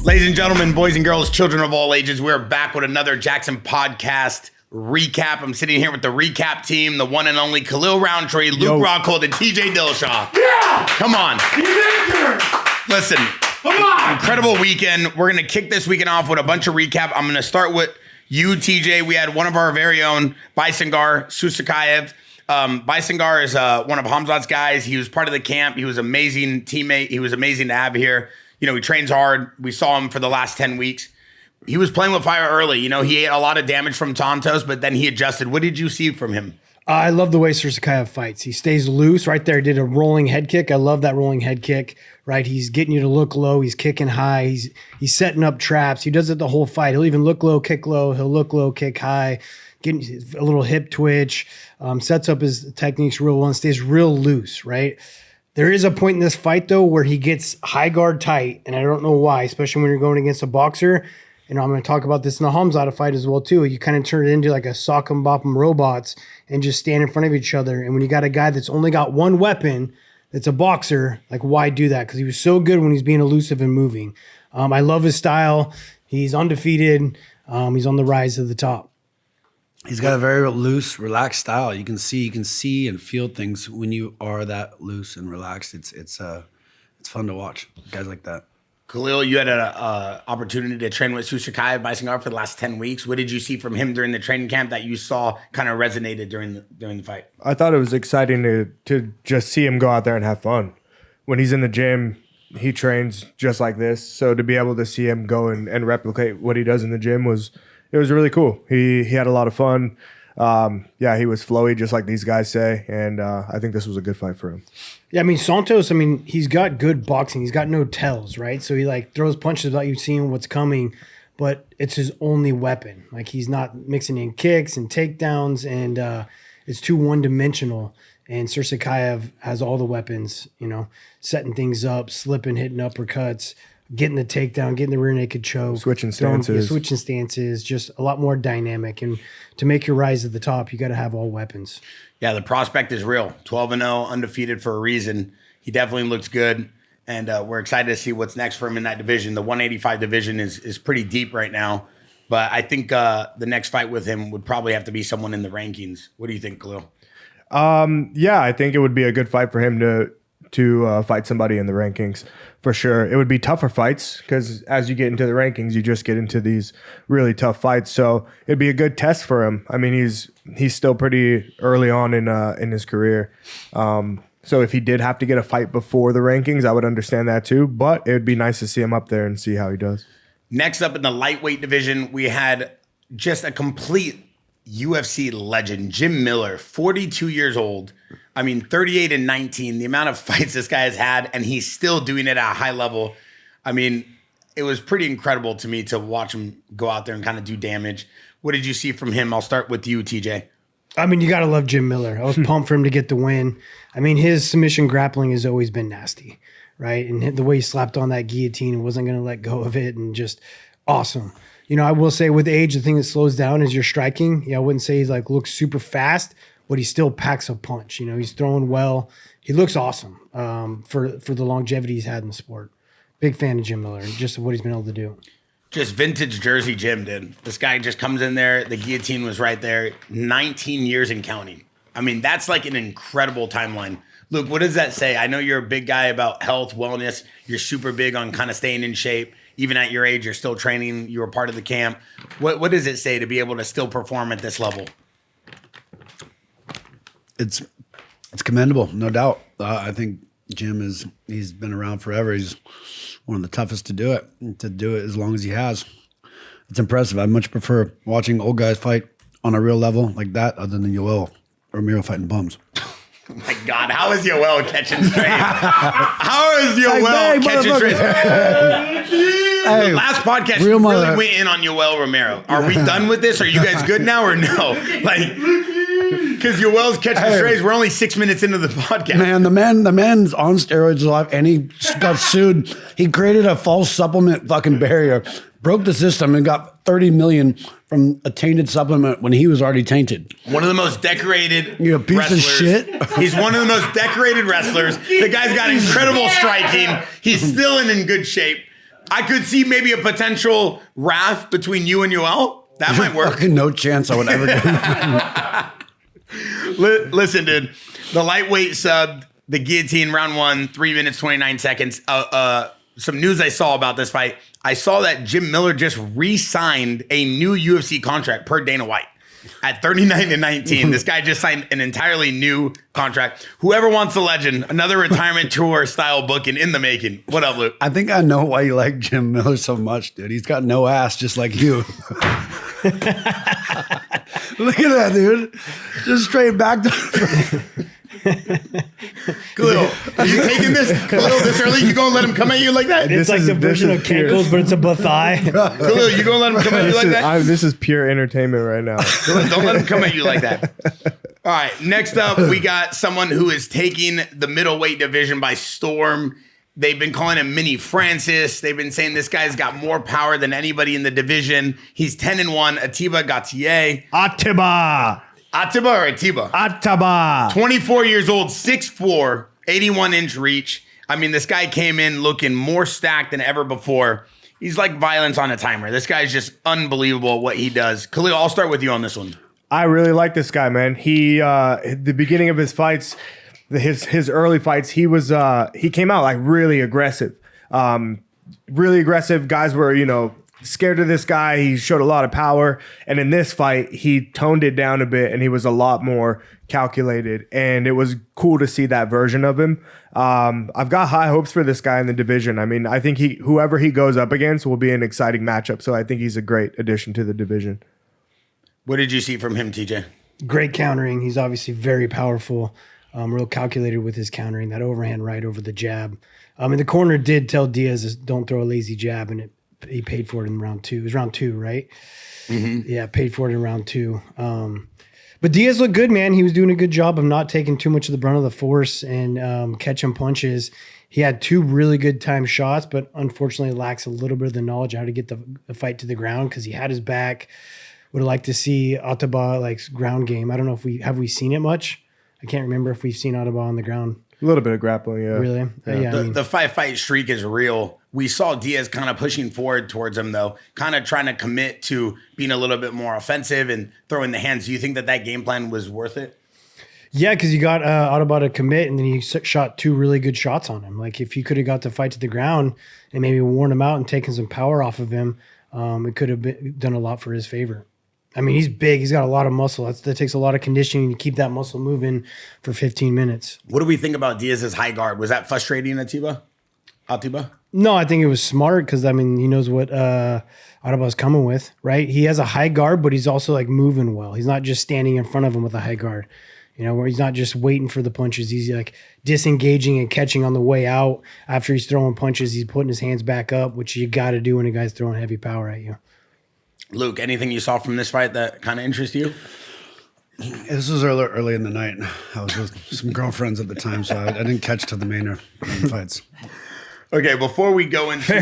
Ladies and gentlemen, boys and girls, children of all ages, we're back with another Jaxxon podcast recap. I'm sitting here with the recap team, the one and only Khalil Roundtree, Luke Rockhold, and TJ Dillashaw. Yeah! Come on. Listen, come on! Incredible weekend. We're going to kick this weekend off with a bunch of recap. I'm going to start with you, TJ. We had one of our very own, Bisangur, Susurkaev. Bisangur is one of Khamzat's guys. He was part of the camp. He was an amazing teammate. He was amazing to have here. You know, he trains hard. We saw him for the last 10 weeks. He was playing with fire early. You know, he ate a lot of damage from Tontos, but then he adjusted. What did you see from him? I love the way Susurkaev fights. He stays loose right there. Did a rolling head kick. I love that rolling head kick, right? He's getting you to look low. He's kicking high. He's setting up traps. He does it the whole fight. He'll even look low, kick low. He'll look low, kick high, getting a little hip twitch, sets up his techniques real well and stays real loose, right? There is a point in this fight, though, where he gets high guard tight, and I don't know why, especially when you're going against a boxer. And I'm going to talk about this in the Khamzat fight as well, too. You kind of turn it into like a sock 'em bop 'em robots and just stand in front of each other. And when you got a guy that's only got one weapon, that's a boxer, like, why do that? Because he was so good when he's being elusive and moving. I love his style. He's undefeated. He's on the rise to the top. He's got a very loose, relaxed style. You can see and feel things when you are that loose and relaxed. It's fun to watch guys like that. Khalil, you had an opportunity to train with Susurkaev Bisangur for the last 10 weeks. What did you see from him during the training camp that you saw kind of resonated during the fight? I thought it was exciting to just see him go out there and have fun. When he's in the gym, he trains just like this. So to be able to see him go and replicate what he does in the gym was really cool. He had a lot of fun. Yeah, he was flowy, just like these guys say, and I think this was a good fight for him. Yeah, I mean, Santos, he's got good boxing. He's got no tells, right? So he, like, throws punches without you seeing what's coming, but it's his only weapon. Like, he's not mixing in kicks and takedowns, and it's too one-dimensional. And Susurkaev has all the weapons, you know, setting things up, slipping, hitting uppercuts, getting the takedown, getting the rear naked choke. Switching stances. Just a lot more dynamic. And to make your rise to the top, you got to have all weapons. Yeah, the prospect is real. 12-0, undefeated for a reason. He definitely looks good, and we're excited to see what's next for him in that division. The 185 division is pretty deep right now, but I think the next fight with him would probably have to be someone in the rankings. What do you think, Khalil? Yeah, I think it would be a good fight for him to fight somebody in the rankings for sure. It would be tougher fights because as you get into the rankings, you just get into these really tough fights. So it'd be a good test for him. I mean, he's still pretty early on in his career. So if he did have to get a fight before the rankings, I would understand that too. But it would be nice to see him up there and see how he does. Next up in the lightweight division, we had just a complete UFC legend, Jim Miller, 42 years old. 38-19, the amount of fights this guy has had, and he's still doing it at a high level. I mean, it was pretty incredible to me to watch him go out there and kind of do damage. What did you see from him? I'll start with you, TJ. You got to love Jim Miller. I was pumped for him to get the win. His submission grappling has always been nasty, right? And the way he slapped on that guillotine and wasn't going to let go of it, and just awesome. You know, I will say with age, the thing that slows down is your striking. Yeah, I wouldn't say he's like looks super fast, but he still packs a punch. You know, he's throwing well. He looks awesome for the longevity he's had in the sport. Big fan of Jim Miller and just what he's been able to do. Just vintage Jersey Jim, dude. This guy just comes in there. The guillotine was right there. 19 years and counting. That's like an incredible timeline. Luke, what does that say? I know you're a big guy about health, wellness. You're super big on kind of staying in shape. Even at your age, you're still training. You were part of the camp. What does it say to be able to still perform at this level? It's commendable, no doubt. I think Jim he's been around forever. He's one of the toughest to do it as long as he has. It's impressive. I much prefer watching old guys fight on a real level like that other than Yoel Romero fighting bums. Oh my God, how is Yoel catching straight? How is Yoel catching straight? Hey, the last podcast, you really went in on Yoel Romero. Are we done with this? Are you guys good now or no? Because Yoel's catching strays. We're only 6 minutes into the podcast. Man, the man's on steroids alive, and he got sued. He created a false supplement fucking barrier, broke the system, and got $30 million from a tainted supplement when he was already tainted. One of the most decorated You're a piece wrestlers. of shit. He's one of the most decorated wrestlers. The guy's got incredible striking. He's still in good shape. I could see maybe a potential wrath between you and Yoel. That might work. Fucking no chance I would ever do. Listen, dude. The lightweight subbed the guillotine round 1, 3 minutes, 29 seconds. Some news I saw about this fight. I saw that Jim Miller just re-signed a new UFC contract per Dana White. At 39-19, this guy just signed an entirely new contract. Whoever wants the legend, another retirement tour style booking in the making. What up, Luke? I think I know why you like Jim Miller so much, dude. He's got no ass just like you. Look at that, dude. Just straight back to... Khalil, are you taking this, Khalil, this early? You gonna let him come at you like that? It's like the version of Cankles, but it's a buthai. Khalil, you gonna let him come at you like that? This is pure entertainment right now. Khalil, don't let him come at you like that. All right, next up, we got someone who is taking the middleweight division by storm. They've been calling him Mini Francis. They've been saying this guy's got more power than anybody in the division. He's 10-1. Atiba Gauthier. Atiba or Atiba? Ataba. 24 years old, 6'4", 81-inch reach. I mean, this guy came in looking more stacked than ever before. He's like violence on a timer. This guy's just unbelievable what he does. Khalil, I'll start with you on this one. I really like this guy, man. He, the beginning of his fights, his early fights, he came out like really aggressive. Really aggressive. Guys were, scared of this guy. He showed a lot of power. And in this fight, he toned it down a bit and he was a lot more calculated. And it was cool to see that version of him. I've got high hopes for this guy in the division. I mean, I think whoever he goes up against will be an exciting matchup. So I think he's a great addition to the division. What did you see from him, TJ? Great countering. He's obviously very powerful, real calculated with his countering, that overhand right over the jab. And the corner did tell Diaz, don't throw a lazy jab, and he paid for it in round 2. It was round 2, right? Mm-hmm. Yeah, paid for it in round 2. But Diaz looked good, man. He was doing a good job of not taking too much of the brunt of the force and catching punches. He had 2 really good time shots, but unfortunately lacks a little bit of the knowledge how to get the fight to the ground because he had his back. Would have liked to see Ataba ground game. I don't know if we seen it much. I can't remember if we've seen Ataba on the ground. A little bit of grappling, yeah. Really? Yeah. The 5-fight streak is real. We saw Diaz kind of pushing forward towards him, though, kind of trying to commit to being a little bit more offensive and throwing the hands. Do you think that game plan was worth it? Yeah, because you got Ataba to commit, and then he shot 2 really good shots on him. Like, if he could have got the fight to the ground and maybe worn him out and taken some power off of him, it could have done a lot for his favor. I mean, he's big. He's got a lot of muscle. That takes a lot of conditioning to keep that muscle moving for 15 minutes. What do we think about Diaz's high guard? Was that frustrating, Atiba? No, I think it was smart because, I mean, he knows what Ataba's coming with, right? He has a high guard, but he's also moving well. He's not just standing in front of him with a high guard, where he's not just waiting for the punches. He's disengaging and catching on the way out. After he's throwing punches, he's putting his hands back up, which you got to do when a guy's throwing heavy power at you. Luke, anything you saw from this fight that kind of interests you? This was early in the night. I was with some girlfriends at the time, so I didn't catch to the main fights. Okay, before we go into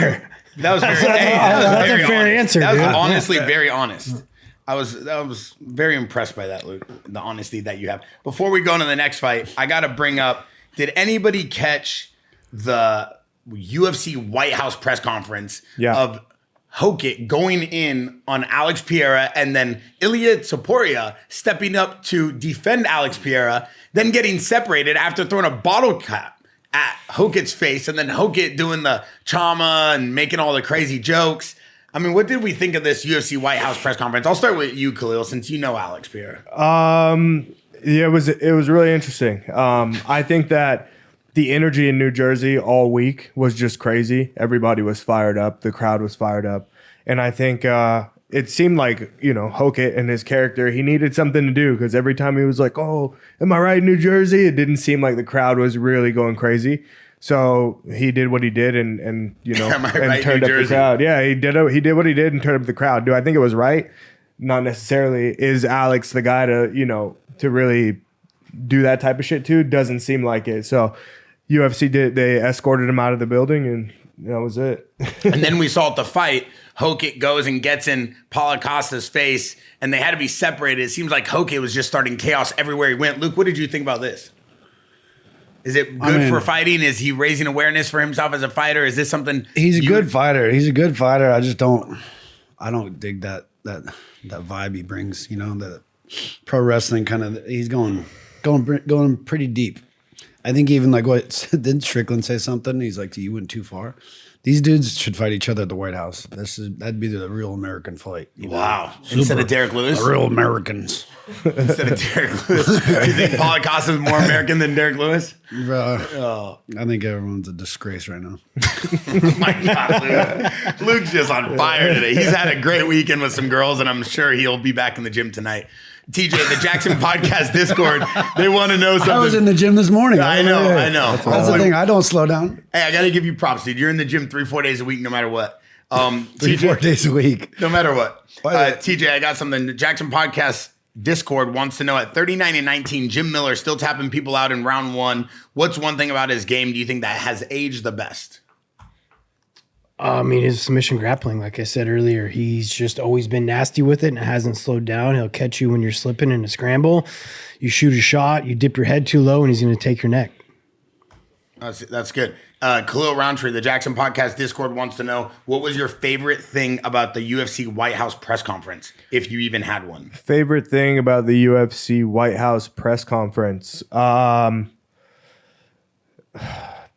that was very that's a fair answer. That was dude. honestly very honest. I was very impressed by that, Luke. The honesty that you have. Before we go into the next fight, I got to bring up: did anybody catch the UFC White House press conference of Hockett going in on Alex Pereira and then Ilya Topuria stepping up to defend Alex Pereira, then getting separated after throwing a bottle cap at Hockett's face, and then Hockett doing the trauma and making all the crazy jokes? I mean, what did we think of this UFC White House press conference? I'll start with you, Khalil, since you know Alex Pereira. Yeah, it was really interesting. I think that the energy in New Jersey all week was just crazy. Everybody was fired up. The crowd was fired up. And I think it seemed like, Hockett and his character, he needed something to do because every time he was like, oh, am I right, New Jersey? It didn't seem like the crowd was really going crazy. So he did what he did and and turned up the crowd. Yeah, he did what he did and turned up the crowd. Do I think it was right? Not necessarily. Is Alex the guy to really do that type of shit too? Doesn't seem like it. So UFC they escorted him out of the building, and that was it. And then we saw at the fight, Hockett goes and gets in Paulo Costa's face, and they had to be separated. It seems like Hockett was just starting chaos everywhere he went. Luke, what did you think about this? Is it good for fighting? Is he raising awareness for himself as a fighter? Is this something? He's a good fighter. I just don't dig that vibe he brings. You know, the pro wrestling kind of. He's going pretty deep. I think even like didn't Strickland say something? He's like, you went too far. These dudes should fight each other at the White House. That'd be the real American fight. Wow. Instead of Derek Lewis? The real Americans. Instead of Derek Lewis. Do you think Paulo Costa is more American than Derek Lewis? I think everyone's a disgrace right now. Oh my God, Luke's just on fire today. He's had a great weekend with some girls, and I'm sure he'll be back in the gym tonight. TJ, the Jaxxon Podcast Discord, they want to know something. I was in the gym this morning. I know. That's the thing. I don't slow down. Hey, I got to give you props, dude. You're in the gym 3-4 days a week, no matter what. 3-4 days a week. No matter what. TJ, I got something. The Jaxxon Podcast Discord wants to know, at 39-19, Jim Miller still tapping people out in round 1. What's one thing about his game do you think that has aged the best? I mean, his submission grappling, like I said earlier, he's just always been nasty with it and it hasn't slowed down. He'll catch you when you're slipping in a scramble. You shoot a shot, you dip your head too low, and he's going to take your neck. That's good. Khalil Roundtree, the Jaxxon Podcast Discord wants to know, what was your favorite thing about the UFC White House press conference, if you even had one? Favorite thing about the UFC White House press conference? I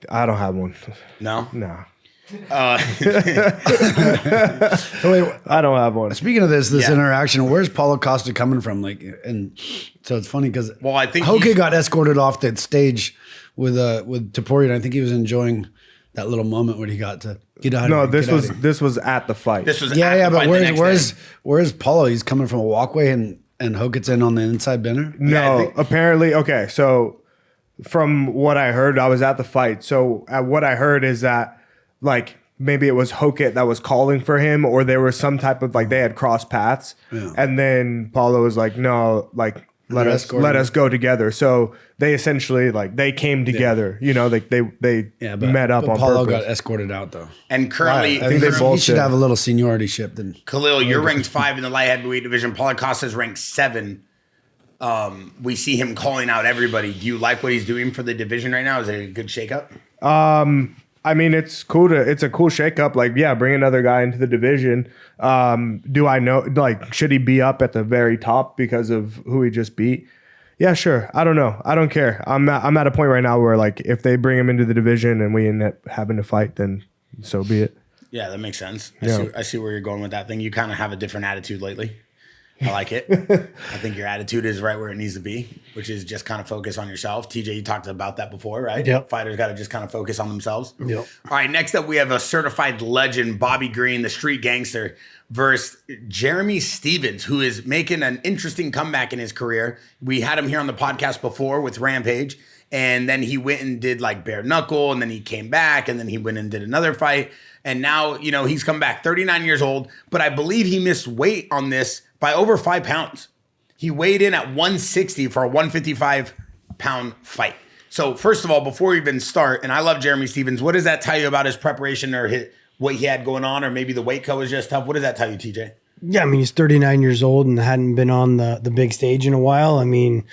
don't have one. No? No. I don't have one. Speaking of this interaction, where's Paulo Costa coming from? Like, and so it's funny because I think Hoke got escorted off that stage with Topuria, and I think he was enjoying that little moment when he got to get out. No, this was at the fight. This was but where's Paulo? He's coming from a walkway, and Hoke gets in on the inside bender. No, apparently. Okay, so from what I heard, I was at the fight. So what I heard is that, like, maybe it was Hoke that was calling for him, or there was some type of, like, they had crossed paths. Yeah. And then Paulo was like, no, like, let us go together. So they essentially, like, they came together, you know, like they met up on Paulo purpose. got escorted out though. And currently, I think he should have a little seniority ship then. Khalil, you're ranked 5 in the light heavyweight division. Paulo Costa's ranked 7. We see him calling out everybody. Do you like what he's doing for the division right now? Is it a good shakeup? I mean, it's a cool shakeup. Like, yeah, bring another guy into the division. Do I know, like, should he be up at the very top because of who he just beat? Yeah, sure. I don't know. I don't care. I'm at a point right now where, like, if they bring him into the division and we end up having to fight, then so be it. Yeah, that makes sense. I see where you're going with that thing. You kind of have a different attitude lately. I like it. I think your attitude is right where it needs to be, which is just kind of focus on yourself. TJ, you talked about that before, right? Yep. Fighters got to just kind of focus on themselves. Yep. All right, next up we have a certified legend, Bobby Green, the street gangster, versus Jeremy Stephens, who is making an interesting comeback in his career. We had him here on the podcast before with Rampage, and then he went and did like bare knuckle, and then he came back, and then he went and did another fight. And now, you know, he's come back, 39 years old, but I believe he missed weight on this by over 5 pounds. He weighed in at 160 for a 155-pound fight. So first of all, before we even start, and I love Jeremy Stephens, what does that tell you about his preparation or what he had going on, or maybe the weight cut was just tough? What does that tell you, TJ? Yeah, I mean, he's 39 years old and hadn't been on the big stage in a while. I mean,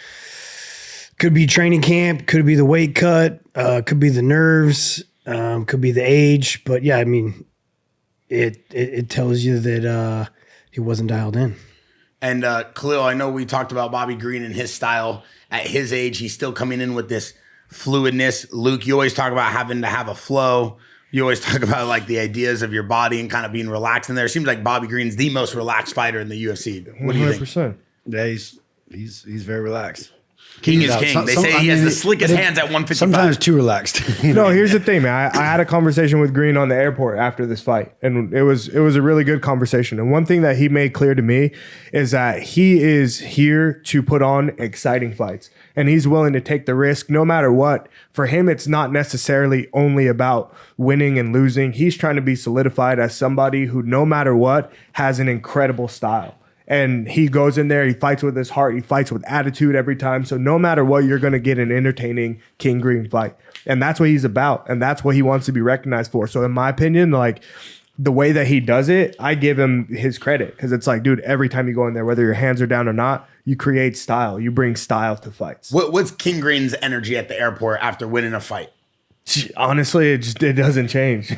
could be training camp, could be the weight cut, could be the nerves, could be the age. But yeah, I mean, it tells you that he wasn't dialed in. And Khalil, I know we talked about Bobby Green and his style. At his age, he's still coming in with this fluidness. Luke, you always talk about having to have a flow. You always talk about like the ideas of your body and kind of being relaxed in there. It seems like Bobby Green's the most relaxed fighter in the UFC. What do you think? 100%. Yeah, he's very relaxed. King is king. They say he has the slickest hands at 155. Sometimes too relaxed. No, here's the thing, man. I had a conversation with Green on the airport after this fight, and it was a really good conversation. And one thing that he made clear to me is that he is here to put on exciting fights, and he's willing to take the risk no matter what. For him, it's not necessarily only about winning and losing. He's trying to be solidified as somebody who, no matter what, has an incredible style. And he goes in there, he fights with his heart, he fights with attitude every time. So no matter what, you're going to get an entertaining King Green fight. And that's what he's about. And that's what he wants to be recognized for. So in my opinion, like the way that he does it, I give him his credit. Because it's like, dude, every time you go in there, whether your hands are down or not, you create style. You bring style to fights. What's King Green's energy at the airport after winning a fight? Honestly, it doesn't change.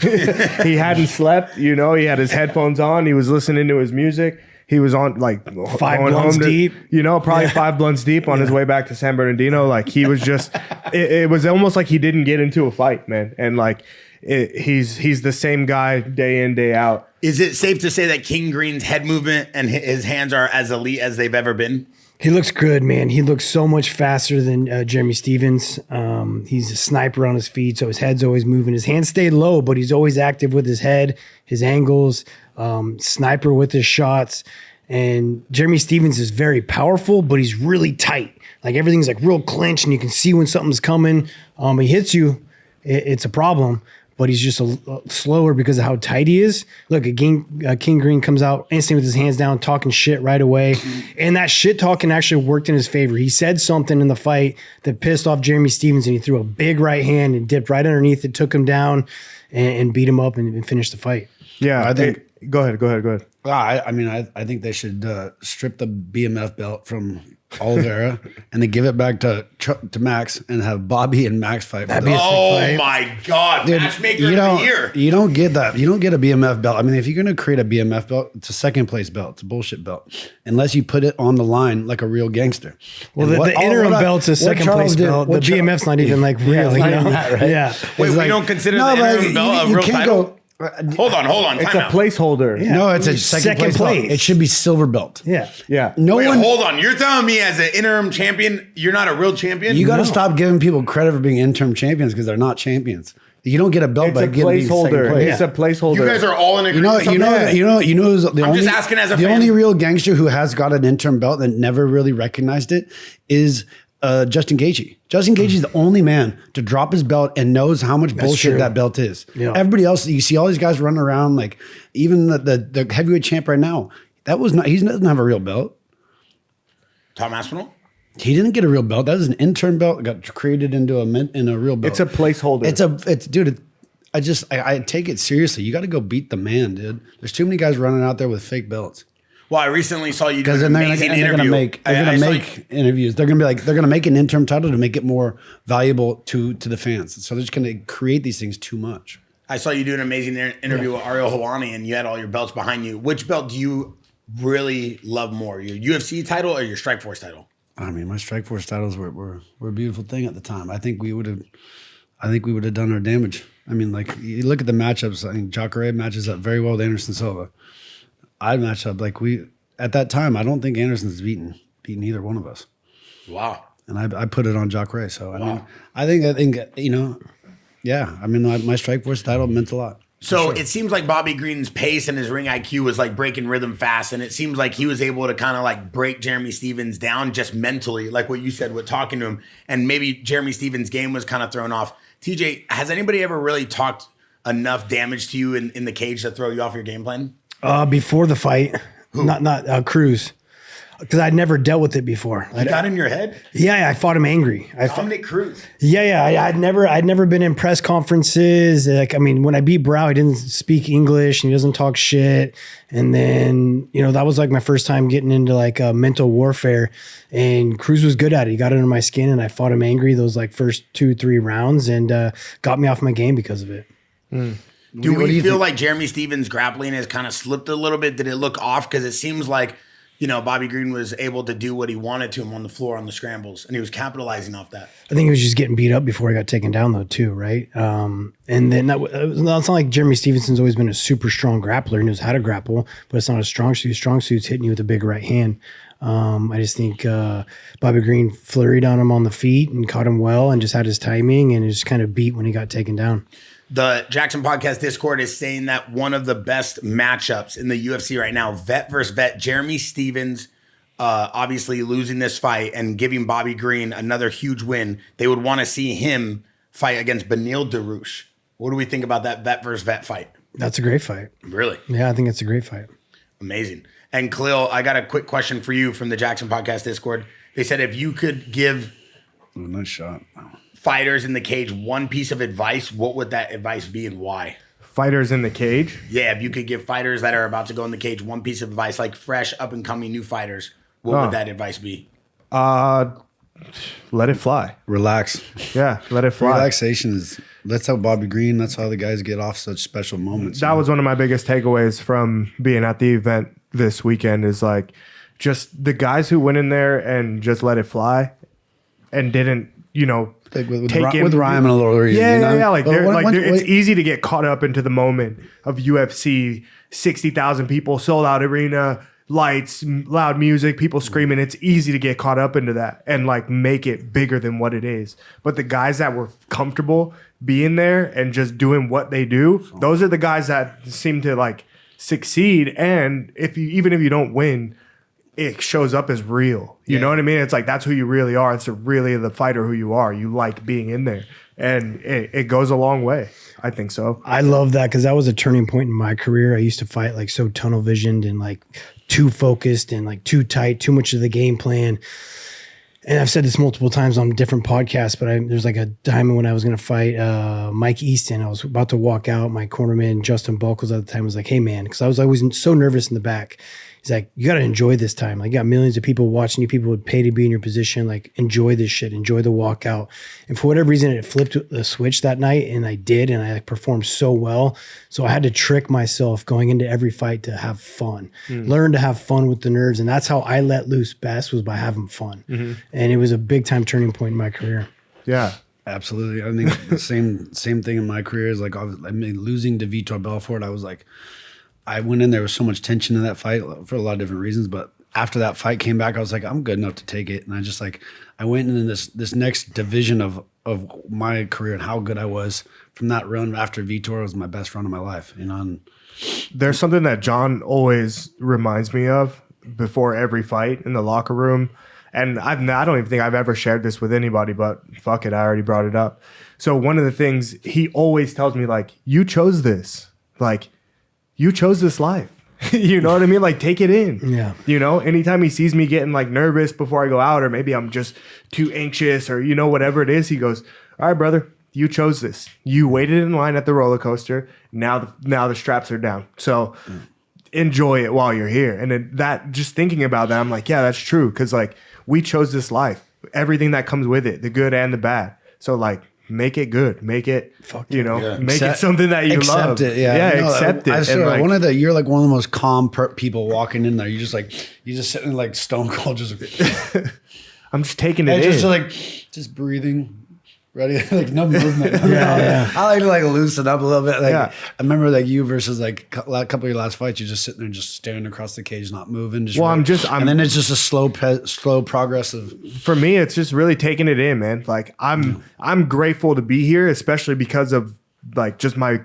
He hadn't slept, he had his headphones on. He was listening to his music. He was on like 5 blunts deep. Probably 5 blunts deep on his way back to San Bernardino. Like he was just, it was almost like he didn't get into a fight, man. And like he's the same guy day in, day out. Is it safe to say that King Green's head movement and his hands are as elite as they've ever been? He looks good, man. He looks so much faster than Jeremy Stephens. He's a sniper on his feet, so his head's always moving. His hands stay low, but he's always active with his head, his angles, sniper with his shots. And Jeremy Stephens is very powerful, but he's really tight. Like everything's like real clinch, and you can see when something's coming. He hits you, it's a problem. But he's just slower because of how tight he is. Look, King Green comes out instantly with his hands down, talking shit right away. And that shit talking actually worked in his favor. He said something in the fight that pissed off Jeremy Stephens, and he threw a big right hand and dipped right underneath it, took him down, and beat him up and finished the fight. Yeah, I think. Go ahead. I think they should strip the BMF belt from Oliveira and then give it back to Max and have Bobby and Max fight. That'd be a sick fight. My God, dude, matchmaker of the year. You don't get that. You don't get a BMF belt. I mean, if you're going to create a BMF belt, it's a second place belt. It's a bullshit belt. Unless you put it on the line like a real gangster. Well, the interim belt's a second place belt. The BMF's not even like real. Yeah. Wait, we don't consider the interim belt a real title? Hold on. It's a placeholder. Yeah. No, it's a second place belt. It should be silver belt. Yeah. Hold on. You're telling me as an interim champion, you're not a real champion? You got to stop giving people credit for being interim champions because they're not champions. You don't get a belt by getting second place. It's a placeholder. You guys are all in agreement. I'm just asking as a fan. The only real gangster who has got an interim belt that never really recognized it is Justin Gaethje. Justin Gaethje is the only man to drop his belt and knows how much bullshit that belt is. Yeah. Everybody else, you see all these guys running around like even the heavyweight champ right now. He doesn't have a real belt. Tom Aspinall? He didn't get a real belt. That is an interim belt that got created into a real belt. It's a placeholder. I take it seriously. You got to go beat the man, dude. There's too many guys running out there with fake belts. Well, I recently saw you do an amazing interview. They're going to make interviews. They're going to make an interim title to make it more valuable to the fans. So they're just going to create these things too much. I saw you do an amazing interview with Ariel Helwani, and you had all your belts behind you. Which belt do you really love more, your UFC title or your Strikeforce title? I mean, my Strikeforce titles were a beautiful thing at the time. I think we would have done our damage. I mean, like you look at the matchups. I think Jacare matches up very well with Anderson Silva. I'd match up at that time. I don't think Anderson's beaten either one of us. Wow. And I put it on Jacare. So I think yeah. I mean, my Strikeforce title meant a lot. So it seems like Bobby Green's pace and his ring IQ was like breaking rhythm fast, and it seems like he was able to kind of like break Jeremy Stephens down just mentally, like what you said with talking to him, and maybe Jeremy Stephens' game was kind of thrown off. TJ, has anybody ever really talked enough damage to you in the cage to throw you off your game plan? Before the fight, not Cruz, because I'd never dealt with it before. He got in your head? Yeah, I fought him angry. Dominic Cruz. Yeah. I'd never been in press conferences. Like, I mean, when I beat Brow, he didn't speak English and he doesn't talk shit. And then, that was like my first time getting into like mental warfare. And Cruz was good at it. He got under my skin, and I fought him angry those like first 2-3 rounds, and got me off my game because of it. Do we feel like Jeremy Stephens' grappling has kind of slipped a little bit? Did it look off? Because it seems like, Bobby Green was able to do what he wanted to him on the floor on the scrambles, and he was capitalizing off that. I think he was just getting beat up before he got taken down, though, too, right? And then it's not like Jeremy Stevenson's always been a super strong grappler. He knows how to grapple, but it's not a strong suit. Strong suit's hitting you with a big right hand. I just think Bobby Green flurried on him on the feet and caught him well and just had his timing and just kind of beat when he got taken down. The Jaxxon Podcast Discord is saying that one of the best matchups in the UFC right now, vet versus vet, Jeremy Stephens obviously losing this fight and giving Bobby Green another huge win. They would want to see him fight against Beneil Dariush. What do we think about that vet versus vet fight? That's a great fight. Really? Yeah, I think it's a great fight. Amazing. And Khalil, I got a quick question for you from the Jaxxon Podcast Discord. They said if you could give nice shot. Fighters in the cage one piece of advice, what would that advice be and why? Fighters in the cage? Yeah, if you could give fighters that are about to go in the cage one piece of advice, like fresh, up-and-coming new fighters, what would that advice be? Let it fly. Relax. Yeah, let it fly. Relaxation that's how Bobby Green, that's how the guys get off such special moments. That was one of my biggest takeaways from being at the event this weekend is like just the guys who went in there and just let it fly and didn't, Like with rhyme and a little reason. Yeah. Like, it's easy to get caught up into the moment of UFC, 60,000 people, sold out arena, lights, loud music, people screaming. It's easy to get caught up into that and like make it bigger than what it is. But the guys that were comfortable being there and just doing what they do, those are the guys that seem to like succeed. And even if you don't win, it shows up as real. You know what I mean? It's like, that's who you really are. It's really the fighter who you are. You like being in there. And it goes a long way. I think so. I love that because that was a turning point in my career. I used to fight like so tunnel visioned and like too focused and like too tight, too much of the game plan. And I've said this multiple times on different podcasts, but there's like a time when I was going to fight Mike Easton. I was about to walk out. My cornerman, Justin Buckley at the time, was like, hey, man, because I was always so nervous in the back. He's like, you got to enjoy this time. Like, you got millions of people watching you. People would pay to be in your position. Like, enjoy this shit. Enjoy the walkout. And for whatever reason, it flipped the switch that night, and I did, and I performed so well. So I had to trick myself going into every fight to have fun. Learn to have fun with the nerves, and that's how I let loose best, was by having fun. And it was a big-time turning point in my career. Yeah. Absolutely. I think the same thing in my career is like, losing to Vitor Belfort, I was like, I went in there with so much tension in that fight for a lot of different reasons, but after that fight came back, I was like, I'm good enough to take it. And I went into this next division of my career and how good I was from that run after Vitor was my best run of my life. And there's something that John always reminds me of before every fight in the locker room. And I don't even think I've ever shared this with anybody, but fuck it, I already brought it up. So one of the things he always tells me, like, you chose this. Like, you chose this life. You know what I mean? Like, take it in. Yeah. Anytime he sees me getting like nervous before I go out, or maybe I'm just too anxious, or whatever it is, he goes, all right, brother, you chose this. You waited in line at the roller coaster. Now the straps are down. So enjoy it while you're here. And then just thinking about that, I'm like, yeah, that's true. Cause like, we chose this life, everything that comes with it, the good and the bad. So like, make it good, make it, make it something that you love. Accept it, yeah. Accept it. You're like one of the most calm people walking in there. You just sitting like stone cold, just. I'm just taking it in. Just breathing. Ready, like no movement. Yeah. I like to like loosen up a little bit. Like I remember like you versus like a couple of your last fights, you're just sitting there, just staring across the cage, not moving. And then it's just a slow progressive. For me, it's just really taking it in, man. Like I'm grateful to be here, especially because of like just my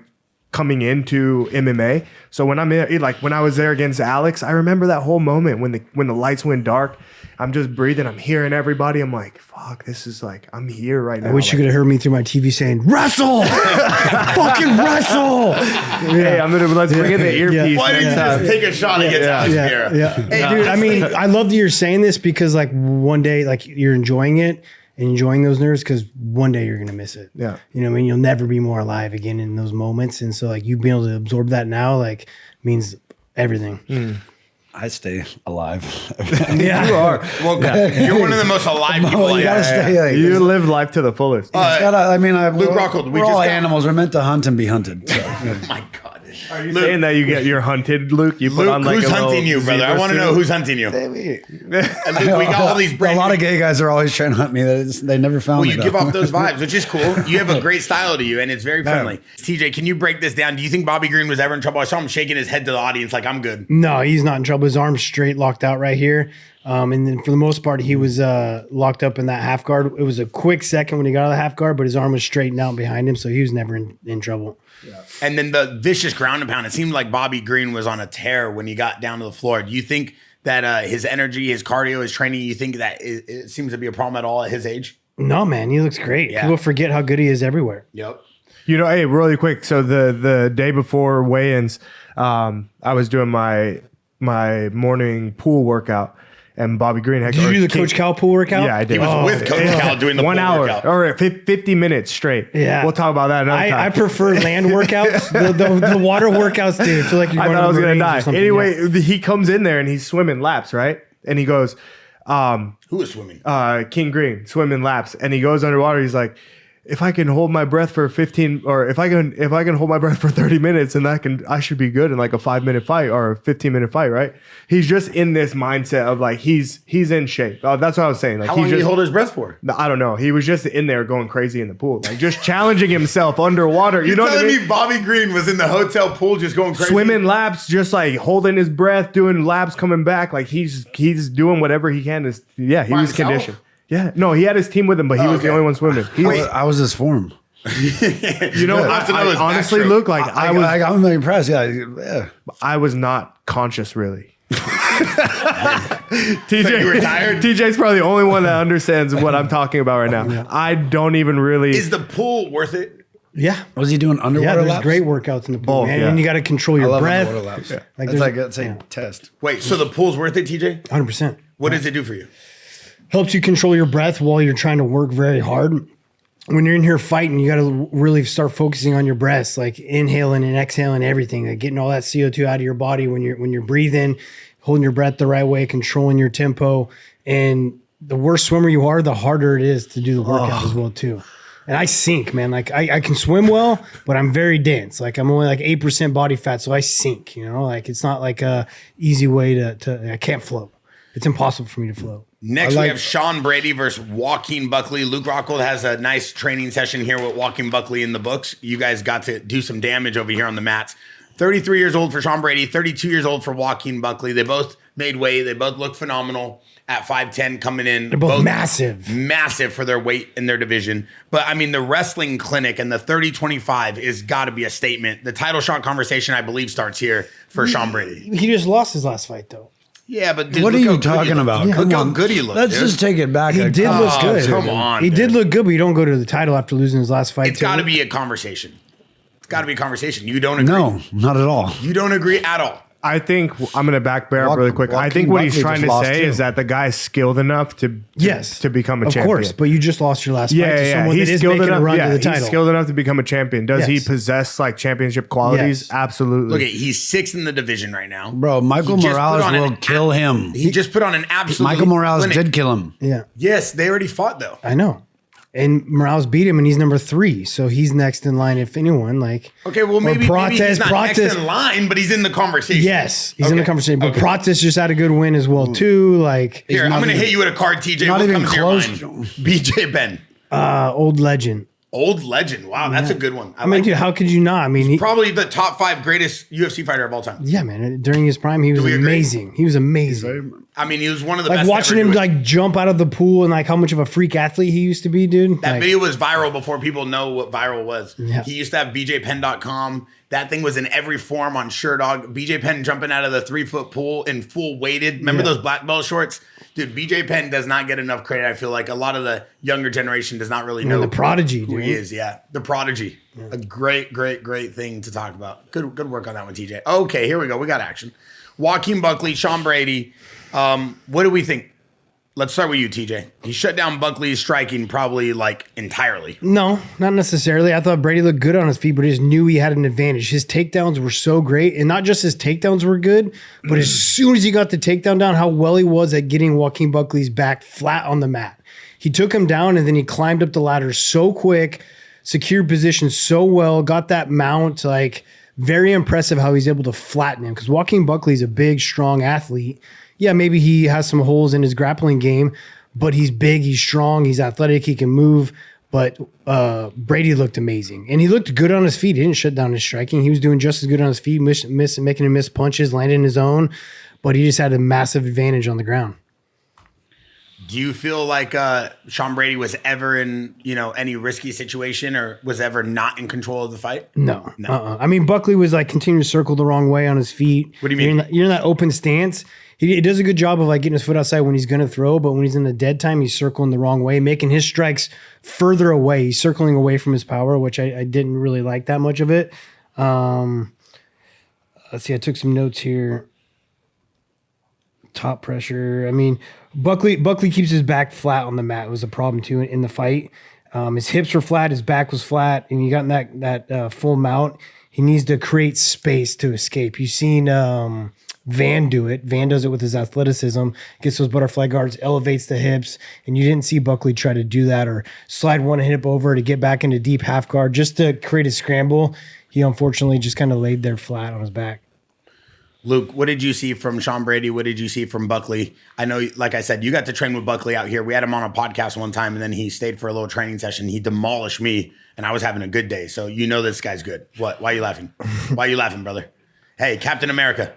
coming into MMA. So when I'm in, like when I was there against Alex, I remember that whole moment when the lights went dark. I'm just breathing. I'm hearing everybody. I'm like, fuck, this is like, I'm here right now. I wish you could have heard me through my TV saying, wrestle! Fucking wrestle! Hey, let's bring in the earpiece. Why don't you just take a shot against Alex Pereira? Hey, dude, I mean, I love that you're saying this because like one day, like you're enjoying it and enjoying those nerves because one day you're going to miss it. Yeah. You know what I mean? You'll never be more alive again in those moments. And so like you being able to absorb that now, like means everything. I stay alive. Yeah, you are. Well, you're one of the most alive people. You gotta stay. You live life to the fullest. Luke Rockhold, we're all animals. We're meant to hunt and be hunted. So. Oh my God. Are you saying that you're hunted, Luke? You put on like who's hunting you, brother? I want to know who's hunting you. Luke, we got all these a lot of gay guys are always trying to hunt me. They never found me. Well, you give off those vibes, which is cool. You have a great style to you, and it's very friendly. TJ, can you break this down? Do you think Bobby Green was ever in trouble? I saw him shaking his head to the audience like, I'm good. No, he's not in trouble. His arm's straight, locked out right here. And then for the most part, he was locked up in that half guard. It was a quick second when he got out of the half guard, but his arm was straightened out behind him, so he was never in trouble. Yeah. And then the vicious ground and pound. It seemed like Bobby Green was on a tear when he got down to the floor. Do you think that his energy, his cardio, his training, you think that it seems to be a problem at all at his age? No, man, he looks great. Yeah. People forget how good he is everywhere. Yep. Hey, really quick. So the day before weigh-ins, I was doing my morning pool workout. And Bobby Green had Did you do the Coach Cal pool workout? Yeah, I did. He was with Coach Cal doing the 1 pool hour workout. Or 50 minutes straight. Yeah. We'll talk about that another time. I prefer land workouts. the water workouts, dude. I feel like you're I going thought I was to going to die. Anyway, yeah. he comes in there and he's swimming laps, right? And he goes, Who is swimming? King Green, swimming laps. And he goes underwater. He's like, if I can hold my breath for 15, or if I can hold my breath for 30 minutes, and I should be good in like a 5-minute fight or a 15-minute fight, right? He's just in this mindset of like he's in shape. That's what I was saying. Like, How long did he hold his breath for? I don't know. He was just in there going crazy in the pool, like just challenging himself underwater. You know what I telling mean? me Bobby Green was in the hotel pool just going crazy? Swimming laps, just like holding his breath, doing laps, coming back. Like he's doing whatever he can. He By was himself? conditioned. Yeah, no, he had his team with him, but he was the only one swimming. I was his form. You know, That's I another honestly backstroke. look like I'm really impressed. Yeah. I was not conscious, really. you were tired? TJ's probably the only one that understands what I'm talking about right now. I don't even really. Is the pool worth it? Yeah. Was he doing Yeah, underwater there's laps? great workouts in the pool, Both, man. yeah. And you got to control I your love breath. underwater laps. Like, That's a test. Wait, so the pool's worth it, TJ? 100%. What does it do for you? Helps you control your breath while you're trying to work very hard. When you're in here fighting, you got to really start focusing on your breaths, like inhaling and exhaling everything, like getting all that CO2 out of your body when you're breathing, holding your breath the right way, controlling your tempo. And the worse swimmer you are, the harder it is to do the workout as well too. And I sink, man. Like I can swim well, but I'm very dense. Like I'm only like 8% body fat, so I sink. You know, like it's not like a easy way to I can't float. It's impossible for me to float. Next, we have Sean Brady versus Joaquin Buckley. Luke Rockhold has a nice training session here with Joaquin Buckley in the books. You guys got to do some damage over here on the mats. 33 years old for Sean Brady, 32 years old for Joaquin Buckley. They both made weight. They both look phenomenal at 5'10", coming in. They're both massive. Massive for their weight in their division. But, I mean, the wrestling clinic and the 30-25 is got to be a statement. The title shot conversation, I believe, starts here for Sean Brady. He just lost his last fight, though. Yeah, but dude, What are look how you good he talking looked. about? Look Come how on. good he looked. Let's dude. just take it back. He did look good. Come on, He did dude. look good, but you don't go to the title after losing his last fight. It's got to be a conversation. It's got to be a conversation. You don't agree? No, not at all. You don't agree at all. I think I'm going to back Bear up really quick. I Joaquin think what he's Buckley trying just to lost say too. is that the guy's skilled enough to become a of champion. course, but you just lost your last fight to someone He's that is skilled making enough. a run to the He's title. skilled enough to become a champion. Does he Yes. possess like championship qualities? Yes. Absolutely. Look, he's sixth in the division right now. Bro, Michael He just Morales put on will kill him. He just put on an absolute. Michael Morales clinic. did kill him. Yeah, Yes, they already fought though. I know. And Morales beat him, and he's number 3, so he's next in line. If anyone, like Okay, well maybe he's not next in line, but he's in the conversation. yes, he's in the Okay. conversation. But Okay. Pratis just had a good win as well too. Like Here, I'm going to hit you with a card, TJ. not What even comes to your close. mind? BJ Penn. old legend. Old legend. Wow, that's a good one. I mean, dude, how could you not? I mean, he, Probably the top 5 greatest UFC fighter of all time. yeah, man. During his prime, he was we agree? amazing. He was amazing. I mean, he was one of the Like best. watching to ever him do it. like jump out of the pool and like how much of a freak athlete he used to be, dude. That Like, video was viral before people know what viral was. Yeah. He used to have BJPenn.com. That thing was in every form on Sherdog. BJ Penn jumping out of the 3-foot pool in full weighted. Remember those black belt shorts? Dude, BJ Penn does not get enough credit. I feel like a lot of the younger generation does not really know the prodigy, who dude. he is. Yeah, the prodigy. A great thing to talk about. Good work on that one, TJ. Okay, here we go. We got action. Joaquin Buckley, Sean Brady. What do we think? Let's start with you, TJ. He shut down Buckley's striking probably like entirely. No, not necessarily. I thought Brady looked good on his feet, but he just knew he had an advantage. His takedowns were so great. And not just his takedowns were good, but as soon as he got the takedown down, how well he was at getting Joaquin Buckley's back flat on the mat. He took him down and then he climbed up the ladder so quick, secured position so well, got that mount. Like, very impressive how he's able to flatten him because Joaquin Buckley's a big, strong athlete. Yeah, maybe he has some holes in his grappling game, but he's big, he's strong, he's athletic, he can move. But Brady looked amazing. And he looked good on his feet. He didn't shut down his striking. He was doing just as good on his feet, making him miss punches, landing his own. But he just had a massive advantage on the ground. Do you feel like Sean Brady was ever in, any risky situation or was ever not in control of the fight? No. I mean, Buckley was like continuing to circle the wrong way on his feet. What do you mean? You're in that open stance. He does a good job of like getting his foot outside when he's going to throw, but when he's in the dead time, he's circling the wrong way, making his strikes further away. He's circling away from his power, which I didn't really like that much of it. Let's see. I took some notes here. Top pressure. I mean, Buckley keeps his back flat on the mat. It was a problem too in the fight. His hips were flat, his back was flat, and he got in that full mount. He needs to create space to escape. You've seen Van do it. Van does it with his athleticism, gets those butterfly guards, elevates the hips, and you didn't see Buckley try to do that or slide one hip over to get back into deep half guard just to create a scramble. He unfortunately just kind of laid there flat on his back. Luke, what did you see from Sean Brady? What did you see from Buckley? I know, like I said, you got to train with Buckley out here. We had him on a podcast one time, and then he stayed for a little training session. He demolished me, and I was having a good day. So you know this guy's good. What? Why are you laughing? Why are you laughing, brother? Hey, Captain America.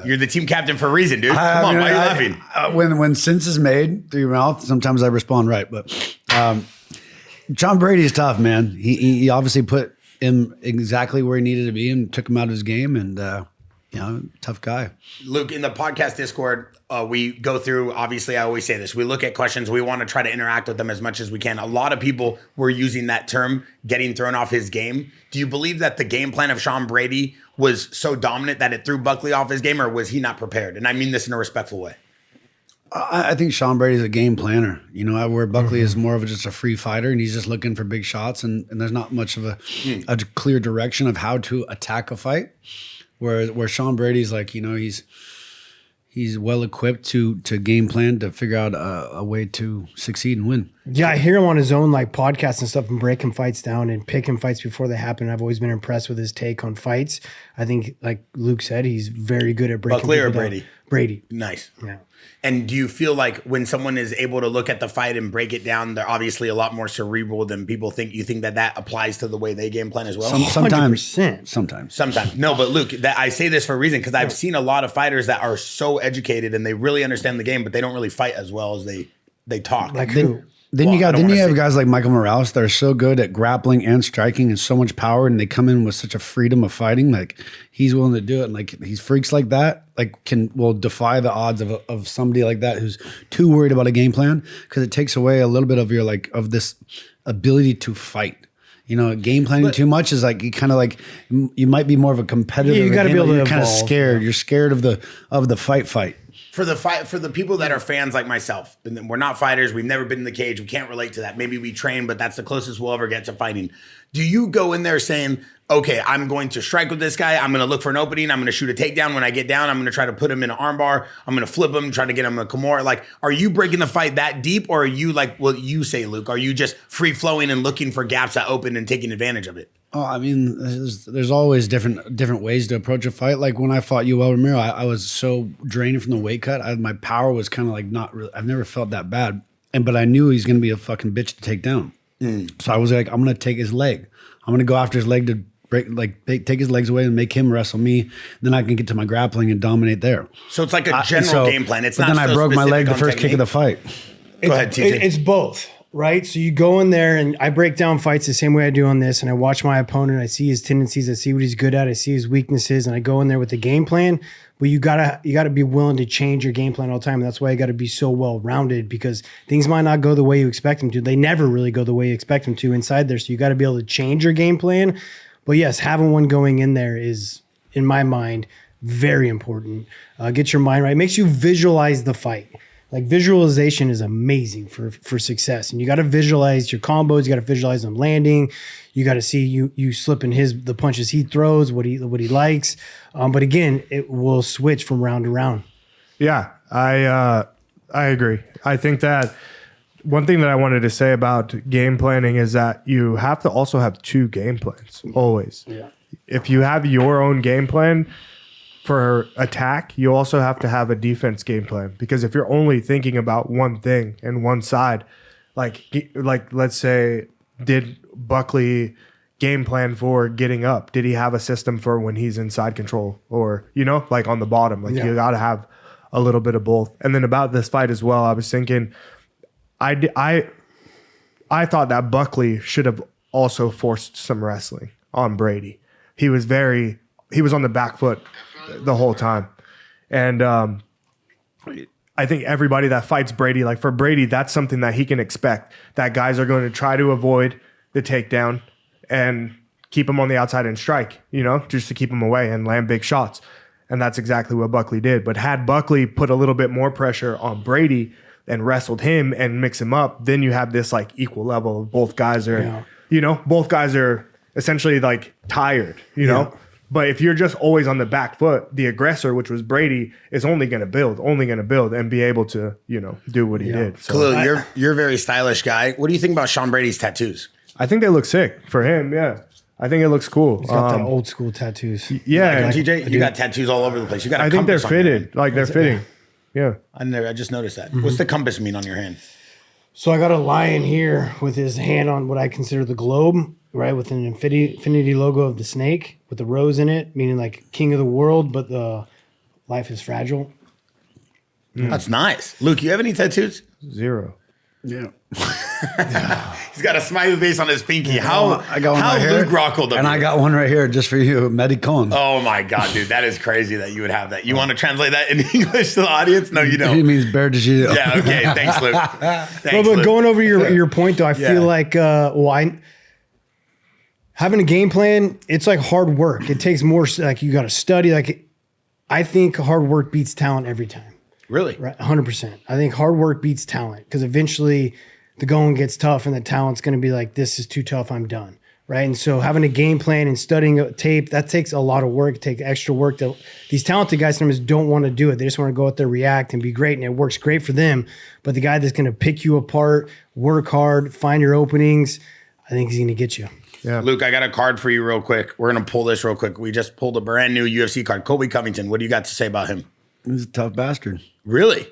You're the team captain for a reason, dude. Come on, why are you laughing? When sense is made through your mouth, sometimes I respond right. But John Brady is tough, man. He obviously put him exactly where he needed to be and took him out of his game, and tough guy. Luke, in the podcast Discord, we go through, obviously I always say this, we look at questions, we want to try to interact with them as much as we can. A lot of people were using that term, getting thrown off his game. Do you believe that the game plan of Sean Brady was so dominant that it threw Buckley off his game, or was he not prepared? And I mean this in a respectful way. I think Sean Brady's a game planner. Where Buckley is more of just a free fighter, and he's just looking for big shots, and there's not much of a clear direction of how to attack a fight. Where Sean Brady's like, he's well equipped to game plan to figure out a way to succeed and win. Yeah, I hear him on his own podcasts and stuff and breaking fights down and picking fights before they happen. I've always been impressed with his take on fights. I think, like Luke said, he's very good at breaking Buckley or down. Brady? Brady. Nice. Yeah. And do you feel like when someone is able to look at the fight and break it down, they're obviously a lot more cerebral than people think? You think that applies to the way they game plan as well? Sometimes. 100%. Sometimes. No, but Luke, I say this for a reason because I've seen a lot of fighters that are so educated and they really understand the game, but they don't really fight as well as they talk. Like who? Then you have guys like Michael Morales that are so good at grappling and striking and so much power, and they come in with such a freedom of fighting. Like he's willing to do it, and he's freaks like that. Will defy the odds of somebody like that who's too worried about a game plan, because it takes away a little bit of your of this ability to fight. Game planning too much is you kind of you might be more of a competitor. Yeah, you got to be able to. You're kind of scared. You're scared of the fight. For the people that are fans like myself, and we're not fighters, we've never been in the cage, we can't relate to that. Maybe we train, but that's the closest we'll ever get to fighting. Do you go in there saying, okay, I'm going to strike with this guy, I'm going to look for an opening, I'm going to shoot a takedown. When I get down, I'm going to try to put him in an armbar, I'm going to flip him, try to get him a Kimura? Are you breaking the fight that deep, or are you what you say, Luke? Are you just free flowing and looking for gaps that open and taking advantage of it? Oh, I mean, there's always different ways to approach a fight. Like when I fought Yoel Romero, I was so drained from the weight cut. My power was kind of not really. I've never felt that bad, but I knew he's going to be a fucking bitch to take down. So I was like, I'm going to take his leg. I'm going to go after his leg to take his legs away and make him wrestle me. Then I can get to my grappling and dominate there. So it's like a general game plan. It's not. Then I broke my leg the first kick of the fight. Go ahead, TJ. It's both. Right? So you go in there and I break down fights the same way I do on this, and I watch my opponent, I see his tendencies, I see what he's good at, I see his weaknesses, and I go in there with the game plan. But you gotta be willing to change your game plan all the time. And that's why you gotta be so well rounded, because things might not go the way you expect them to. They never really go the way you expect them to inside there. So you gotta be able to change your game plan. But yes, having one going in there is, in my mind, very important. Get your mind right. It makes you visualize the fight. Visualization is amazing for success. And you got to visualize your combos. You got to visualize them landing. You got to see you slipping the punches he throws, what he likes. But again, it will switch from round to round. Yeah, I agree. I think that one thing that I wanted to say about game planning is that you have to also have two game plans always. Yeah. If you have your own game plan for attack, you also have to have a defense game plan, because if you're only thinking about one thing and one side, like let's say, did Buckley game plan for getting up? Did he have a system for when he's inside control, or on the bottom? You got to have a little bit of both. And then about this fight as well, I was thinking, I thought that Buckley should have also forced some wrestling on Brady. He was on the back foot the whole time. And I think everybody that fights Brady, for Brady, that's something that he can expect, that guys are going to try to avoid the takedown and keep him on the outside and strike, just to keep him away and land big shots. And that's exactly what Buckley did. But had Buckley put a little bit more pressure on Brady and wrestled him and mix him up, then you have this equal level of both guys are, both guys are essentially tired, know? But if you're just always on the back foot, the aggressor, which was Brady, is only going to build and be able to, do what he did. So Khalil, you're a very stylish guy. What do you think about Sean Brady's tattoos? I think they look sick for him. Yeah. I think it looks cool. He's got the old school tattoos. Yeah. TJ, you got tattoos all over the place. You got. I think they're fitted. Like they're fitting. Yeah. I just noticed that. What's the compass mean on your hand? So I got a lion here with his hand on what I consider the globe, right, with an infinity logo of the snake with the rose in it, meaning like king of the world, but the life is fragile. That's nice. Luke, you have any tattoos? 0. Yeah. He's got a smiley face on his pinky. How I got one right here, Luke Rockhold of and you. I got one right here just for you, Medicon. Oh my God, dude, that is crazy that you would have that. You want to translate that in English to the audience? No, you He don't. means bear de Gilles. Yeah, okay. Thanks, Luke. Thanks, But Luke. going over your point, though, I feel like having a game plan, it's like hard work. It takes more, like you got to study. Like I think hard work beats talent every time. Really? Right, 100%. I think hard work beats talent because eventually the going gets tough and the talent's going to be like, this is too tough, I'm done. Right. And so having a game plan and studying a tape, that takes a lot of work, it takes extra work. That these talented guys sometimes don't want to do it. They just want to go out there, react, and be great. And it works great for them. But the guy that's going to pick you apart, work hard, find your openings, I think he's going to get you. Yeah. Luke, I got a card for you real quick. We're going to pull this real quick. We just pulled a brand new UFC card. Kobe Covington, what do you got to say about him? He's a tough bastard. Really?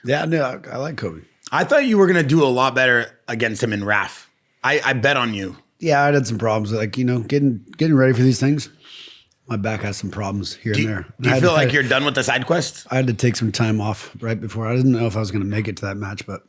Yeah, no, I like Kobe. I thought you were going to do a lot better against him in RAF. I bet on you. Yeah, I had some problems, like getting ready for these things. My back has some problems here and there. Do you feel like you're done with the side quests? I had to take some time off right before. I didn't know if I was going to make it to that match, but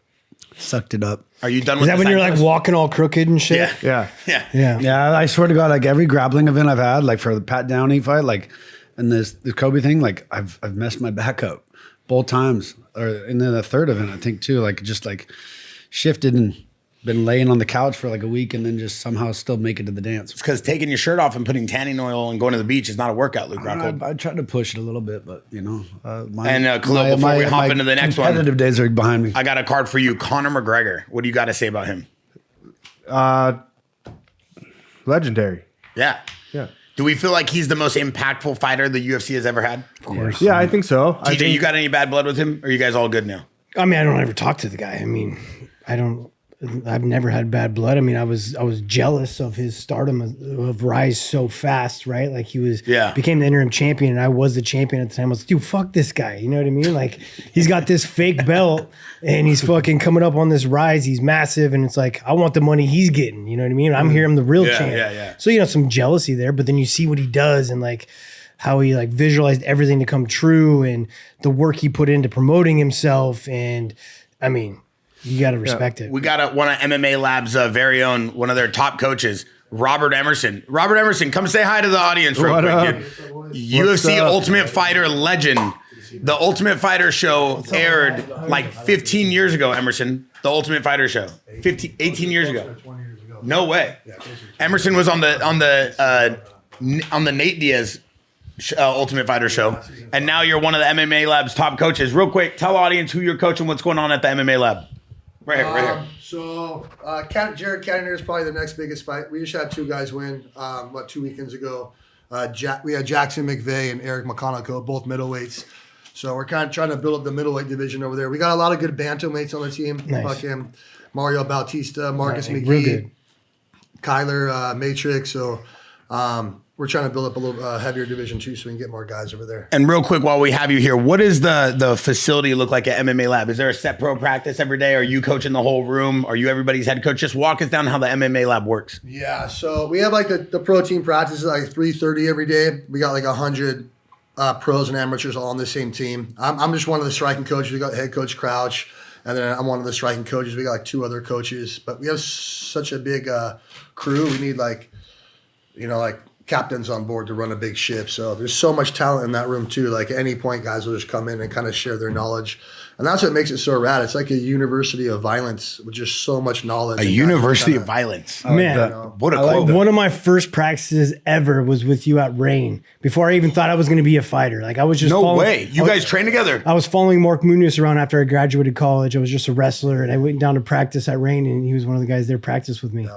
sucked it up. Are you done Is with that the when side you're like quests? walking all crooked and shit? Yeah. Yeah. Yeah. Yeah. Yeah, I swear to God, like every grappling event I've had, like for the Pat Downey fight, like and the Kobe thing, like I've messed my back up both times, and then the third event I think too, like just like shifted and been laying on the couch for like a week, and then just somehow still make it to the dance. It's because taking your shirt off and putting tanning oil and going to the beach is not a workout, Luke Rockhold. I tried to push it a little bit, but Khalil, before we hop into the next one, competitive days are behind me. I got a card for you. Conor McGregor. What do you got to say about him? Legendary. Yeah. Yeah. Do we feel like he's the most impactful fighter the UFC has ever had? Of course. Yeah, I think so. TJ, you got any bad blood with him? Or are you guys all good now? I mean, I don't ever talk to the guy. I mean, I've never had bad blood. I mean, I was jealous of his stardom of rise so fast, right? Like he became the interim champion, and I was the champion at the time. I was like, dude, fuck this guy. You know what I mean? Like he's got this fake belt, and he's fucking coming up on this rise. He's massive, and it's like I want the money he's getting. You know what I mean? I'm here. I'm the real champ. Yeah. So some jealousy there, but then you see what he does, and like how he like visualized everything to come true, and the work he put into promoting himself, and I mean. You got to respect it. We got one of MMA Lab's very own, one of their top coaches, Robert Emerson. Robert Emerson, come say hi to the audience real What quick, up? dude. UFC Ultimate Fighter legend. The Ultimate Fighter show aired like 15 years ago, Emerson. The Ultimate Fighter show. 18 years ago. No way. Emerson was on the Nate Diaz Ultimate Fighter show. And now you're one of the MMA Lab's top coaches. Real quick, tell the audience who you're coaching, what's going on at the MMA Lab. Right here. So Jared Cannonier is probably the next biggest fight. We just had 2 guys win 2 weekends ago. We had Jaxxon McVeigh and Eric McConaughey, both middleweights. So we're kind of trying to build up the middleweight division over there. We got a lot of good bantamweights on the team. Nice. Fucking Mario Bautista, Marcus Real McGee, good. Kyler Matrix. So we're trying to build up a little heavier division too, so we can get more guys over there. And real quick, while we have you here, what does the facility look like at MMA Lab? Is there a set pro practice every day? Are you coaching the whole room? Are you everybody's head coach? Just walk us down how the MMA Lab works. Yeah, so we have like the pro team practices like 3:30 every day. We got like 100 pros and amateurs all on the same team. I'm just one of the striking coaches. We got head coach Crouch, and then I'm one of the striking coaches. We got like 2 other coaches, but we have such a big crew. We need like captains on board to run a big ship. So there's so much talent in that room too. Like at any point, guys will just come in and kind of share their knowledge. And that's what makes it so rad. It's like a university of violence with just so much knowledge. A university of violence. Man, What a quote. one of my first practices ever was with you at Rain. Before I even thought I was going to be a fighter. Like I was just No following- way. You guys train together? I was following Mark Munoz around after I graduated college. I was just a wrestler, and I went down to practice at Rain, and he was one of the guys there practice with me.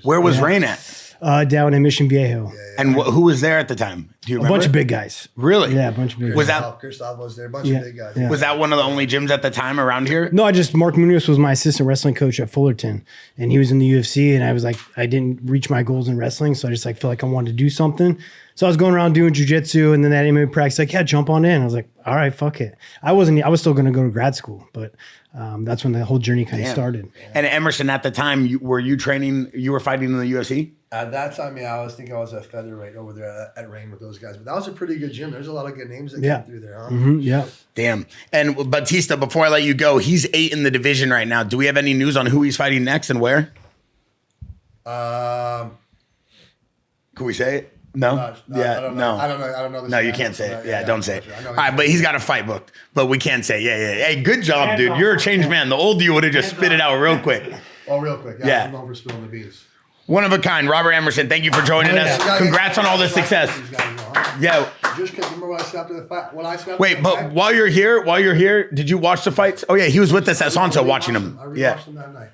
Where was Rain at? Down in Mission Viejo. And who was there at the time? Do you A remember? bunch of big guys. Really? Yeah, a bunch of big Was guys. that Christoph was there, a bunch Yeah, of big guys. yeah. was that one of the only gyms at the time around here? No, Mark Munoz was my assistant wrestling coach at Fullerton, and he was in the UFC, and I was like, I didn't reach my goals in wrestling, so I just felt like I wanted to do something. So I was going around doing jujitsu, and then that MMA practice, like, yeah, jump on in. I was like, all right, fuck it. I was still going to go to grad school, but that's when the whole journey kind of started. And Emerson, at the time, were you training? You were fighting in the UFC? At that time, yeah, I was thinking I was a featherweight over there at Rain with those guys. But that was a pretty good gym. There's a lot of good names that came through there, huh? Yeah. Damn. And Batista, before I let you go, he's 8 in the division right now. Do we have any news on who he's fighting next and where? Can we say it? No. I don't know. I don't know. No, you can't say it. Yeah, don't say it. All right, but he's got a fight booked, but we can't say. Yeah. Hey, good job, dude. You're a changed man. The old you would have just spit it out real quick. Oh, real quick. Yeah. I'm over spilling the beans. One of a kind, Robert Emerson. Thank you for joining us. Congrats on all the success. Yeah. Just because remember when I snapped the fight? Wait, but while you're here, did you watch the fights? Oh yeah, he was with us at Sonso watching them. I rewatched them that night.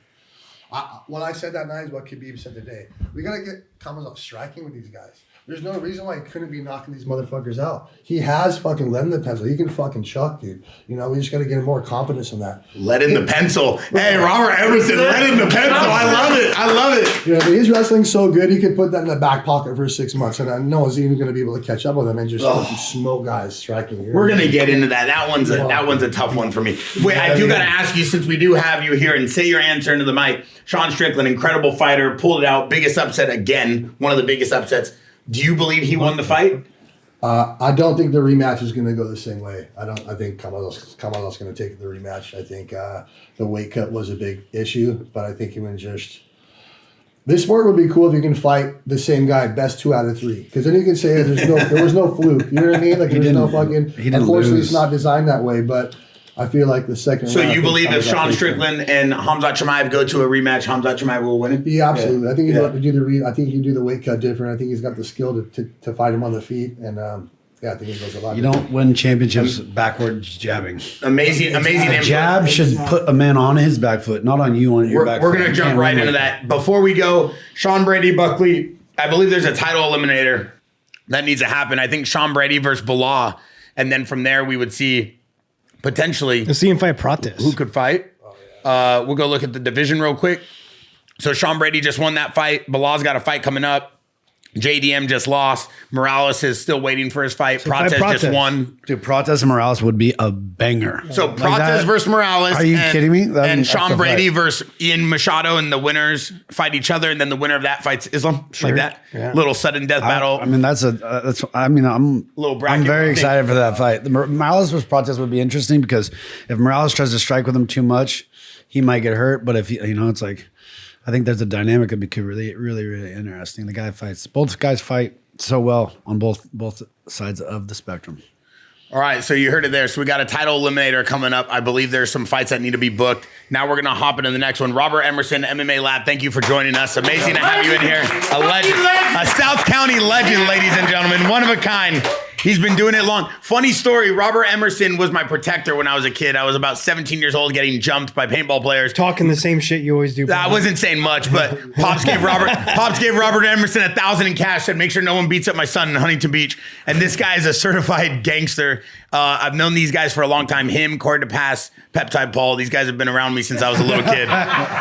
What I said that night is what Khabib said today. We gotta get Khamzat striking with these guys. There's no reason why he couldn't be knocking these motherfuckers out. He has fucking lead in the pencil. He can fucking chuck, dude. You know, we just got to get him more confidence in that. Lead in the pencil. Hey, Robert Emerson, lead in the pencil. I love it. You know, he's wrestling so good, he could put that in the back pocket for 6 months, and no one's even going to be able to catch up with him and just fucking smoke guys striking. We're gonna get into that. That one's a tough one for me. Wait, I do gotta ask you, since we do have you here, and say your answer into the mic. Sean Strickland, incredible fighter, pulled it out. Biggest upset again. One of the biggest upsets. Do you believe he won the fight? I don't think the rematch is going to go the same way. I think Khamzat's going to take the rematch. I think the weight cut was a big issue, but I think he went just. This sport would be cool if you can fight the same guy best 2 out of 3, because then you can say there was no fluke. You know what I mean? Like there's no fucking. Unfortunately, it's not designed that way, but. I feel like the second. So you believe if Sean Strickland and Khamzat Chimaev go to a rematch, Khamzat Chimaev will win it? Yeah, absolutely. I think he'd have to do I think he can do the weight cut different. I think he's got the skill to fight him on the feet, and I think he goes a lot. You don't win championships backwards jabbing. Amazing. A jab should put a man on his back foot, not on you on your back foot. We're gonna jump right into that. Before we go, Sean Brady, Buckley. I believe there's a title eliminator that needs to happen. I think Sean Brady versus Bilal, and then from there we would see. Potentially, let's see him fight Prates. Who could fight? We'll go look at the division real quick. So Sean Brady just won that fight. Bilal's got a fight coming up. JDM just lost. Morales is still waiting for his fight. So Prates just won. Dude, Prates and Morales would be a banger. So Prates versus Morales. Are you kidding me? And Sean Brady versus Ian Machado, and the winners fight each other, and then the winner of that fights Islam. Sure. Like that. Yeah. Little sudden death battle. I mean, I'm very excited for that fight. The Morales versus Prates would be interesting because if Morales tries to strike with him too much, he might get hurt. But if it's like. I think there's a dynamic that could be really, really, really interesting. Both guys fight so well on both sides of the spectrum. All right, so you heard it there. So we got a title eliminator coming up. I believe there's some fights that need to be booked. Now we're going to hop into the next one. Robert Emerson, MMA Lab, thank you for joining us. Amazing to have you in here. A legend, a South County legend, ladies and gentlemen. One of a kind. He's been doing it long. Funny story, Robert Emerson was my protector when I was a kid. I was about 17 years old getting jumped by paintball players. Talking the same shit you always do. I wasn't saying much, but Pops gave Robert Emerson $1,000 in cash, said make sure no one beats up my son in Huntington Beach. And this guy is a certified gangster. I've known these guys for a long time. Him, Corey DePass, Peptide Paul. These guys have been around me since I was a little kid.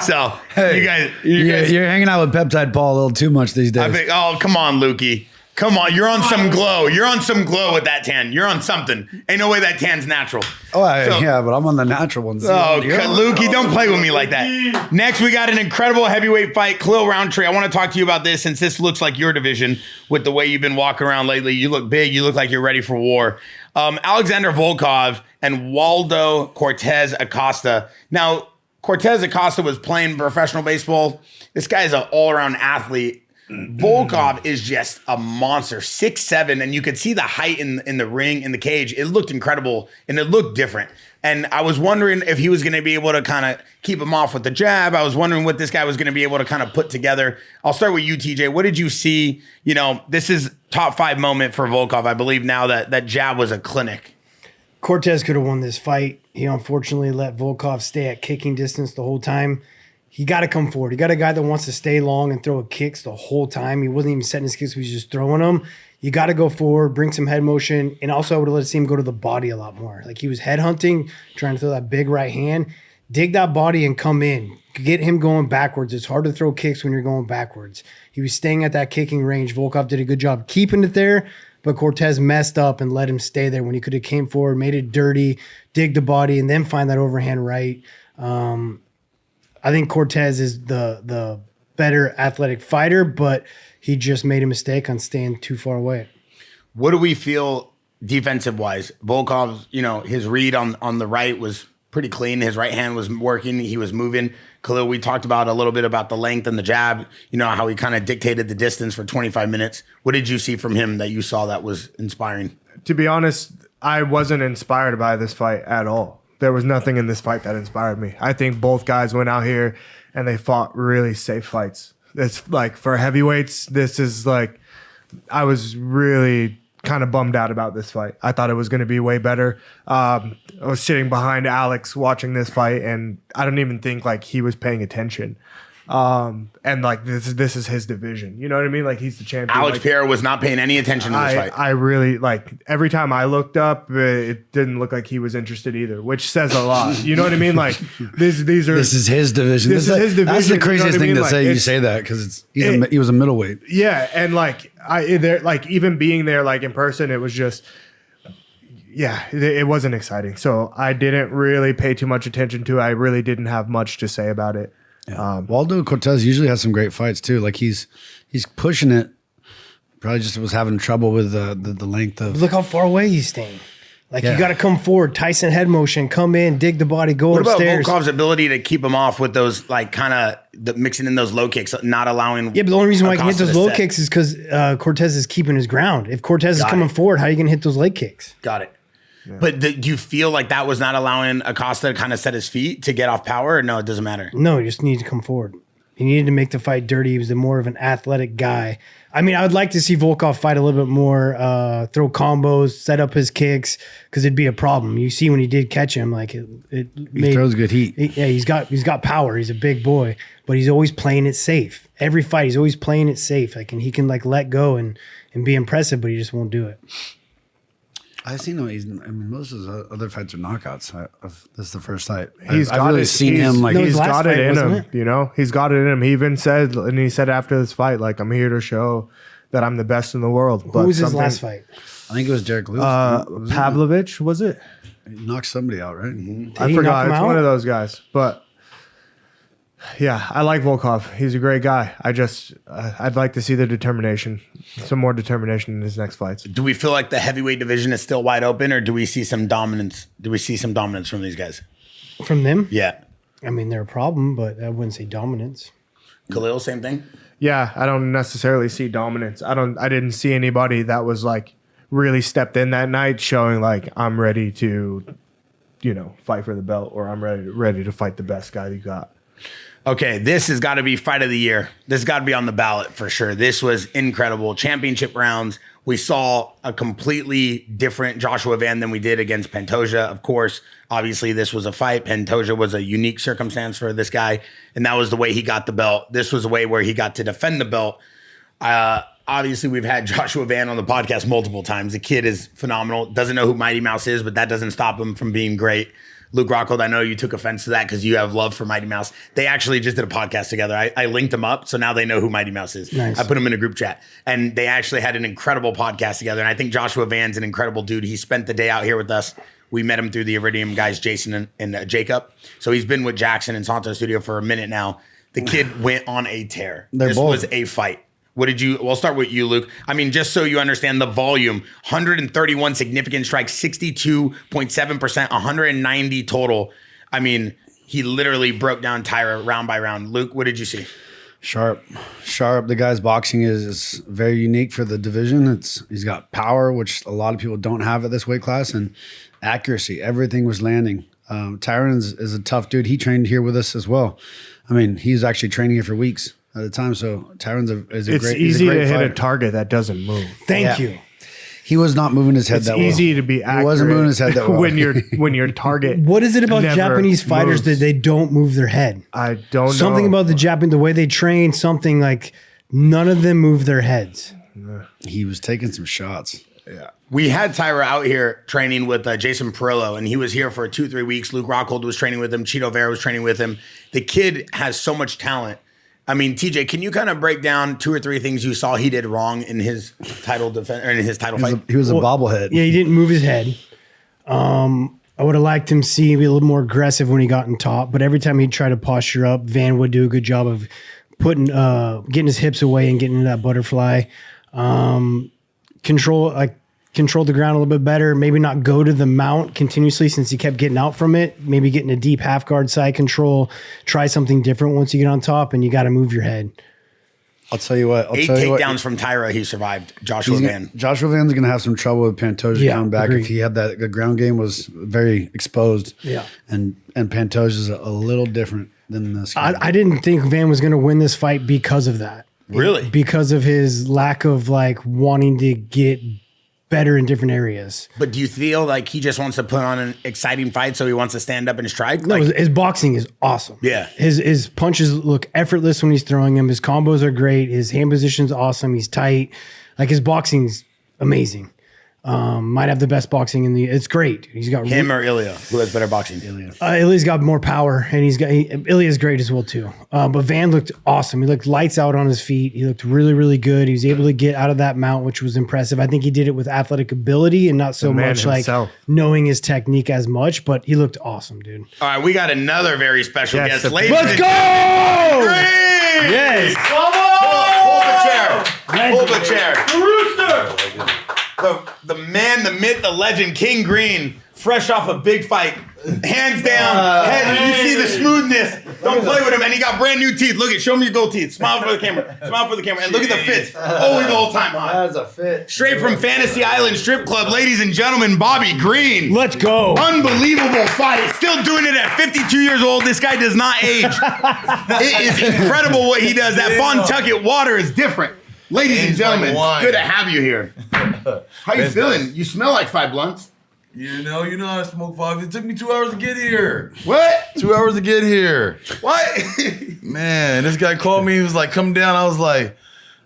So hey, you're hanging out with Peptide Paul a little too much these days. Oh, come on, Lukey. Come on, you're on some glow. You're on some glow with that tan. You're on something. Ain't no way that tan's natural. Yeah, but I'm on the natural ones. Lukey, don't play with me like that. Next, we got an incredible heavyweight fight. Khalil Roundtree, I want to talk to you about this since this looks like your division with the way you've been walking around lately. You look big. You look like you're ready for war. Alexander Volkov and Waldo Cortez Acosta. Now, Cortez Acosta was playing professional baseball. This guy is an all-around athlete. Volkov is just a monster, 6'7", and you could see the height in the ring, in the cage. It looked incredible, and it looked different. And I was wondering if he was going to be able to kind of keep him off with the jab. I was wondering what this guy was going to be able to kind of put together. I'll start with you, TJ. What did you see? This is top 5 moment for Volkov. I believe now that jab was a clinic. Cortez could have won this fight. He unfortunately let Volkov stay at kicking distance the whole time. he got to come forward. He got a guy that wants to stay long and throw kicks the whole time. He wasn't even setting his kicks. He was just throwing them. You got to go forward, bring some head motion. And also I would have let him go to the body a lot more. Like he was head hunting, trying to throw that big right hand. Dig that body and come in. Get him going backwards. It's hard to throw kicks when you're going backwards. He was staying at that kicking range. Volkov did a good job keeping it there, but Cortez messed up and let him stay there when he could have came forward, made it dirty, dig the body, and then find that overhand right. I think Cortez is the better athletic fighter, but he just made a mistake on staying too far away. What do we feel defensive wise? Volkov's, his read on the right was pretty clean. His right hand was working. He was moving. Khalil, we talked about a little bit about the length and the jab, how he kind of dictated the distance for 25 minutes. What did you see from him that you saw that was inspiring? To be honest, I wasn't inspired by this fight at all. There was nothing in this fight that inspired me. I think both guys went out here and they fought really safe fights. It's like for heavyweights, this is like, I was really kind of bummed out about this fight. I thought it was going to be way better. I was sitting behind Alex watching this fight, and I don't even think like he was paying attention. And like this is his division. You know what I mean? Like he's the champion. Alex Pierre was not paying any attention to this fight. I really like every time I looked up, it didn't look like he was interested either, which says a lot. You know what I mean? Like this is his division. This is his division. That's the craziest thing to Like, say. You say that because he was a middleweight. Yeah, and like even being there like in person, it was just. Yeah, it wasn't exciting. So I didn't really pay too much attention to it. I really didn't have much to say about it. Yeah. Waldo Cortez usually has some great fights too. Like he's pushing it. Probably just was having trouble with the length of. Look how far away he's staying. Like you got to come forward, Tyson head motion, come in, dig the body, go upstairs. What about Volkov's ability to keep him off with those like kind of mixing in those low kicks, not allowing? Yeah, but the only reason why I can hit those low kicks is because Cortez is keeping his ground. If Cortez is coming forward, how are you going to hit those leg kicks? Got it. Yeah. But do you feel like that was not allowing Acosta to kind of set his feet to get off power? Or no, it doesn't matter. No, he just needed to come forward. He needed to make the fight dirty. He was more of an athletic guy. I mean, I would like to see Volkov fight a little bit more, throw combos, set up his kicks, because it'd be a problem. You see when he did catch him, like he throws good heat. He's got power. He's a big boy, but he's always playing it safe. Every fight, he's always playing it safe. Like, and he can like let go and be impressive, but he just won't do it. I've seen him. Most of his other fights are knockouts. This is the first fight. He's got it in him. You know, he's got it in him. He even said, and he said after this fight, like, I'm here to show that I'm the best in the world. Who was his last fight? I think it was Derek Lewis. Pavlovich, was it? He knocked somebody out, right? Mm-hmm. I forgot. It's one of those guys. But yeah, I like Volkov. He's a great guy. I'd like to see the determination, some more determination in his next fights. Do we feel like the heavyweight division is still wide open, or do we see some dominance? Do we see some dominance from these guys? From them? Yeah. I mean, they're a problem, but I wouldn't say dominance. Khalil, same thing? Yeah, I don't necessarily see dominance. I didn't see anybody that was like really stepped in that night showing like, I'm ready to, fight for the belt, or I'm ready to fight the best guy you got. Okay, this has got to be fight of the year. This has got to be on the ballot for sure. This was incredible. Championship rounds. We saw a completely different Joshua Van than we did against Pantoja. Of course, obviously this was a fight. Pantoja was a unique circumstance for this guy, and that was the way he got the belt. This was a way where he got to defend the belt. Obviously, we've had Joshua Van on the podcast multiple times. The kid is phenomenal. Doesn't know who Mighty Mouse is, but that doesn't stop him from being great. Luke Rockhold, I know you took offense to that because you have love for Mighty Mouse. They actually just did a podcast together. I linked them up, so now they know who Mighty Mouse is. Nice. I put them in a group chat, and they actually had an incredible podcast together. And I think Joshua Van's an incredible dude. He spent the day out here with us. We met him through the Iridium guys, Jason and Jacob. So he's been with Jaxxon and Santo Studio for a minute now. The kid went on a tear. This was a fight. We'll start with you, Luke. I mean, just so you understand the volume, 131 significant strikes, 62.7%, 190 total. I mean, he literally broke down Tyra round by round. Luke, what did you see? Sharp. The guy's boxing is very unique for the division. He's got power, which a lot of people don't have at this weight class, and accuracy. Everything was landing. Tyron is a tough dude. He trained here with us as well. I mean, he's actually training here for weeks at a time. So Tyron's is a great. It's easy to hit fighter. a target that doesn't move. Thank you. He was not moving his head It's that well. easy to be accurate. He wasn't moving his head that well. when your target. What is it about never Japanese fighters moves. that they don't move their head? I don't know. Something about the way they train, something like none of them move their heads. He was taking some shots. Yeah. We had Tyra out here training with Jason Perillo, and he was here for 2-3 weeks. Luke Rockhold was training with him. Cheeto Vera was training with him. The kid has so much talent. I mean, TJ, can you kind of break down 2 or 3 things you saw he did wrong in his title defense or in his title fight? He was a bobblehead. Yeah, he didn't move his head. I would have liked him to see be a little more aggressive when he got in top, but every time he'd try to posture up, Van would do a good job of getting his hips away and getting into that butterfly. Control the ground a little bit better. Maybe not go to the mount continuously since he kept getting out from it. Maybe getting a deep half guard side control. Try something different once you get on top, and you got to move your head. I'll tell you what. 8 takedowns from Tyra, he survived. Joshua Van. Joshua Van's going to have some trouble with Pantoja coming back agreed. if he had that. The ground game was very exposed. Yeah. And Pantoja's a little different than this guy. I didn't think Van was going to win this fight because of that. Really? Because of his lack of wanting to get better in different areas. But do you feel like he just wants to put on an exciting fight, so he wants to stand up and strike? No, his boxing is awesome. Yeah. His punches look effortless when he's throwing them. His combos are great. His hand position's awesome. He's tight. Like his boxing's amazing. Might have the best boxing in the. It's great. He's got Him or Ilya, who has better boxing? Ilya's got more power, and Ilya's great as well too. But Van looked awesome. He looked lights out on his feet. He looked really, really good. He was able to get out of that mount, which was impressive. I think he did it with athletic ability and not so much himself. like knowing his technique as much. But he looked awesome, dude. All right, we got another very special Yes, guest. the- Ladies Let's and go! Green! Yes. Hold the chair. The man, the myth, the legend, King Green, fresh off a big fight. Hands down. You see the smoothness. Don't play with him. And he got brand new teeth. Look at, show me your gold teeth. Smile for the camera. Smile for the camera. And look at the fits. Always all time high. That's a fit. Straight from Fantasy Island Strip Club, ladies and gentlemen, Bobby Green. Let's go. Unbelievable fight. Still doing it at 52 years old. This guy does not age. It is incredible what he does. That Bontucket water is different. Ladies and gentlemen, good to have you here. How you feeling? You smell like 5 blunts. You know how to smoke 5. It took me 2 hours to get here. What? 2 hours to get here. What? Man, this guy called me. He was like, come down. I was like,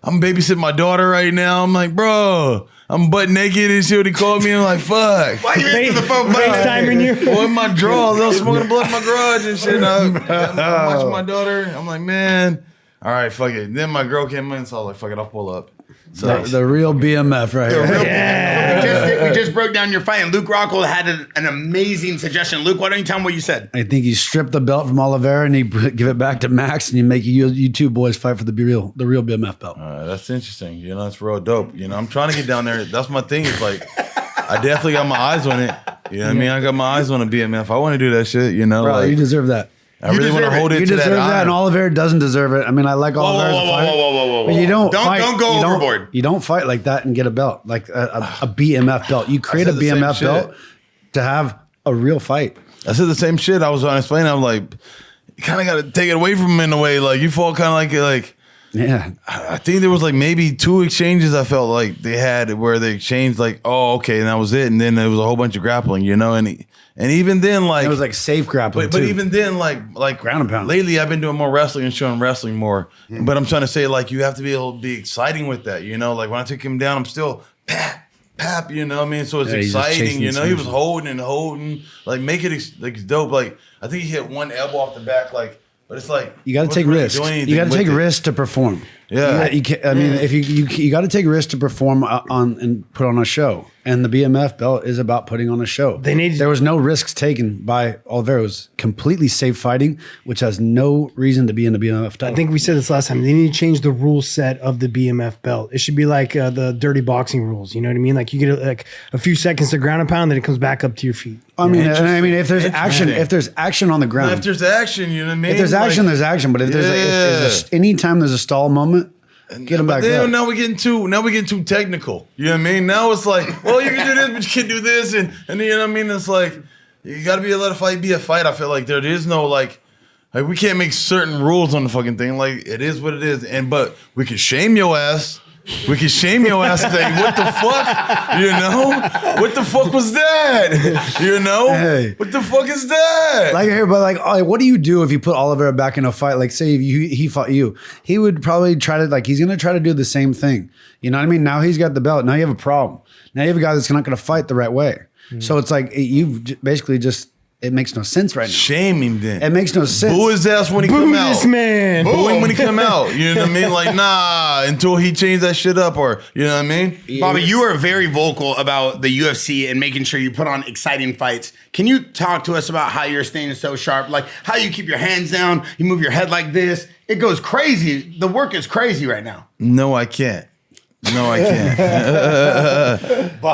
I'm babysitting my daughter right now. I'm like, bro, I'm butt naked and shit. He called me and I'm like, fuck. Why you into the phone? FaceTiming you? Boy, in my drawers. I was smoking a blunt in my garage and shit. I'm watching my daughter. I'm like, man, all right, fuck it. Then my girl came in, so I was like, fuck it, I'll pull up. So The real BMF right here. We just broke down your fight, and Luke Rockhold had an amazing suggestion. Luke, why don't you tell him what you said? I think you strip the belt from Oliveira and you give it back to Max and you make you two boys fight for the real BMF belt. that's interesting. You know, it's real dope. You know, I'm trying to get down there. That's my thing. Is like, I definitely got my eyes on it. You know what I mean? I got my eyes on a BMF. I want to do that shit. You know, Bro, like, you deserve that. I really want to hold it You to deserve that, honor. and Oliveira doesn't deserve it. I mean, I like Oliveira. Whoa. But you don't go overboard. You don't fight like that and get a belt, like a BMF belt. You create a said the same BMF shit. belt to have a real fight. I said the same shit. I was trying to explain. I'm like, you kind of got to take it away from him in a way. Like, you fall kind of like. Yeah, I think there was like maybe 2 exchanges I felt like they had where they exchanged like, oh, okay, and that was it. And then there was a whole bunch of grappling, you know, and even then like it was like safe grappling. but too. even then like Ground and pound. Lately I've been doing more wrestling and showing wrestling more. But I'm trying to say like you have to be able to be exciting with that, you know. Like when I took him down, I'm still pap, you know what I mean? So it's Yeah, he's just exciting, chasing you know. He was submission. holding, like make it like dope. Like I think he hit one elbow off the back, like. But it's like you got to take risks. You got to take risks to perform. Yeah. You can't, I mean, if you got to take risks to perform on and put on a show. And the BMF belt is about putting on a show. There was no risks taken by Oliveira. It was completely safe fighting, which has no reason to be in the BMF title. I think we said this last time. They need to change the rule set of the BMF belt. It should be like the dirty boxing rules. You know what I mean? Like you get like a few seconds to ground and pound, then it comes back up to your feet. I mean, if there's action on the ground, if there's action, you know what I mean? If there's action, like, there's action. But if there's anytime there's a stall moment, get him back up. Now we're getting too technical. You know what I mean? Now it's like, well, you can do this, but you can't do this, and you know what I mean? It's like you got to be let a fight be a fight. I feel like there is no like we can't make certain rules on the fucking thing. Like it is what it is, but we can shame your ass. We can shame your ass and say, what the fuck? You know? What the fuck was that? You know? Hey. What the fuck is that? Like here, but like, what do you do if you put Oliveira back in a fight? Like, say he fought you, he would probably try to he's gonna try to do the same thing. You know what I mean? Now he's got the belt. Now you have a problem. Now you have a guy that's not gonna fight the right way. So it's like you've basically just. It makes no sense right now. Shame him then. It makes no sense. Boo his ass when he come out. This man. Boo him when he come out. You know what I mean? Like, nah, until he changed that shit up, or you know what I mean? Bobby, you are very vocal about the UFC and making sure you put on exciting fights. Can you talk to us about how you're staying so sharp? Like how you keep your hands down, you move your head like this. It goes crazy. The work is crazy right now. No, I can't. No, I can't.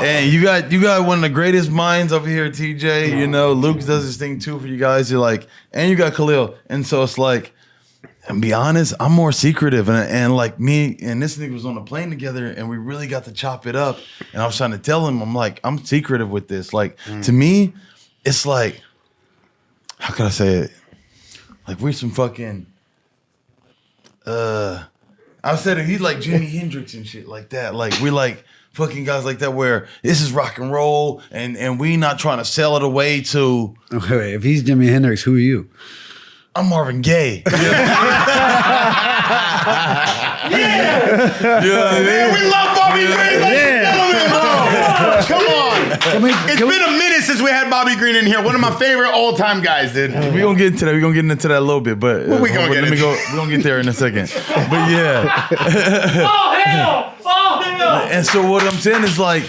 And you got one of the greatest minds over here, TJ. You know, Luke does this thing too for you guys. You're like, and you got Khalil. And so it's like, and be honest, I'm more secretive. And like me and this nigga was on a plane together and we really got to chop it up. And I was trying to tell him, I'm like, I'm secretive with this. Like, to me, it's like, how can I say it? Like, we're some fucking, I said he's like Jimi Hendrix and shit like that. Like we like fucking guys like that where this is rock and roll and we not trying to sell it away to. Okay, wait, if he's Jimi Hendrix, who are you? I'm Marvin Gaye. Yeah. You know what I mean? We love Bobby Green, ladies and gentlemen, bro. Come on. It's been a minute since we had Bobby Green in here. One of my favorite all-time guys, dude. We're gonna get into that. We're gonna get into that a little bit, but we gonna get into? We're gonna get there in a second. But yeah. Oh hell! Oh hell! And so what I'm saying is like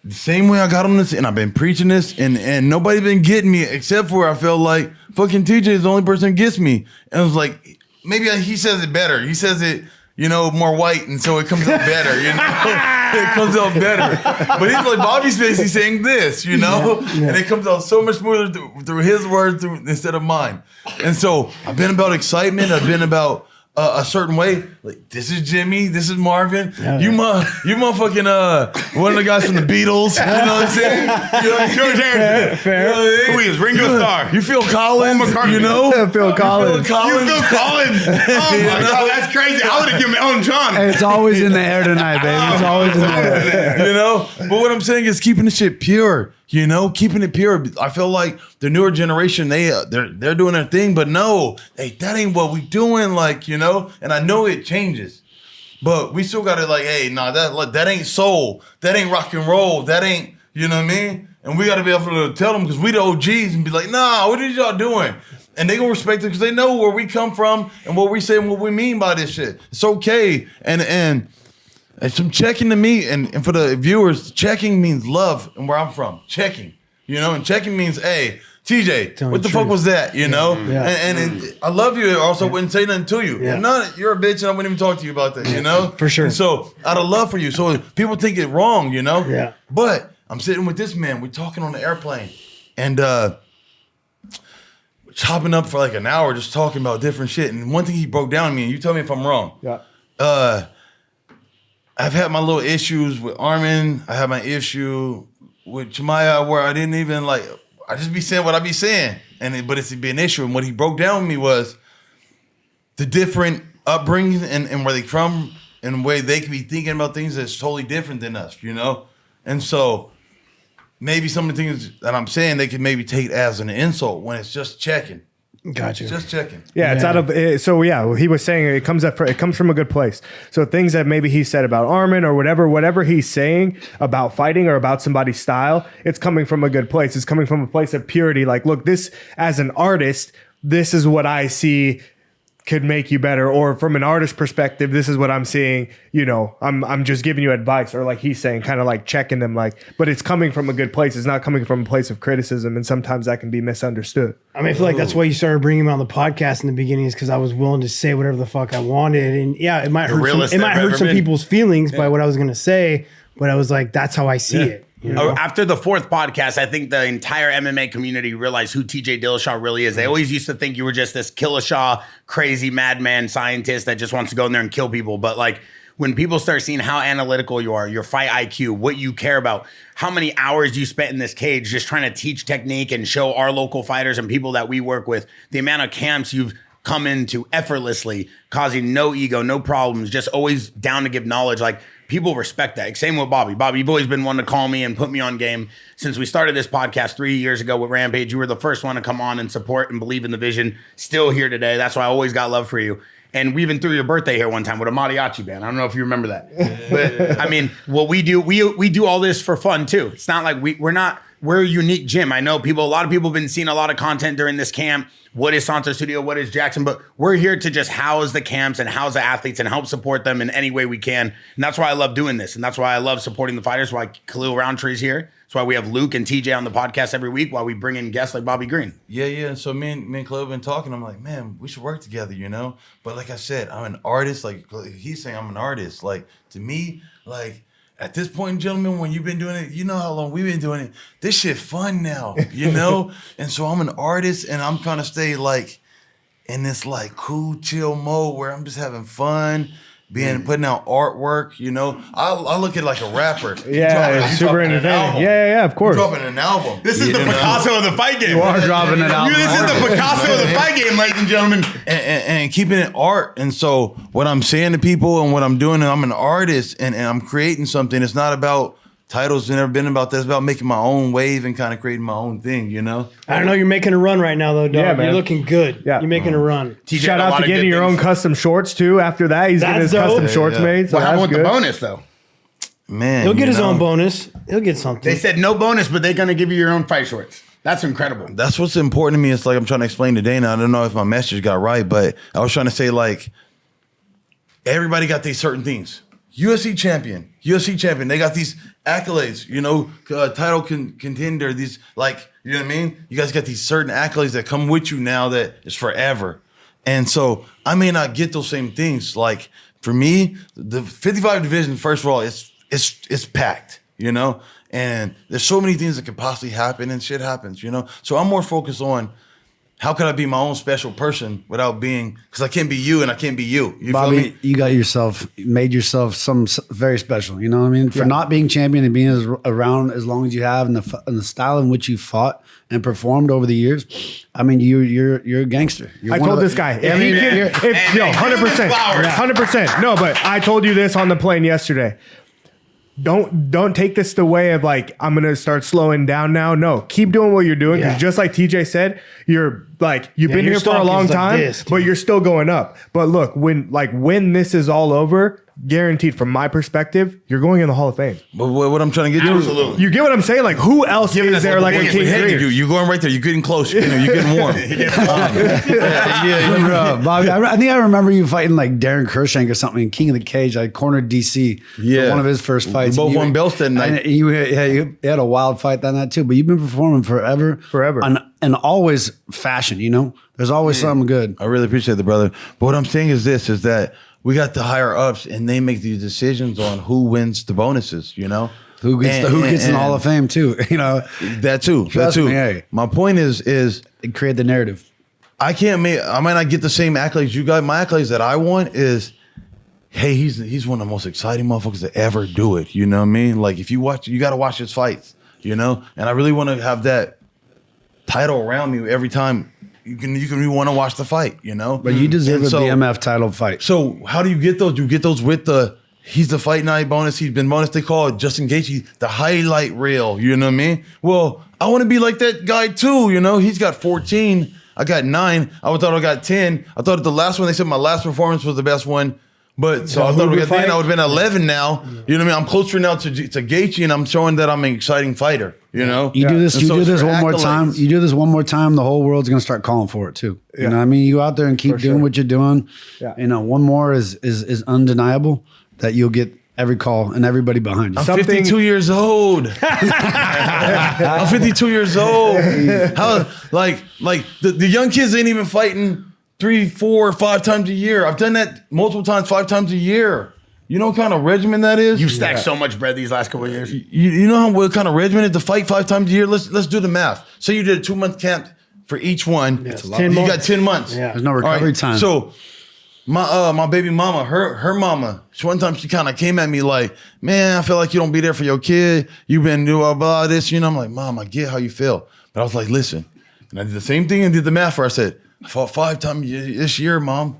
the same way I got on this, and I've been preaching this, and nobody been getting me except for I felt like fucking TJ is the only person that gets me. And I was like, maybe he says it better. He says it, you know, more white, and so it comes out better, you know? It comes out better. But he's like, Bobby's basically saying this, you know? And it comes out so much smoother through his words instead of mine. And so I've been about excitement. I've been about a certain way. Like, this is Jimmy. This is Marvin. You motherfucking one of the guys from the Beatles. You know what I'm saying? You know, George Harrison. Fair. You know what I mean? Who is Ringo Starr? You feel Collins, McCartney. you know? Phil Collins. You Phil Collins. Oh my God, that's crazy. I would have given Elton John. It's always in the air tonight, baby. It's always in the air. You know? But what I'm saying is keeping the shit pure. You know, keeping it pure. I feel like the newer generation, they're doing their thing, but no, that ain't what we doing. Like, you know, and I know it changes, but we still got to like, hey, nah, that ain't soul, that ain't rock and roll, that ain't, you know what I mean? And we got to be able to tell them because we the OGs and be like, nah, what are y'all doing? And they gonna respect it because they know where we come from and what we say and what we mean by this shit. It's okay, and some checking to me, and for the viewers, checking means love and where I'm from. Checking, you know, and checking means, hey, TJ, what the fuck was that, you know? Yeah. And I love you, also wouldn't say nothing to you. Yeah. And you're a bitch and I wouldn't even talk to you about that, you know? For sure. And so, out of love for you, so people think it wrong, you know? Yeah. But I'm sitting with this man, we're talking on the airplane, and chopping up for like an hour just talking about different shit. And one thing he broke down to me, and you tell me if I'm wrong. Yeah. I've had my little issues with Armin. I had my issue with Chimaev where I didn't even like, I just be saying what I be saying. But it's be an issue. And what he broke down with me was the different upbringing and where they from and the way they could be thinking about things that's totally different than us, you know? And so maybe some of the things that I'm saying, they could maybe take as an insult when it's just checking. Gotcha. Just checking. Yeah, it's out of so yeah. He was saying it comes from a good place. So things that maybe he said about Armin or whatever he's saying about fighting or about somebody's style, it's coming from a good place. It's coming from a place of purity. Like, look, this as an artist, this is what I see could make you better. Or from an artist perspective, this is what I'm seeing. You know, I'm just giving you advice, or like he's saying, kind of like checking them. Like, but it's coming from a good place. It's not coming from a place of criticism, and sometimes that can be misunderstood. I mean, I feel like that's why you started bringing me on the podcast in the beginning, is because I was willing to say whatever the fuck I wanted. And yeah, it might hurt some people's feelings by what I was going to say, but I was like, that's how I see it. You know? After the fourth podcast, I think the entire MMA community realized who TJ Dillashaw really is. They always used to think you were just this Dillashaw, crazy madman scientist that just wants to go in there and kill people. But like, when people start seeing how analytical you are, your fight IQ, what you care about, how many hours you spent in this cage just trying to teach technique and show our local fighters and people that we work with, the amount of camps you've come into effortlessly, causing no ego, no problems, just always down to give knowledge. Like, people respect that. Same with Bobby. Bobby, you've always been one to call me and put me on game. Since we started this podcast 3 years ago with Rampage, you were the first one to come on and support and believe in the vision. Still here today. That's why I always got love for you. And we even threw your birthday here one time with a mariachi band. I don't know if you remember that. But I mean, what we do, we do all this for fun too. It's not like we're a unique gym. I know a lot of people have been seeing a lot of content during this camp. What is Santo Studio? What is Jaxxon? But we're here to just house the camps and house the athletes and help support them in any way we can. And that's why I love doing this. And that's why I love supporting the fighters. Why Khalil Roundtree's here. That's why we have Luke and TJ on the podcast every week, while we bring in guests like Bobby Green. Yeah. So me and Khalil have been talking. I'm like, man, we should work together, But like I said, I'm an artist. Like he's saying, I'm an artist. Like, to me, like, at this point, gentlemen, when you've been doing it, you know how long we've been doing it. This shit fun now, And so I'm an artist, and I'm kind of stay like in this like cool, chill mode where I'm just having fun, putting out artwork. I look at it like a rapper. Yeah, it's super entertaining. Yeah, of course. Dropping an album. This is the Picasso of the fight game. You are dropping it out. This is the Picasso of the fight game, ladies and gentlemen. And keeping it art. And so what I'm saying to people and what I'm doing, I'm an artist and I'm creating something. It's not about titles. It's never been about that. It's about making my own wave and kind of creating my own thing, I don't know. You're making a run right now, though, dog. Yeah, man. You're looking good. Yeah. You're making a run. TJ Shout had a out lot to of getting good your own things. custom shorts, too. After that, he's getting his That's custom dope. shorts made. So What happened with that's the good. bonus, though? Man, He'll get his own bonus. He'll get something. They said no bonus, but they're going to give you your own fight shorts. That's incredible. That's what's important to me. It's like I'm trying to explain to Dana. I don't know if my message got right, but I was trying to say, like, everybody got these certain things. UFC champion. They got these accolades, title contender, these, like, you know what I mean? You guys got these certain accolades that come with you now that is forever. And so I may not get those same things. Like, for me, the 55 division, first of all, it's packed, and there's so many things that could possibly happen, and shit happens, So I'm more focused on how could I be my own special person without being, because I can't be you and I can't be you. You Bobby, feel me? you made yourself some very special. You know what I mean? For not being champion and being around as long as you have, and the style in which you fought and performed over the years. I mean, you're a gangster. I told this guy. If he can, 100%. 100%. No, but I told you this on the plane yesterday. Don't take this the way of like, I'm going to start slowing down now. No, keep doing what you're doing. Because just like TJ said, you're like, you've been here for a long time, but you're still going up. But look, when this is all over, guaranteed from my perspective, you're going in the Hall of Fame. But what I'm trying to get to, you get what I'm saying? Like, who else is there like a King Greer? You're going right there. You're getting close. You're getting warm. Bobby, I think I remember you fighting like Darren Kershank or something in King of the Cage. I cornered DC for one of his first fights. We both won belts that night. You had a wild fight that night too, but you've been performing forever. And always fashion, There's always something good. I really appreciate the brother. But what I'm saying is this, is that we got the higher ups and they make these decisions on who wins the bonuses, Who gets in the Hall of Fame too, That too. Trust me, hey. My point is create the narrative. I might not get the same accolades you got. My accolades that I want is, hey, he's one of the most exciting motherfuckers to ever do it. You know what I mean? Like, if you got to watch his fights, And I really want to have that title around me every time. You can want to watch the fight, But you deserve a BMF title fight. So how do you get those? You get those with he's the fight night bonus. He's been bonus. They call it Justin Gaethje the highlight reel. You know what I mean? Well, I want to be like that guy too. He's got 14. I got 9. I thought I got 10. I thought the last one, they said my last performance was the best one. But so I thought we got 10. I would have been 11 now. You know what I mean? I'm closer now to Gaethje, and I'm showing that I'm an exciting fighter. You do this one more time. You do this one more time, the whole world's gonna start calling for it too. You know what I mean? You go out there and keep doing what you're doing. Yeah. One more is undeniable that you'll get every call and everybody behind you. I'm 52 years old. I'm 52 years old. How the young kids ain't even fighting 3, 4, 5 times a year. I've done that multiple times, 5 times a year. You know what kind of regimen that is? You've stacked so much bread these last couple of years. You know what kind of regimen is to fight 5 times a year? Let's do the math. Say you did a 2-month camp for each one. Yeah, you got 10 months. Yeah. There's no recovery time. So my baby mama, her mama, one time she kind of came at me like, man, I feel like you don't be there for your kid. You've been doing blah this. I'm like, Mom, I get how you feel. But I was like, listen. And I did the same thing and did the math for her. I said, I fought 5 times this year, Mom.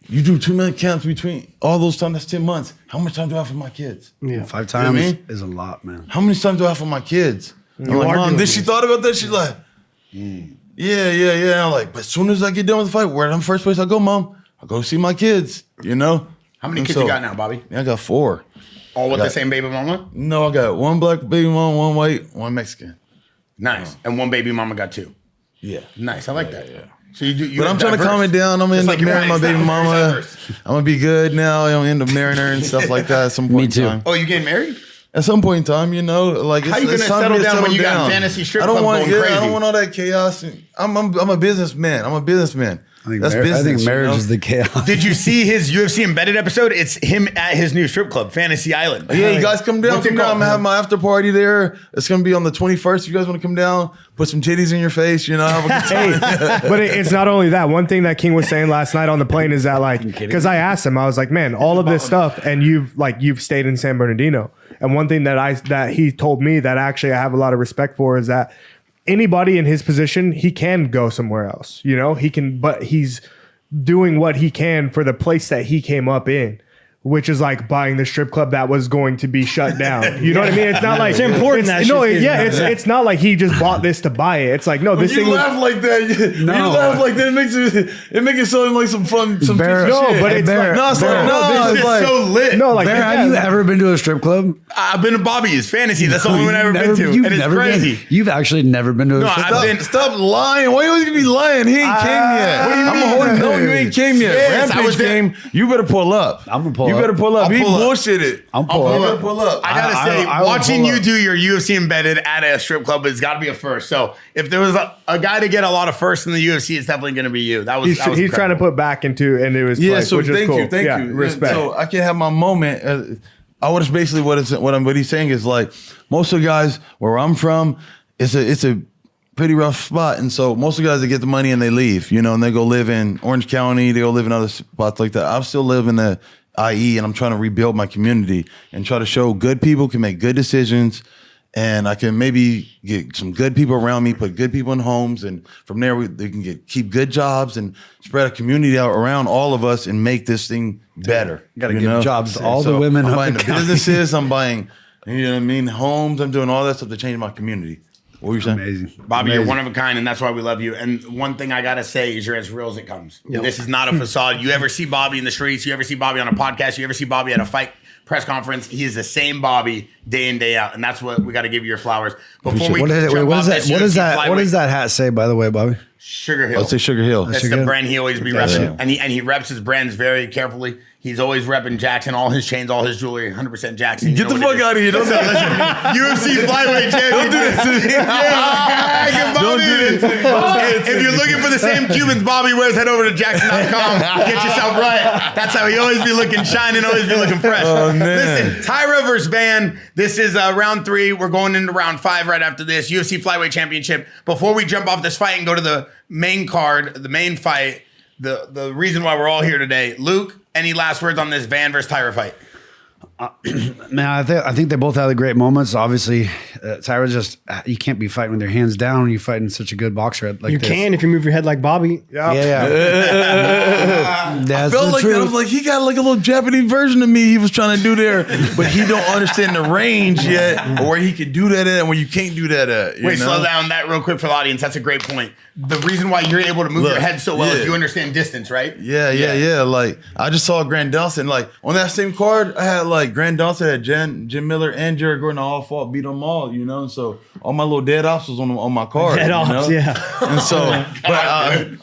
You do 2 million camps between all those times. That's 10 months. How much time do I have for my kids? Yeah. 5 times You know what I mean? is a lot, man. How many times do I have for my kids? I'm like, Mom, did she thought about that? She's like, yeah. I'm like, but as soon as I get done with the fight, where the first place I go, Mom? I go see my kids, you know? How many kids you got now, Bobby? I got 4. All with the same baby mama? No, I got 1 black baby mama, 1 white, 1 Mexican. Nice. And 1 baby mama got 2. Yeah. Nice. I like that. Yeah. So you But I'm trying to calm it down. I'm gonna end up marrying my baby mama. I'm gonna be good now. I'm gonna end up marrying her and stuff like that at some point in time. Oh, you getting married? At some point in time, you know, like How you gonna it's time for settle me to down when you got down. fantasy strip I don't club want, going crazy? I don't want all that chaos. I'm a businessman. I'm a businessman. That's business. I think marriage you know? is the chaos. Did you see his UFC Embedded episode? It's him at his new strip club, Fantasy Island. Yeah, you guys come down. What's it Come down. I'm called? gonna have my after party there. It's gonna be on the 21st. If you guys want to come down, put some titties in your face, you know, have a good time. But it's not only that. One thing that King was saying last night on the plane is that, like, because I asked him, I was like, man, all of this stuff, and you've stayed in San Bernardino. And one thing that he told me that actually I have a lot of respect for is that anybody in his position, he can go somewhere else. You know, he can, but he's doing what he can for the place that he came up in, which is like buying the strip club that was going to be shut down. You know what I mean? It's not like It's important that shit is it's not like he just bought this to buy it. It's like, no, this You thing laugh like that. You laugh like that. It makes it sound like some fun, some Bear- fishy no, shit. but it's Bear- like- no, it's Bear- like, no, This it's is like, so lit. no, like, Bear, yeah, have you ever been to a strip club? I've been to Bobby's Fantasy. That's the only one I've ever been to. You've And it's never crazy. Been, you've actually never been to a No, strip I've club? been- Stop lying. Why you always gonna be lying? He ain't came yet. what do you I'm mean? a horse. No, you ain't came yet. Yes, I Rampage was there. came. You better pull up. I'm gonna pull You up. better pull up. I'll He pull up. bullshitted. I'm pulling You up. better pull up. I gotta say, I will watching pull you up. do your UFC Embedded at a strip club has got to be a first. So if there was a guy to get a lot of firsts in the UFC, it's definitely going to be you. That was he's that was trying to incredible. put back into into his Yeah, place, so which is thank cool. you, thank Yeah, you. respect. So I can have my moment. I was basically what he's saying is like most of the guys where I'm from, it's a pretty rough spot, and so most of the guys that get the money and they leave, you know, and they go live in Orange County, they go live in other spots like that. I still live in the IE, and I'm trying to rebuild my community and try to show good people can make good decisions. And I can maybe get some good people around me, put good people in homes, and from there they can keep good jobs and spread a community out around all of us and make this thing better. Gotta you give know? jobs to all the women I'm up buying the the county. businesses. I'm buying, you know what I mean, homes. I'm doing all that stuff to change my community. What were you saying? Amazing. Bobby, you're Amazing. one of a kind, and that's why we love you. And one thing I gotta say is you're as real as it comes. This is not a facade. You ever see Bobby in the streets? You ever see Bobby on a podcast? You ever see Bobby at a fight press conference? He is the same Bobby day in, day out, and that's what we got to give you your flowers. Before we What is it? Wait, jump what off is that? this What is UFC that? What flyweight, does that hat say, by the way, Bobby? Sugar Hill. I'll say Sugar Hill. That's Sugar the Hill? brand he always be repping, Yeah. and he reps his brands very carefully. He's always repping Jaxxon, all his chains, all his jewelry, 100% Jaxxon. Get the fuck out of here! Don't do that. UFC flyweight champion. Don't do that to me. Don't do that to me. If you're looking for the same Cubans Bobby wears, head over to Jaxxon.com. Get yourself right. That's how he always be looking shining, always be looking fresh. Oh, man. Listen, Tyra versus Van. This is round 3. We're going into round 5 right after this. UFC flyweight championship. Before we jump off this fight and go to the main card, the main fight, the reason why we're all here today. Luke, any last words on this Van versus Tyra fight? Man, I think they both had great moments. Obviously, Tyra's just you can't be fighting with your hands down when you're fighting such a good boxer like You this. can if you move your head like Bobby. Yeah. That's Felt the like truth. that. I was like, he got like a little Japanese version of me he was trying to do there, but he don't understand the range yet, or where he could do that at and where you can't do that at. Wait, know? slow down that real quick for the audience. That's a great point. The reason why you're able to move Look, your head so well is yeah. you understand distance, right? Yeah. Like I just saw Grant Dawson. Like on that same card, I had like Grant Dawson, had Jim Miller and Jared Gordon all fought, beat them all. You know, and so all my little dead ops was on my card. Dead you ops, know? yeah. And so, but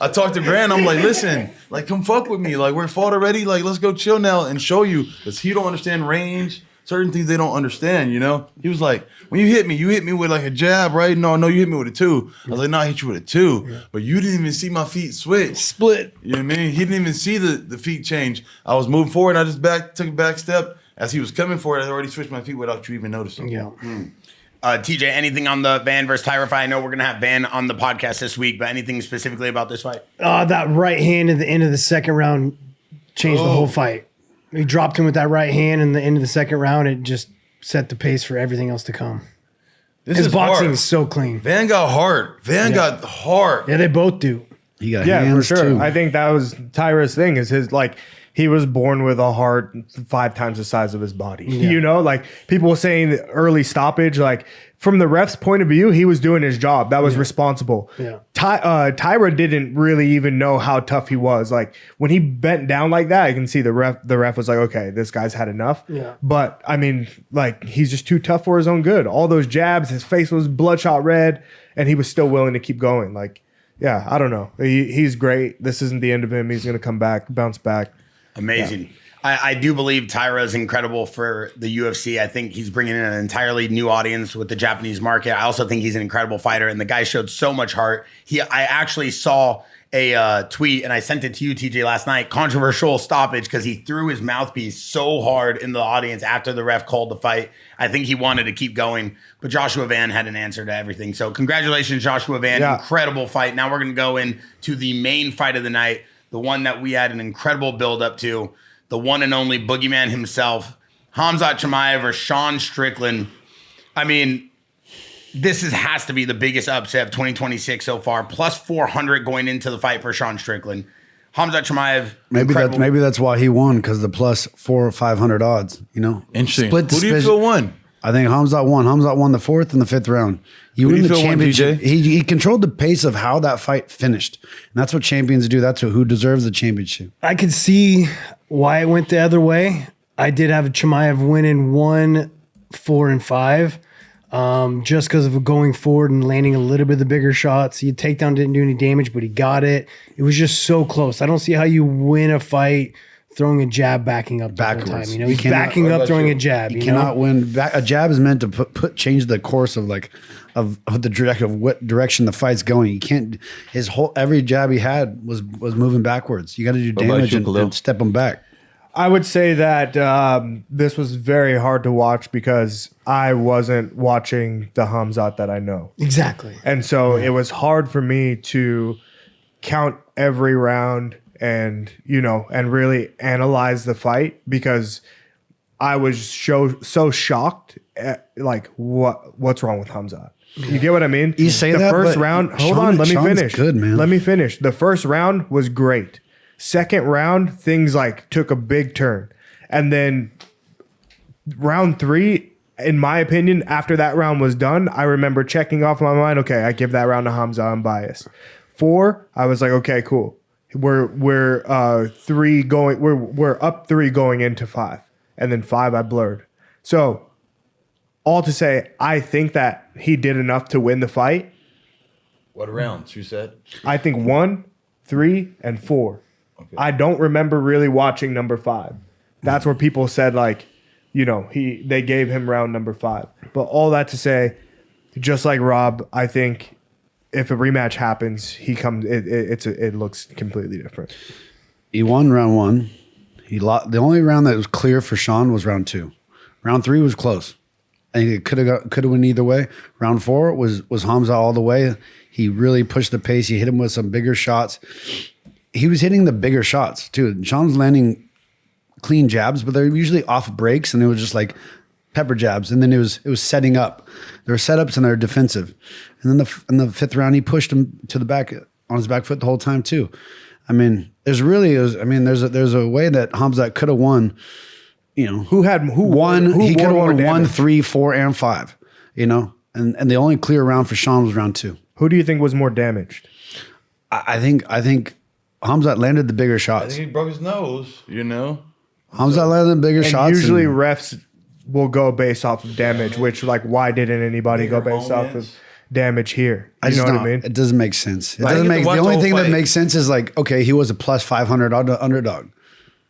I talked to Grant. I'm like, listen, like come fuck with me. Like we're fought already. Like let's go chill now and show you, because he don't understand range. Certain things they don't understand, you know? He was like, when you hit me with like a jab, right? No, you hit me with a 2. I was like, no, I hit you with a 2. But you didn't even see my feet switch. Split. You know what I mean? He didn't even see the feet change. I was moving forward, and I just took a back step. As he was coming for it, I already switched my feet without you even noticing. Yeah. TJ, anything on the Van versus Tyra fight? I know we're going to have Van on the podcast this week, but anything specifically about this fight? That right hand at the end of the second round changed the whole fight. He dropped him with that right hand in the end of the second round. It just set the pace for everything else to come. This His is boxing hard. is so clean. Van got hard. Van got hard. Yeah, they both do. He got Yeah, for hands sure. too. I think that was Tyra's thing. Is his like he was born with a heart 5 times the size of his body. You know, like people were saying early stoppage. Like from the ref's point of view, he was doing his job. That was responsible. Yeah. Tyra didn't really even know how tough he was. Like when he bent down like that, I can see the ref was like, okay, this guy's had enough. Yeah. But I mean, like he's just too tough for his own good. All those jabs, his face was bloodshot red, and he was still willing to keep going. Like, yeah, I don't know. He's great. This isn't the end of him. He's gonna come back, bounce back. Amazing. Yeah. I do believe Tyra is incredible for the UFC. I think he's bringing in an entirely new audience with the Japanese market. I also think he's an incredible fighter, and the guy showed so much heart. I actually saw a tweet, and I sent it to you, TJ, last night. Controversial stoppage because he threw his mouthpiece so hard in the audience after the ref called the fight. I think he wanted to keep going, but Joshua Van had an answer to everything. So congratulations, Joshua Van. Yeah. Incredible fight. Now we're going to go into the main fight of the night, the one that we had an incredible build-up to. The one and only boogeyman himself, Khamzat Chimaev or Sean Strickland. I mean, has to be the biggest upset of 2026 so far. Plus 400 going into the fight for Sean Strickland. Khamzat Chimaev. Maybe that's why he won, because the plus 400 or 500 odds. You know, interesting. Split Who do you feel won? I think Khamzat won. Khamzat won the 4th and the 5th round. He won the championship. He controlled the pace of how that fight finished, and that's what champions do. That's who deserves the championship. I could see why it went the other way. I did have Chimaev winning 1, 4, and 5, just because of going forward and landing a little bit of the bigger shots. The takedown didn't do any damage, but he got it. It was just so close. I don't see how you win a fight throwing a jab, backing up backwards. Whole time. You know, he's backing up, throwing a jab. You cannot win. A jab is meant to change the course of the direction of what direction the fight's going. You can't. Every jab he had was moving backwards. You got to do damage and step him back. I would say that this was very hard to watch because I wasn't watching the Khamzat that I know. Exactly. And so it was hard for me to count every round and really analyze the fight because I was so shocked at like what's wrong with Khamzat. You get what I mean? You say the that, first round. Hold on, let me finish. Good, man. Let me finish. The first round was great. Second round, things like took a big turn, and then round 3, in my opinion, after that round was done, I remember checking off my mind. Okay, I give that round to Khamzat. I'm biased. 4, I was like, okay, cool. We're up 3 going into 5, and then 5 I blurred. So all to say, I think that he did enough to win the fight. What rounds you said? I think 1, 3, and 4. Okay. I don't remember really watching number 5. That's where people said they gave him round number 5. But all that to say, just like Rob, I think if a rematch happens, he comes. It looks completely different. He won round 1. He lost. The only round that was clear for Sean was round 2. Round 3 was close. I think it could have went either way. Round 4 was Khamzat all the way. He really pushed the pace. He hit him with some bigger shots. He was hitting the bigger shots too. Sean's landing clean jabs, but they're usually off breaks, and it was just like pepper jabs. And then it was setting up. There were setups and they're defensive. And then in the 5th round, he pushed him to the back on his back foot the whole time too. I mean, there's a way that Khamzat could have won. You know, he could have won 1, 3, 4, and 5. You know, and the only clear round for Sean was round 2. Who do you think was more damaged? I think Khamzat landed the bigger shots. I think he broke his nose. Khamzat landed the bigger shots. Usually refs will go based off of damage, which why didn't anybody go based off of damage here? You know what I mean? It doesn't make sense. The only thing that makes sense is he was a plus 500 underdog.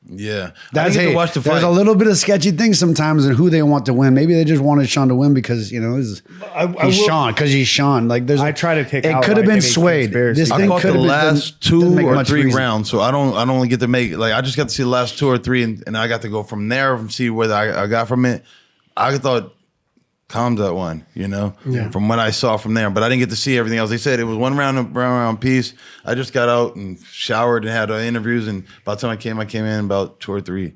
Yeah. There's a little bit of sketchy things sometimes in who they want to win. Maybe they just wanted Sean to win because, he's Sean. I try to take it could have been swayed. This thing caught the last 2 or 3 rounds, so I don't only get to make I just got to see the last 2 or 3, and I got to go from there and see whether I got from it. I thought Khamzat won, from what I saw from there, but I didn't get to see everything else. They said it was one round piece. I just got out and showered and had interviews, and by the time I came in about 2 or 3.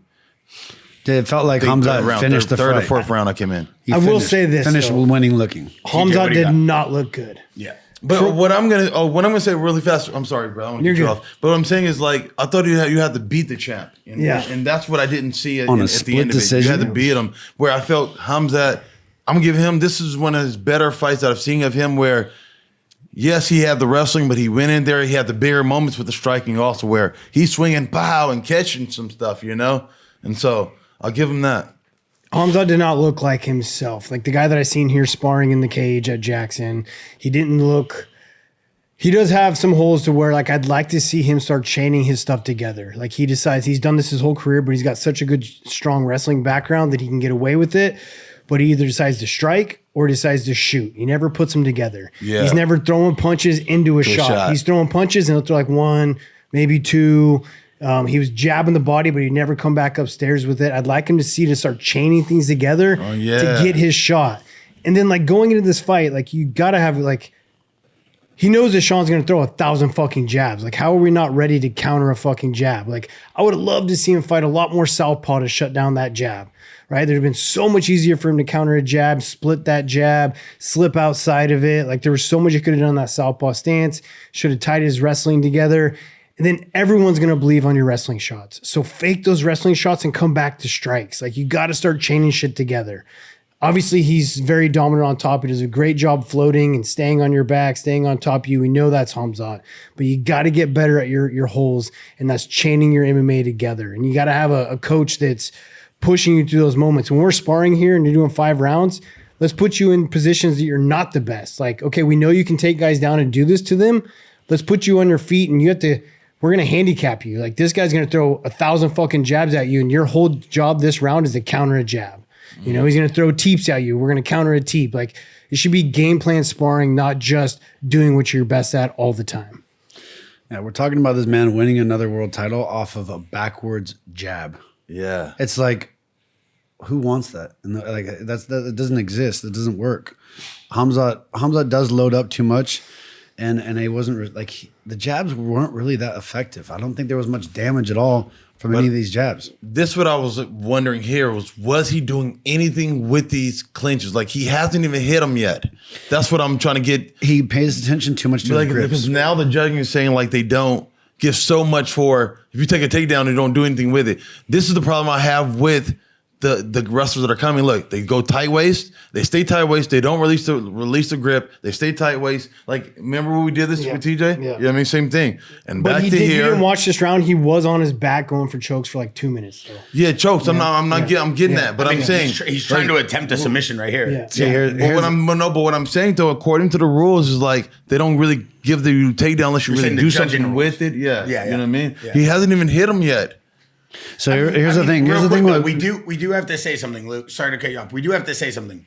It felt like Khamzat finished the third fight. or 4th round. I came in. I will say this: finished winning looking. Khamzat did not look good. Yeah. But what I'm gonna say really fast. I'm sorry, bro. I don't want to cut you off. But what I'm saying is like I thought you had to beat the champ. And that's what I didn't see at the end of it. You had to beat him. Where I felt Khamzat. I'm gonna give him. This is one of his better fights that I've seen of him. Where yes, he had the wrestling, but he went in there. He had the bigger moments with the striking also, where he's swinging pow and catching some stuff, And so I'll give him that. Khamzat did not look like himself. Like the guy that I seen here sparring in the cage at Jaxxon, he didn't look. He does have some holes to where, like, I'd like to see him start chaining his stuff together. Like he decides he's done this his whole career, but he's got such a good, strong wrestling background that he can get away with it. But he either decides to strike or decides to shoot. He never puts them together. Yeah. He's never throwing punches into a shot. He's throwing punches and he'll throw like one, maybe two. He was jabbing the body, but he'd never come back upstairs with it. I'd like him to start chaining things together to get his shot. And then like going into this fight, like you got to have like, he knows that Sean's going to throw 1,000 fucking jabs. Like how are we not ready to counter a fucking jab? Like I would have loved to see him fight a lot more southpaw to shut down that jab, right? There'd have been so much easier for him to counter a jab, split that jab, slip outside of it. Like there was so much he could have done on that southpaw stance, should have tied his wrestling together. And then everyone's going to believe on your wrestling shots. So fake those wrestling shots and come back to strikes. Like you got to start chaining shit together. Obviously, he's very dominant on top. He does a great job floating and staying on your back, staying on top of you. We know that's Khamzat. But you got to get better at your holes, and that's chaining your MMA together. And you got to have a coach that's pushing you through those moments. When we're sparring here and you're doing 5 rounds, let's put you in positions that you're not the best. Like, okay, we know you can take guys down and do this to them. Let's put you on your feet, and you have to... We're going to handicap you. Like this guy's going to throw 1,000 fucking jabs at you, and your whole job this round is to counter a jab. He's going to throw teeps at you. We're going to counter a teep. Like it should be game plan sparring, not just doing what you're best at all the time. Yeah, we're talking about this man winning another world title off of a backwards jab. Yeah, it's like, who wants that? And like that doesn't exist. It doesn't work. Khamzat does load up too much. And it wasn't like the jabs weren't really that effective. I don't think there was much damage at all from any of these jabs. This what I was wondering here was he doing anything with these clinches? Like he hasn't even hit them yet. That's what I'm trying to get. He pays attention too much to the grips. Because now the judging is saying like they don't give so much for if you take a takedown and don't do anything with it. This is the problem I have with the wrestlers that are coming. Look, they go tight waist, they stay tight waist, they don't release the grip, they stay tight waist. Like, remember when we did this with TJ? Yeah. You know what I mean? Same thing. And but back to here. You didn't watch this round, he was on his back going for chokes for like 2 minutes. So. Yeah, chokes. I'm getting that. But I'm saying he's trying to attempt a submission right here. Yeah. See, but what I'm saying though, according to the rules, is like they don't really give the takedown unless you really do something with it. Yeah. You know what I mean? Yeah. He hasn't even hit him yet. So here's the thing. Here's the thing. We do have to say something, Luke. Sorry to cut you off. We do have to say something.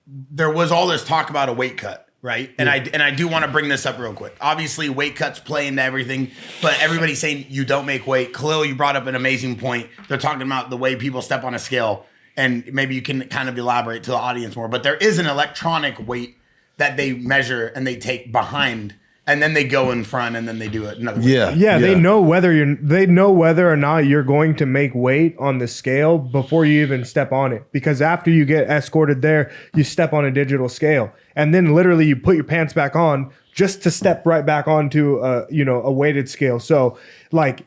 There was all this talk about a weight cut, right? And I do want to bring this up real quick. Obviously, weight cuts play into everything, but everybody's saying you don't make weight. Khalil, you brought up an amazing point. They're talking about the way people step on a scale, and maybe you can kind of elaborate to the audience more. But there is an electronic weight that they measure and they take behind. And then they go in front, and then they do it another way. Yeah. They know whether or not you're going to make weight on the scale before you even step on it. Because after you get escorted there, you step on a digital scale, and then literally you put your pants back on just to step right back onto a weighted scale. So like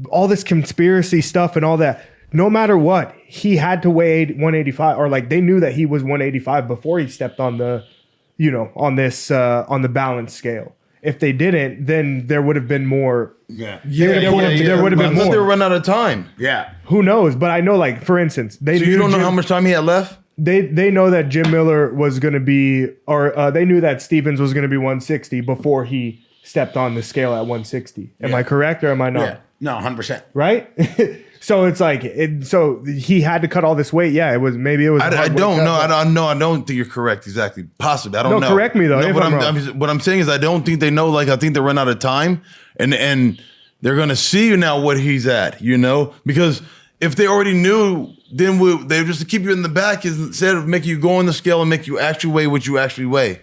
all this conspiracy stuff and all that. No matter what, he had to weigh 185, or like they knew that he was 185 before he stepped on the. On the balance scale. If they didn't, then there would have been more. There would have been more. They were running out of time. Yeah. Who knows? But I know, like, for instance, So you don't know how much time he had left? They know that Jim Miller was going to be, or they knew that Stevens was going to be 160 before he stepped on the scale at 160. Am I correct or am I not? Yeah. No, 100%. Right? So it's like, so he had to cut all this weight. Yeah, it was. I don't know. I don't think you're correct. Exactly. Possibly. I don't know. No, correct me though. No, what I'm saying is I don't think they know. Like I think they run out of time, and they're gonna see now what he's at. Because if they already knew, then they would just keep you in the back instead of making you go on the scale and make you actually weigh what you actually weigh.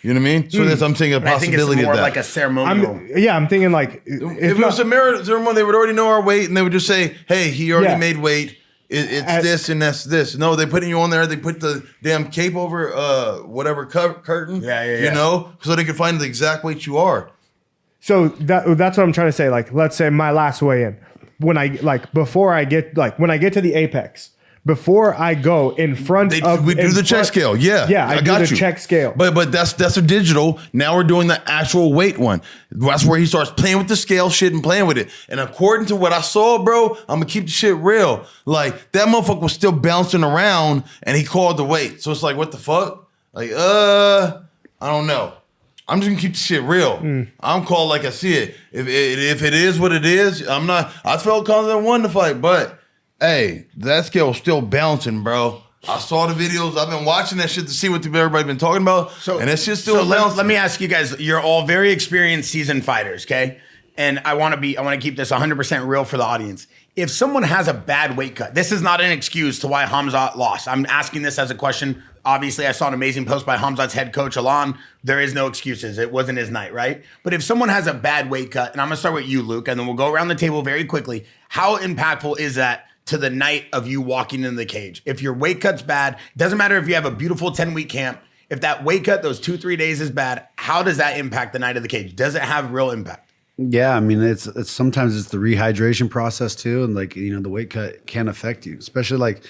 You know what I mean? So that's I'm saying a possibility I think it's more of that. like a ceremonial. I'm thinking like if it was a ceremony, they would already know our weight, and they would just say, "Hey, he already made weight. It's this and that's this. No, they putting you on there. They put the damn cape over whatever curtain. Yeah. You know, so they can find the exact weight you are. So that's what I'm trying to say. Like, let's say my last weigh-in, when I when I get to the apex, before I go in front we do the check scale. Yeah, I got the check scale. But that's a digital. Now we're doing the actual weight one. That's where he starts playing with the scale shit and playing with it. And according to what I saw, bro, I'm gonna keep the shit real. Like that motherfucker was still bouncing around, and he called the weight. So it's like, what the fuck? Like, I don't know. I'm just gonna keep the shit real. I'm called like I see it. If it is what it is, I'm not. I felt confident won the fight, but. Hey, that scale's still bouncing, bro. I saw the videos. I've been watching that shit to see what everybody's been talking about. And that shit's still bouncing. Let me ask you guys, you're all very experienced seasoned fighters, okay? And I want to keep this 100% real for the audience. If someone has a bad weight cut, this is not an excuse to why Khamzat lost. I'm asking this as a question. Obviously, I saw an amazing post by Khamzat's head coach, Alon. There is no excuses. It wasn't his night, right? But if someone has a bad weight cut, and I'm going to start with you, Luke, and then we'll go around the table very quickly. How impactful is that to the night of you walking in the cage? If your weight cut's bad, doesn't matter if you have a beautiful 10-week camp, if that weight cut, those 2-3 days is bad, how does that impact the night of the cage? Does it have real impact? Yeah, I mean, it's sometimes it's the rehydration process too, and like the weight cut can affect you, especially like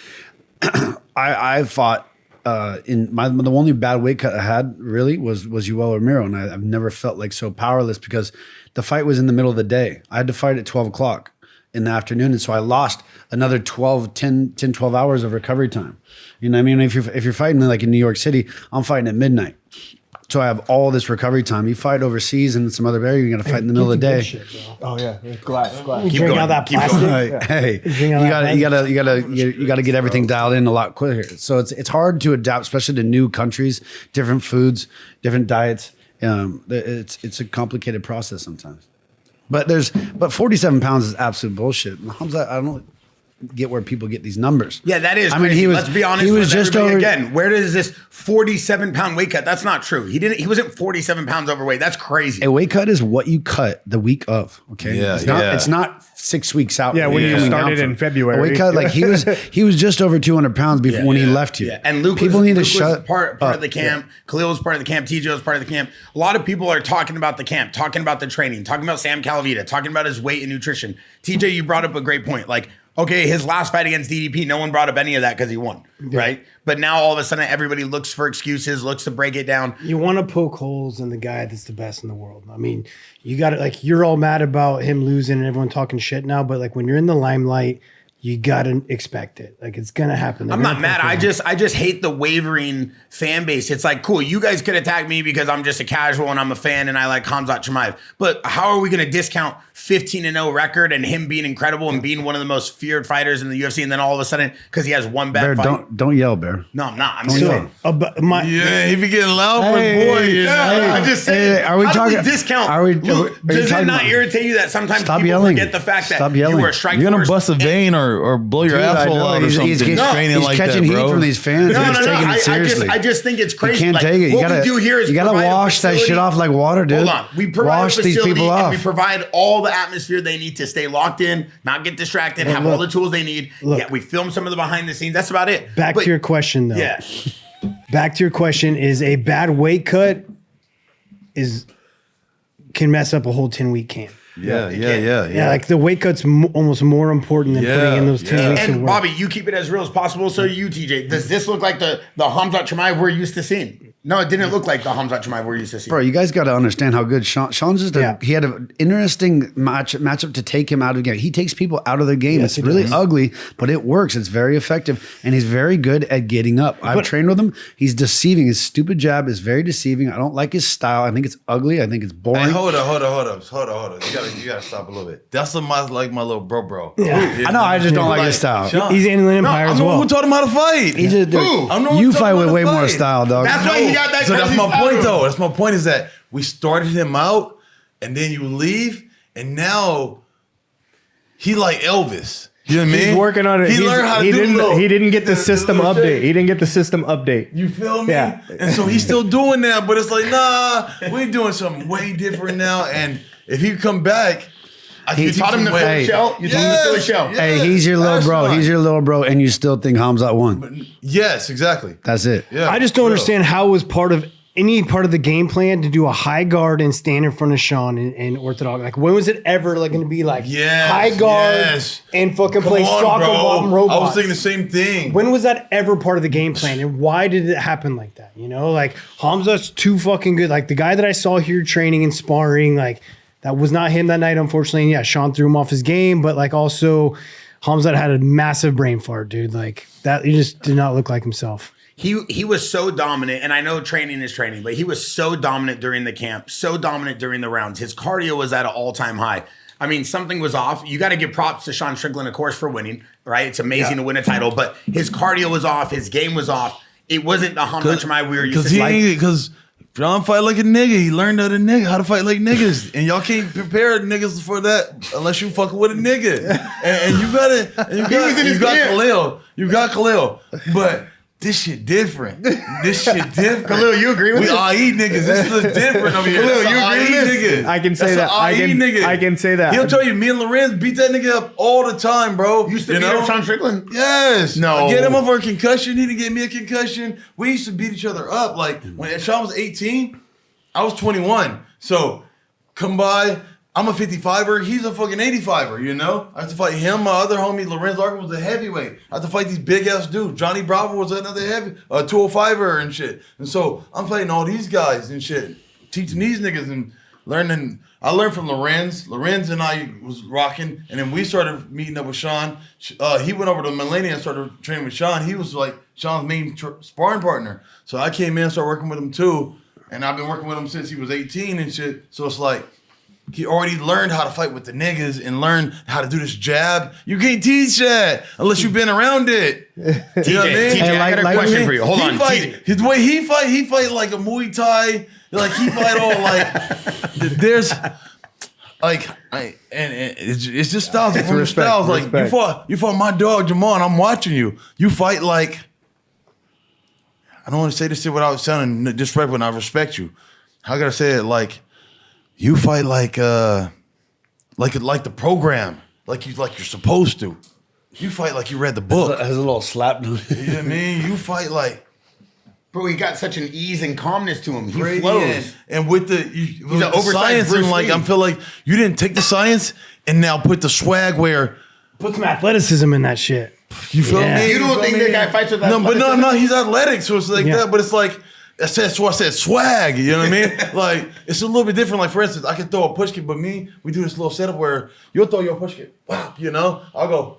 I fought in the only bad weight cut I had really was Yoel Romero, and I've never felt like so powerless because the fight was in the middle of the day. I had to fight at 12 o'clock in the afternoon, and so I lost another 12 hours of recovery time. You know what I mean? If you're fighting like in New York City, I'm fighting at midnight. So I have all this recovery time. You fight overseas and some other area, you're gonna fight in the middle of the day. Oh yeah, glass. You drink out that plastic. Hey, you gotta get everything dialed in a lot quicker. So it's hard to adapt, especially to new countries, different foods, different diets. It's a complicated process sometimes. But 47 pounds is absolute bullshit. Khamzat, I don't get where people get these numbers. Yeah, that is. I mean, crazy. Let's be honest. He was with just everybody over again. Where does this 47-pound weight cut? That's not true. He wasn't 47 pounds overweight. That's crazy. A weight cut is what you cut the week of. Okay, Yeah, it's not 6 weeks out. Yeah, when you started in February. A weight cut, like he was just over 200 pounds before when he left you. Yeah. And Luke people was, need to Luke shut was part up. of the camp. Khalil was part of the camp. TJ was part of the camp. A lot of people are talking about the camp, talking about the training, talking about Sam Calavita, talking about his weight and nutrition. TJ, you brought up a great point. Like, okay, his last fight against DDP, no one brought up any of that because he won, right? But now all of a sudden, everybody looks for excuses, looks to break it down. You want to poke holes in the guy that's the best in the world. I mean, you got to, like, you're all mad about him losing and everyone talking shit now, but like when you're in the limelight, you got to expect it. Like, it's going to happen. I'm not mad. I just hate the wavering fan base. It's like, cool, you guys could attack me because I'm just a casual and I'm a fan and I like Khamzat Chimaev. But how are we going to discount 15-0 record and him being incredible and being one of the most feared fighters in the UFC, and then all of a sudden, because he has one bad Bear, fight? don't yell, Bear. No, I'm not. I'm saying. Yeah, he be getting loud for boys. I'm just saying. Are we how talking? do we discount? Are we? Look, does it not irritate you that sometimes Stop people yelling. forget the fact that Stop you yelling. were a strike You're gonna force? bust a vein or blow your Dude, I asshole know. out or something. He's Training like catching that, heat bro. from these fans. No, and he's taking it seriously. I just think it's crazy. You can't Like, take it. You what gotta, we do here is you gotta provide a wash that facility. shit off like water, dude. Hold on. We provide wash a these facility people and off. we provide all the atmosphere they need to stay locked in, not get distracted, have all the tools they need. Yeah, we film some of the behind the scenes. That's about it. Back to your question, though. Yeah. Back to your question: is a bad weight cut can mess up a whole 10-week camp? Yeah, Like the weight cut's almost more important than putting in those 10 weeks of And work. Bobby, you keep it as real as possible. So you, TJ, does this look like the Khamzat Chimaev we're used to seeing? No, it didn't look like the Khamzat Chimaev we're used to seeing. Bro, you guys got to understand how good Sean's just he had an interesting matchup to take him out of the game. He takes people out of the game. Yes, it's really ugly, but it works. It's very effective, and he's very good at getting up. I've trained with him. He's deceiving. His stupid jab is very deceiving. I don't like his style. I think it's ugly. I think it's boring. Hey, hold on. You gotta stop a little bit. That's my little bro. Yeah. I know. I just don't like his style. Sean, He's in the Empire I'm as the well. one who taught him how to fight. He just, you fight with way more style, dog. That's why he got that. So that's crazy my style. point, though. That's my point. Is that we started him out, and then you leave, and now he like Elvis. You know what I mean? He's working on it. He learned how to do He didn't get the system little update. shit. He didn't get the system update. You feel me? Yeah. And so he's still doing that, but it's like, nah, we're doing something way different now. And if he come back, You taught him the Philly shell? You taught him the Philly shell? Yeah. Hey, he's your little bro. Right. He's your little bro, and you still think Khamzat won. Yes, exactly. That's it. Yeah, I just don't real. understand how it was part of any part of the game plan to do a high guard and stand in front of Sean in orthodox. Like, when was it ever like going to be like high guard and fucking Come play on, soccer bro. bomb robots? I was thinking the same thing. When was that ever part of the game plan, and why did it happen like that? You know, like Khamzat's too fucking good. Like the guy that I saw here training and sparring, like that was not him that night, unfortunately. And yeah, Sean threw him off his game, but like also Khamzat had a massive brain fart, dude. Like that, he just did not look like himself. He was so dominant, and I know training is training, but he was so dominant during the camp, so dominant during the rounds. His cardio was at an all-time high. I mean, something was off. You got to give props to Sean Strickland, of course, for winning, right? It's amazing to win a title, but his cardio was off. His game was off. It wasn't the Khamzat Chimaev we were used to. Because John fight like a nigga. He learned how to fight like niggas, and y'all can't prepare niggas for that unless you fucking with a nigga. And you got Khalil, but. This shit different. Khalil, you agree with we this? IE niggas. This is different over here. Khalil, That's you a agree with this? nigga. I can say That's that. a IE nigga. I can say that. He'll tell you, me and Lorenz beat that nigga up all the time, bro. You used to beat up Sean Strickland? Yes. No. I get him up for a concussion. He didn't get me a concussion. We used to beat each other up. Like, when Sean was 18, I was 21. So, come by. I'm a 55er. He's a fucking 85er, you know? I have to fight him. My other homie, Lorenz Larkin, was a heavyweight. I have to fight these big-ass dudes. Johnny Bravo was another heavy, 205er and shit. And so I'm fighting all these guys and shit, teaching these niggas and learning. I learned from Lorenz. Lorenz and I was rocking, and then we started meeting up with Sean. He went over to Millennium and started training with Sean. He was like Sean's main sparring partner. So I came in and started working with him too. And I've been working with him since he was 18 and shit. So it's like, he already learned how to fight with the niggas and learn how to do this jab. You can't teach that unless you've been around it. You know what I mean? TJ, I got a question for you. Hold on, TJ. His way he fight like a Muay Thai. Like he fight all like there's like it's just styles from respect, styles. Like respect. you fought my dog Jamal, and I'm watching you. You fight like, I don't want to say this shit without sounding disrespectful, and I respect you. How can I say it? Like, you fight like the program, like you're supposed to. You fight like you read the book. Has a little slap. You know what I mean? You fight like, Bro, he got such an ease and calmness to him. He Brady flows. and with the an oversized science Bruce and like Lee. I feel like you didn't take the science and now put the swag where Put some athleticism in that shit. you feel Yeah. me. You don't think that guy fights with No, but athleticism? no, he's athletic, so it's like Yeah. that. But it's like that's why I said swag. You know what I mean? Like it's a little bit different. Like for instance, I can throw a push kick, but we do this little setup where you'll throw your push kick, wow, you know, I'll go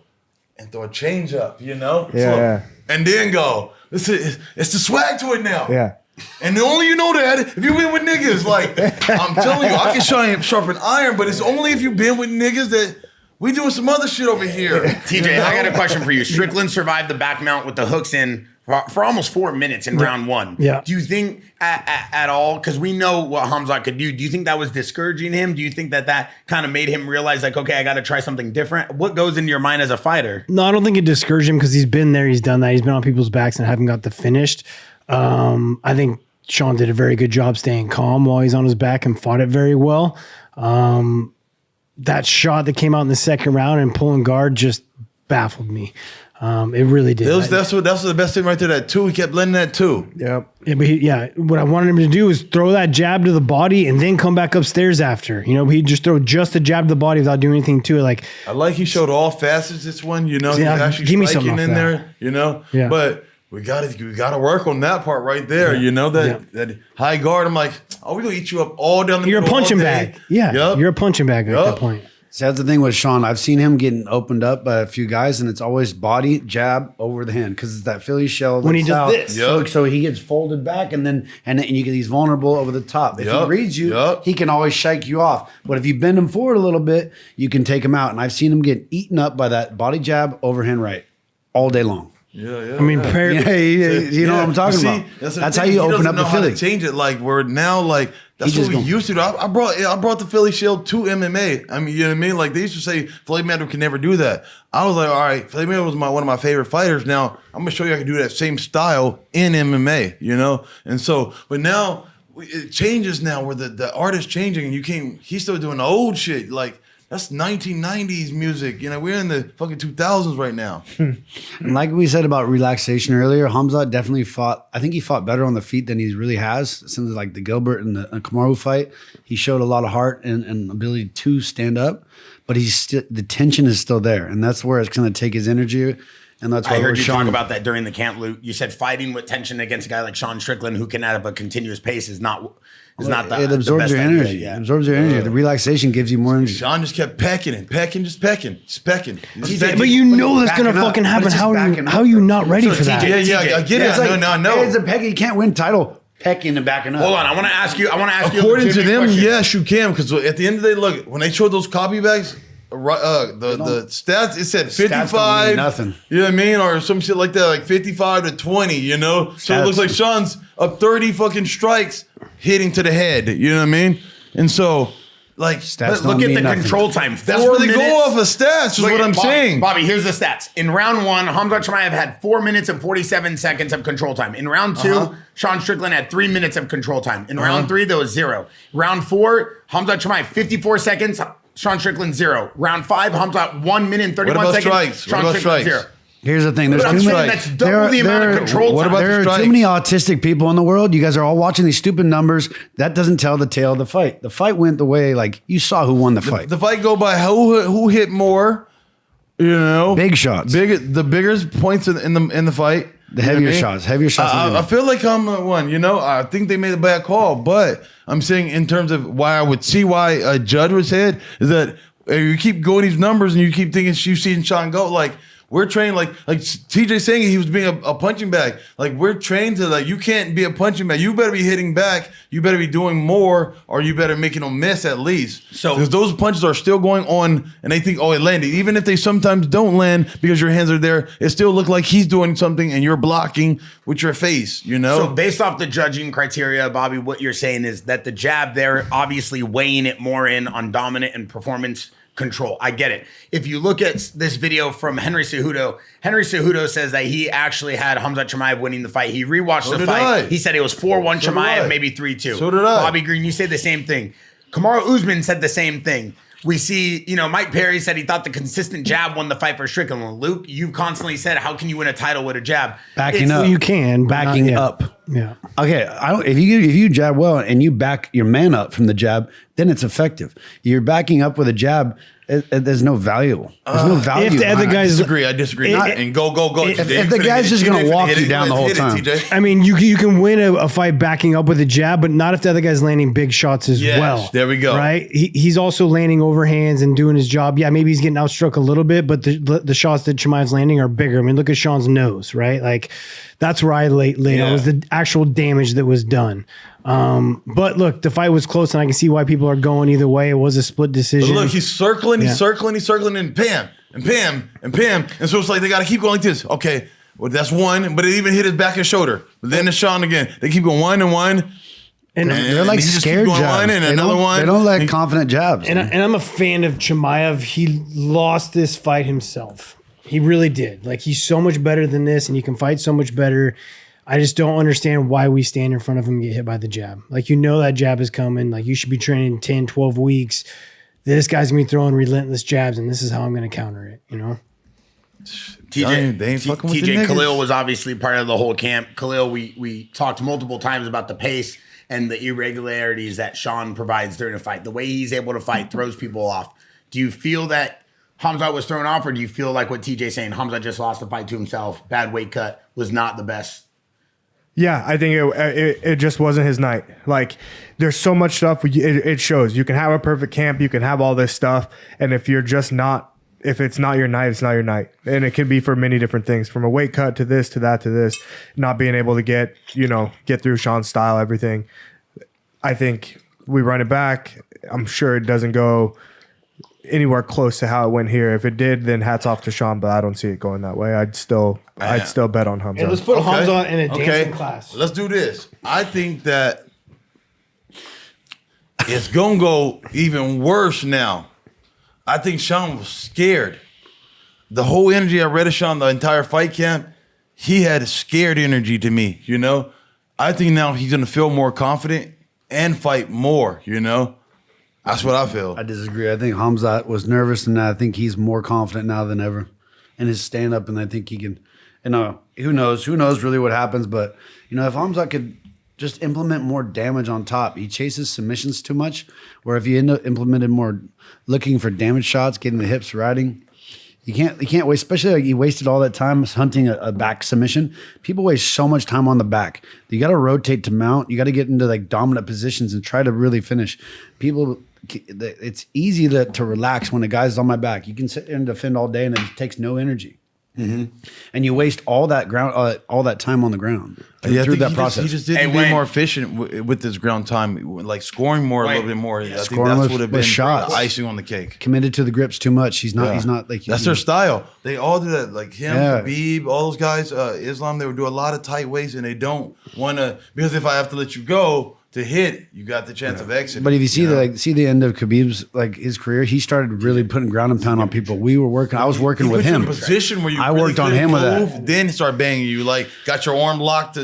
and throw a change up, you know, Yeah. and then go. It's the swag to it now. Yeah. And only you know that if you been with niggas. Like, I'm telling you, I can sharpen iron, but it's only if you've been with niggas that we doing some other shit over here. TJ, I got a question for you. Strickland survived the back mount with the hooks in for almost 4 minutes in round one. Yeah. Do you think at all, because we know what Khamzat could do you think that was discouraging him? Do you think that kind of made him realize, like, okay, I got to try something different? What goes into your mind as a fighter? No, I don't think it discouraged him because he's been there, he's done that, he's been on people's backs and haven't got the finished. I think Sean did a very good job staying calm while he's on his back and fought it very well. That shot that came out in the second round and pulling guard just baffled me. It really did. That's the best thing right there. That two, he kept letting that two. Yep. Yeah, what I wanted him to do is throw that jab to the body and then come back upstairs after. You know, he'd just throw just the jab to the body without doing anything to it. Like, I like he showed all facets this one. You know, Yeah, he's actually give me striking something in off there. You know, Yeah. But we gotta work on that part right there. You know that high guard. I'm like, oh, we gonna eat you up all down the you're a middle all punching day. bag. Yeah, Yup. you're a punching bag at Yup. that point. See, that's the thing with Sean. I've seen him getting opened up by a few guys, and it's always body jab over the hand because it's that Philly shell. When he that's does out. this. So he gets folded back, and then you get he's vulnerable over the top. If he Yup. reads you, Yup. he can always shake you off. But if you bend him forward a little bit, you can take him out. And I've seen him get eaten up by that body jab overhand right all day long. Yeah. I mean, You know what I'm talking See, about. the That's thing. how you He open doesn't up know the how to Philly. change it. Like we're now like that's He what just we gonna- used to do. I brought the Philly Shield to MMA. I mean, you know what I mean? Like they used to say Floyd Mayweather can never do that. I was like, all right, Floyd Mayweather was one of my favorite fighters. Now I'm gonna show you I can do that same style in MMA. You know, and so but now it changes now where the art is changing and you can't. He's still doing the old shit like. That's 1990s music. You know, we're in the fucking 2000s right now. And like we said about relaxation earlier, Khamzat definitely fought. I think he fought better on the feet than he really has since like the Gilbert and the Kamaru fight. He showed a lot of heart and ability to stand up, but the tension is still there, and that's where it's going to take his energy. And that's why I heard you talk about that during the camp, Luke. You said fighting with tension against a guy like Sean Strickland, who can have a continuous pace, is not the it absorbs the your best energy. idea, yeah. It absorbs your energy. The relaxation gives you more energy. Sean just kept pecking. But you know that's gonna fucking happen. How are you not ready for that? Yeah, I get it. It's like, No. It's a pecking. You can't win title pecking and backing up. Hold on, I want to ask you. According to them, question. yes, you can. Because at the end of the day, look, when they showed those copy bags, the stats, it said 55. Nothing. You know what I mean? Or some shit like that, like 55 to 20, you know? So it looks like Sean's up 30 fucking strikes hitting to the head. You know what I mean? And so, like, Stats Look don't at mean the nothing. control time. that's where they go off of stats, is what I'm saying. Bobby, here's the stats. In round 1, Khamzat Chimaev had 4 minutes and 47 seconds of control time. In round 2, Sean Strickland had 3 minutes of control time. In round 3, there was 0. Round 4, Khamzat Chimaev 54 seconds. Sean Strickland 0. Round 5, Khamzat 1 minute and 31 seconds. Strikes? Sean What about Strickland strikes? 0. Here's the thing. There's I'm too saying many. that's double the amount of control time. There are too many autistic people in the world. You guys are all watching these stupid numbers. That doesn't tell the tale of the fight. The fight went the way, like, you saw who won the fight. The fight go by who hit more, you know? Big shots. The biggest points in the fight. The heavier shots. Heavier shots. I feel like I'm one. You know, I think they made a bad call, but I'm saying in terms of why I would see why a judge was hit is that you keep going these numbers and you keep thinking you've seen Sean go like. We're trained like TJ saying he was being a punching bag. Like we're trained to like you can't be a punching bag. You better be hitting back. You better be doing more, or you better making them miss at least. So because those punches are still going on, and they think it landed. Even if they sometimes don't land because your hands are there, it still look like he's doing something and you're blocking with your face. You know. So based off the judging criteria, Bobby, what you're saying is that the jab there obviously weighing it more in on dominant and performance control. I get it. If you look at this video from Henry Cejudo says that he actually had Khamzat Chimaev winning the fight. He rewatched the fight. He said it was 4-1 Chimaev, maybe 3-2. So did I. Bobby Green, you said the same thing. Kamaru Usman said the same thing. We see, Mike Perry said he thought the consistent jab won the fight for Strickland. Well, Luke, you constantly said, how can you win a title with a jab? Backing up. You can. Backing up. Yeah. Okay. If you jab well and you back your man up from the jab, then it's effective. You're backing up with a jab. There's no value. There's no value. If the other guy's I disagree. And go. If the guy's just going to walk you down the whole time. I mean, you can win a fight backing up with a jab, but not if the other guy's landing big shots as well. There we go. Right? He's also landing overhands and doing his job. Yeah, maybe he's getting outstruck a little bit, but the shots that Chimaev's landing are bigger. I mean, look at Sean's nose, right? Like, that's where I laid on was the actual damage that was done. But look, the fight was close, and I can see why people are going either way. It was a split decision. But look, he's circling, and bam, and bam, and bam. And so it's like they got to keep going like this. Okay, well, that's one, but it even hit his back and shoulder. But then it's Sean again. They keep going one and one. And they're like scared jabs. And another one. They don't like confident jabs. And I'm a fan of Chimaev. He lost this fight himself. He really did. Like, he's so much better than this, and he can fight so much better. I just don't understand why we stand in front of him and get hit by the jab. Like, that jab is coming. Like, you should be training 10, 12 weeks. This guy's going to be throwing relentless jabs, and this is how I'm going to counter it, TJ Khalil was obviously part of the whole camp. Khalil, we talked multiple times about the pace and the irregularities that Sean provides during a fight. The way he's able to fight throws people off. Do you feel that Khamzat was thrown off, or do you feel like what TJ's saying, Khamzat just lost the fight to himself, bad weight cut, was not the best? Yeah, I think it just wasn't his night. Like, there's so much stuff. It shows. You can have a perfect camp. You can have all this stuff. And if it's not your night, it's not your night. And it could be for many different things, from a weight cut to this, to that, to this, not being able to get through Sean's style, everything. I think we run it back. I'm sure it doesn't go anywhere close to how it went here. If it did, then hats off to Sean, but I don't see it going that way. I'd still bet on Khamzat. And let's put Khamzat in a dancing class. Let's do this. I think that it's gonna go even worse now. I think Sean was scared. The whole energy I read of Sean the entire fight camp, he had a scared energy to me, I think now he's gonna feel more confident and fight more, That's what I feel. I disagree. I think Khamzat was nervous, and I think he's more confident now than ever in his stand-up, and I think he can. Who knows really what happens, but if Khamzat could just implement more damage on top. He chases submissions too much, where if you implemented more looking for damage shots, getting the hips riding, you can't waste, especially like he wasted all that time hunting a back submission. People waste so much time on the back. You got to rotate to mount. You got to get into like dominant positions and try to really finish. It's easy to relax when a guy's on my back. You can sit there and defend all day and it takes no energy. Mm-hmm. And you waste all that ground, all that time on the ground through that process. He just didn't be more efficient with his ground time, like scoring more a little bit more. I think that's would have been shots. Icing on the cake. Committed to the grips too much. He's not like that's their style. They all do that. Like him, Khabib, all those guys, Islam. They would do a lot of tight weights, and they don't want to because if I have to let you go to hit, you got the chance of exit. But if you see the end of Khabib's his career, he started really putting ground and pound on people. I was working with him. In a position where I worked on him with that. Then start banging you, like got your arm locked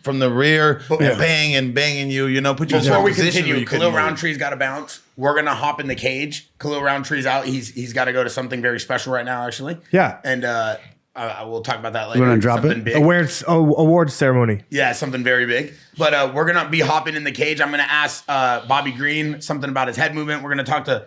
from the rear, banging you. Put you before we continue. Khalil Roundtree's got to bounce. We're gonna hop in the cage. Khalil Roundtree's out. He's got to go to something very special right now, actually. Yeah, and I will talk about that later. You want to drop something it? Big. Award ceremony. Yeah, something very big. But we're going to be hopping in the cage. I'm going to ask Bobby Green something about his head movement. We're going to talk to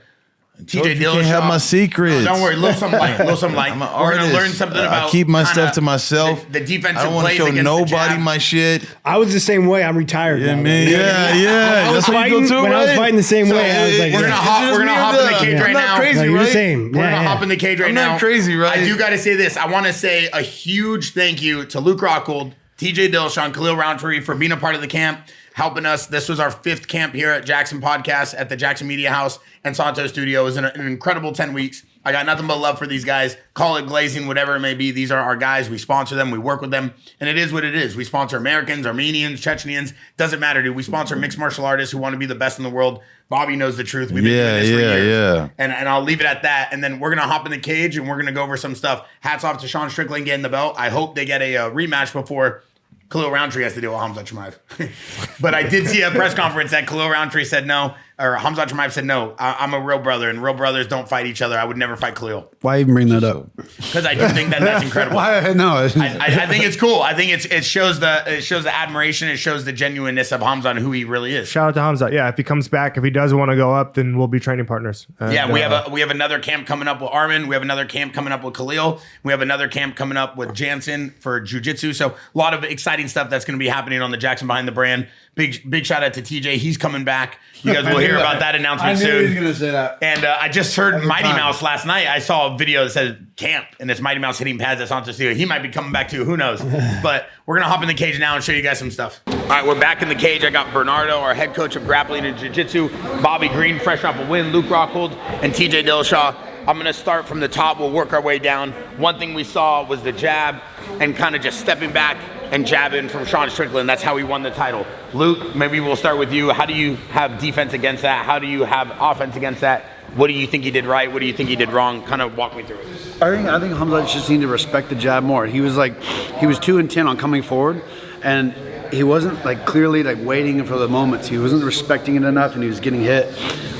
TJ Dillashaw. You can't have my secrets. No, don't worry. A little something light. I'm an artist. We're going to learn something about. I keep my stuff to myself. The defensive I don't want to plays show nobody my shit. I was the same way. I'm retired. Yeah, man. Yeah. That's what you go too, when I was fighting the same way, I was like, we're gonna hop in the cage right now. I'm not crazy, no, you're right? the same. We're gonna hop in the cage right now. I'm not crazy, right? I do got to say this. I want to say a huge thank you to Luke Rockhold, TJ Dillashaw, and Khalil Roundtree for being a part of the camp, helping us. This was our 5th camp here at Jaxxon Podcast at the Jaxxon Media House and Santo Studio. It was an incredible 10 weeks. I got nothing but love for these guys. Call it glazing, whatever it may be. These are our guys. We sponsor them. We work with them. And it is what it is. We sponsor Americans, Armenians, Chechenians. Doesn't matter, dude. We sponsor mixed martial artists who want to be the best in the world. Bobby knows the truth. We've been doing this for years. Yeah. And I'll leave it at that. And then we're going to hop in the cage and we're going to go over some stuff. Hats off to Sean Strickland getting the belt. I hope they get a rematch before Khalil Roundtree has to deal with Khamzat Chimaev. But I did see a press conference that Khalil Roundtree said no, or Khamzat Chimaev said no. I'm a real brother, and real brothers don't fight each other. I would never fight Khalil. Why even bring that up? Because I do think that's incredible. Why? No, I think it's cool. I think it shows the admiration. It shows the genuineness of Khamzat and who he really is. Shout out to Khamzat. Yeah, if he comes back, if he does want to go up, then we'll be training partners. And, we have another camp coming up with Armin. We have another camp coming up with Khalil. We have another camp coming up with Jaxxon for jiu-jitsu. So a lot of exciting stuff that's going to be happening on the Jaxxon Behind the Brand. Big shout out to TJ. He's coming back. You guys will hear about that announcement soon. I knew he was going to say that. And I just heard Mighty Mouse last night. I saw a video that says camp, and it's Mighty Mouse hitting pads at Santo Studio. He might be coming back too. Who knows? But we're going to hop in the cage now and show you guys some stuff. All right, we're back in the cage. I got Bernardo, our head coach of grappling and jiu-jitsu, Bobby Green, fresh off a win, Luke Rockhold, and TJ Dillashaw. I'm going to start from the top. We'll work our way down. One thing we saw was the jab and kind of just stepping back and jabbing from Sean Strickland. That's how he won the title. Luke, maybe we'll start with you. How do you have defense against that? How do you have offense against that? What do you think he did right? What do you think he did wrong? Kind of walk me through it. I think Khamzat just needed to respect the jab more. He was too intent on coming forward, and he wasn't clearly waiting for the moments. He wasn't respecting it enough, and he was getting hit,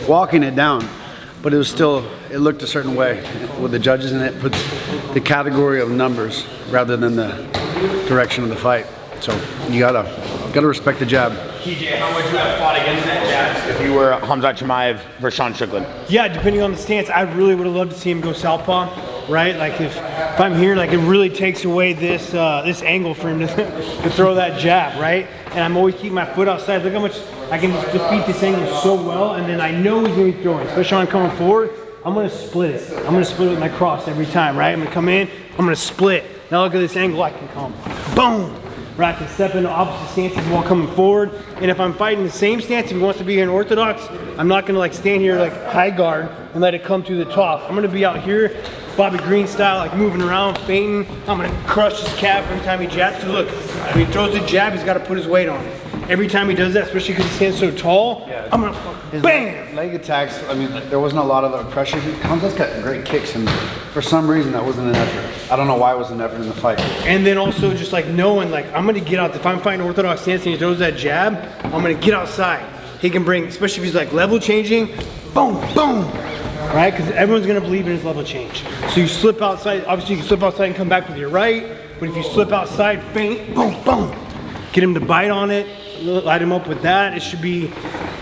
walking it down. But it looked a certain way with the judges, and it puts the category of numbers rather than the direction of the fight. So you gotta respect the jab. TJ, how would you have fought against that jab if you were Khamzat Chimaev versus Sean Strickland? Yeah, depending on the stance, I really would have loved to see him go southpaw, right? If I'm here, it really takes away this angle for him to throw that jab, right? And I'm always keeping my foot outside. Look how much I can just defeat this angle so well, and then I know he's going to be throwing, especially when I'm coming forward. I'm going to split it. I'm going to split it with my cross every time, right? I'm going to come in, I'm going to split. Now look at this angle, I can come, boom! Right, I can step into opposite stances while coming forward. And if I'm fighting the same stance, if he wants to be here in orthodox, I'm not gonna stand here high guard and let it come to the top. I'm gonna be out here, Bobby Green style, moving around, feinting. I'm gonna crush his calf every time he jabs. So look, when he throws the jab, he's gotta put his weight on it. Every time he does that, especially because he stands so tall, I'm gonna bam! Leg attacks, there wasn't a lot of pressure. Khamzat's got great kicks, and for some reason that wasn't an effort. I don't know why it was an effort in the fight. And then also just knowing I'm gonna get out. If I'm fighting orthodox stance and he throws that jab, I'm gonna get outside. he can bring, especially if he's like level changing, boom, boom, right? Because everyone's gonna believe in his level change. So you slip outside, obviously you can slip outside and come back with your right, but if you slip outside, feint, boom, boom, get him to bite on it, light him up with that. It should be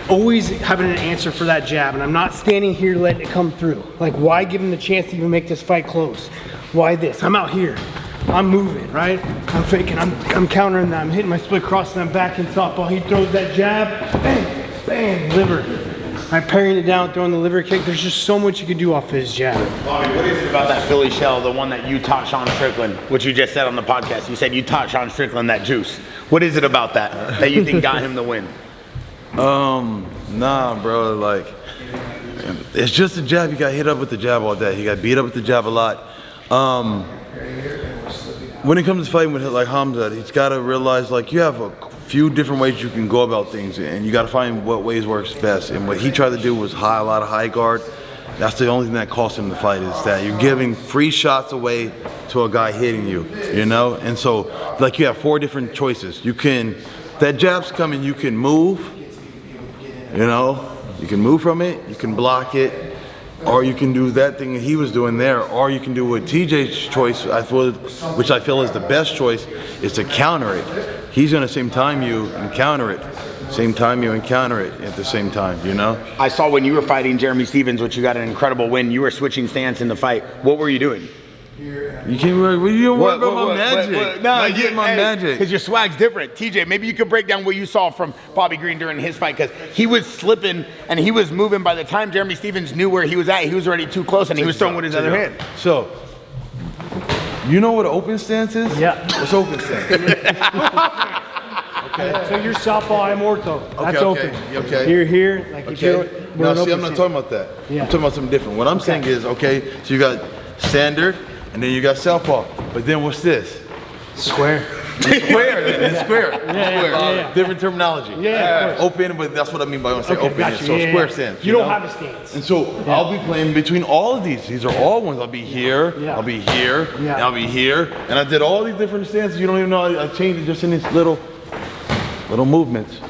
always having an answer for that jab. And I'm not standing here letting it come through. Like, why give him the chance to even make this fight close? Why this? I'm out here. I'm moving, right? I'm faking, I'm countering that. I'm hitting my split cross and I'm back in southpaw. He throws that jab, bang, bang, liver. I'm parrying it down, throwing the liver kick. There's just so much you can do off his jab. Bobby, what is it about that Philly shell, the one that you taught Sean Strickland, which you just said on the podcast? You said you taught Sean Strickland that juice. What is it about that you think got him the win? Nah, bro, like, it's just a jab. He got hit up with the jab all day. He got beat up with the jab a lot. When it comes to fighting with like Khamzat, he's got to realize, like, you have a few different ways you can go about things, and you got to find what ways works best. And what he tried to do was a lot of high guard. That's the only thing that cost him the fight, is that you're giving free shots away to a guy hitting you, you know? And so, like, you have 4 different choices. You can, that jab's coming, you can move, you know? You can move from it, you can block it, or you can do that thing he was doing there, or you can do what TJ's choice, which I feel is the best choice, is to counter it. He's gonna same time you and counter it. Same time you encounter it at the same time, you know? I saw when you were fighting Jeremy Stephens, which you got an incredible win, you were switching stance in the fight. What were you doing? You can't worry, you don't worry about my magic. No, I get my magic. Because your swag's different. TJ, maybe you could break down what you saw from Bobby Green during his fight, because he was slipping and he was moving. By the time Jeremy Stephens knew where he was at, he was already too close and he was throwing with his other hand. So, you know what an open stance is? Yeah. What's open stance? Okay. So you're southpaw, I'm ortho. That's open. Okay. You're here, like if you're. No, see, I'm not talking about that. Yeah. I'm talking about something different. What I'm saying is, okay, so you got standard, and then you got southpaw. But then what's this? Square. Square, then. It's square. Yeah. Different terminology. Yeah. Open, but that's what I mean by when I say open. Gotcha. So square stance. You don't have a stance. And so I'll be playing between all of these. These are all ones. I'll be here, I'll be here, and I'll be here. And I did all these different stances. You don't even know I changed it just in these little movements.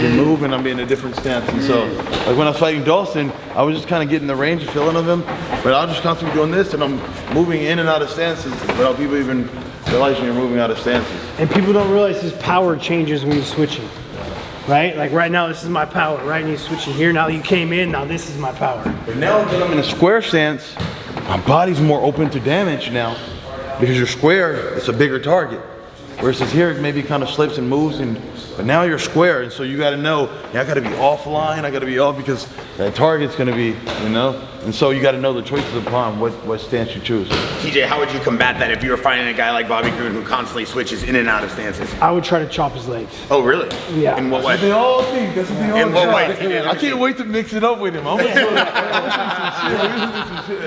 You move and I'm in a different stance. And so, like when I was fighting Dawson, I was just kind of getting the range of feeling of him. But I was just constantly doing this and I'm moving in and out of stances without people even realizing you're moving out of stances. And people don't realize his power changes when he's switching. Right? Like right now, this is my power, right? And he's switching here. Now you came in, now this is my power. But now that I'm in a square stance, my body's more open to damage now. Because you're square, it's a bigger target. Versus here, it maybe kind of slips and moves, but now you're square, and so you got to know, I got to be offline, I got to be off because that target's going to be, you know? And so you got to know the choices upon what stance you choose. TJ, how would you combat that if you were fighting a guy like Bobby Green who constantly switches in and out of stances? I would try to chop his legs. Oh, really? Yeah. In what way? They all think, that's what they all In what way? I can't wait to mix it up with him. I'm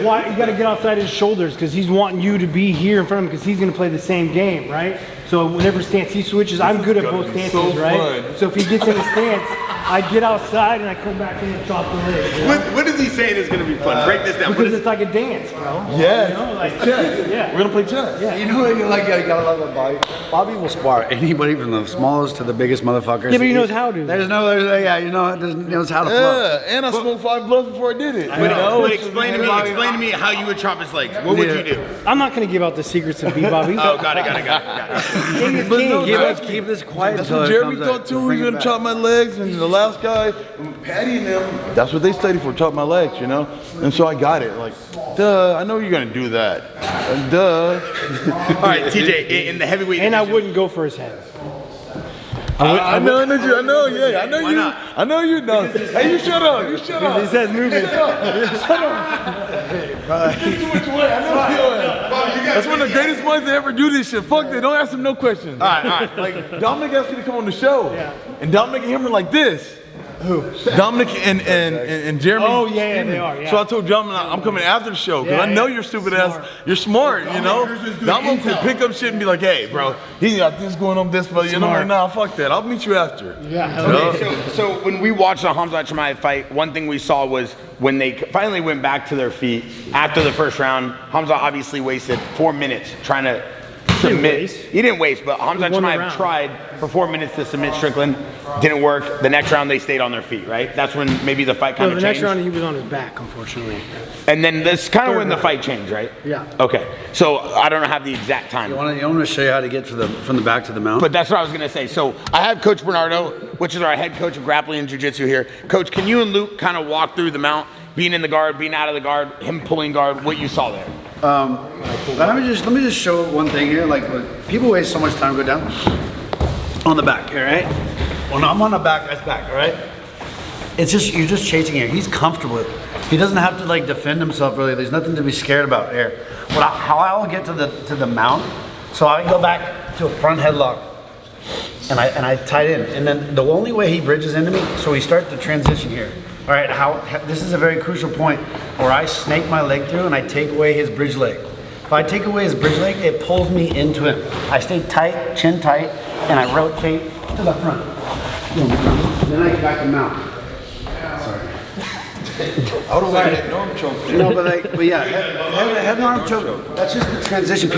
Why? You got to get outside his shoulders because he's wanting you to be here in front of him because he's going to play the same game, right? So whenever stance he switches, I'm good at both stances, so right? fun. So if he gets in a stance, I get outside and I come back in and chop the legs. You know? What is he saying is going to be fun? Break this down. Because it's like a dance, bro. Yeah. You know, like, Chess. yeah. We're going to play chess. Yeah. You know what you gotta love about Bobby? Bobby will spar anybody from the smallest to the biggest motherfuckers. Yeah, but he knows how to. He knows how to flow. Yeah, and I smoked 5 blunts before I did it. But explain to me how you would chop his legs. What would you do? I'm not going to give out the secrets of B-Bobby. Oh, got it. King is king. Keep this quiet. That's what Jeremy thought too. He's gonna chop my legs, and the last guy, Patty and them, that's what they studied for, chop my legs, you know? And so I got it, like, duh, I know you're gonna do that. Duh. All right, TJ, in the heavyweight And I division- wouldn't go for his head. I know you know. Hey, you shut up. He says moving. That's one of the greatest minds to ever do this shit. Fuck that. Don't ask him no questions. All right. Like, Dominic asked me to come on the show. Yeah. And Dominic and him are like this. Who? Dominic and Jeremy. Oh, yeah, they are, yeah. So I told Dominic, I'm coming after the show because Yeah, I know yeah. you're stupid ass. You're smart, you know? Dominic could pick up shit and be like, hey, bro, he got this going on this, but you know, like, nah, fuck that. I'll meet you after. Yeah. Okay, so when we watched the Khamzat Chimaev fight, one thing we saw was when they finally went back to their feet after the first round, Khamzat obviously wasted 4 minutes trying to submit. He didn't waste, but Khamzat Chimaev tried for 4 minutes to submit Strickland. Didn't work. The next round, they stayed on their feet, right? That's when maybe the fight kind of changed. The next round, he was on his back, unfortunately. And then that's kind of when the fight changed, right? Yeah. Okay. So I don't have the exact time. You want to show you how to get from the back to the mount? But that's what I was going to say. So I have Coach Bernardo, which is our head coach of grappling and jiu-jitsu here. Coach, can you and Luke kind of walk through the mount, being in the guard, being out of the guard, him pulling guard, what you saw there? Let me just show one thing here. Like, people waste so much time go down on the back, all right? When I'm on the back, that's back, all right? It's just, you're just chasing here. He's comfortable. He doesn't have to like defend himself really. There's nothing to be scared about here. How I'll get to the mount, so I go back to a front headlock and I tie it in. And then the only way he bridges into me, so we start the transition here. All right, this is a very crucial point where I snake my leg through and I take away his bridge leg. If I take away his bridge leg, it pulls me into him. I stay tight, chin tight, and I rotate to the front. Then I get back and mount. Sorry. I would have liked that arm choke. No, but yeah, head arm choke. That's just the transition.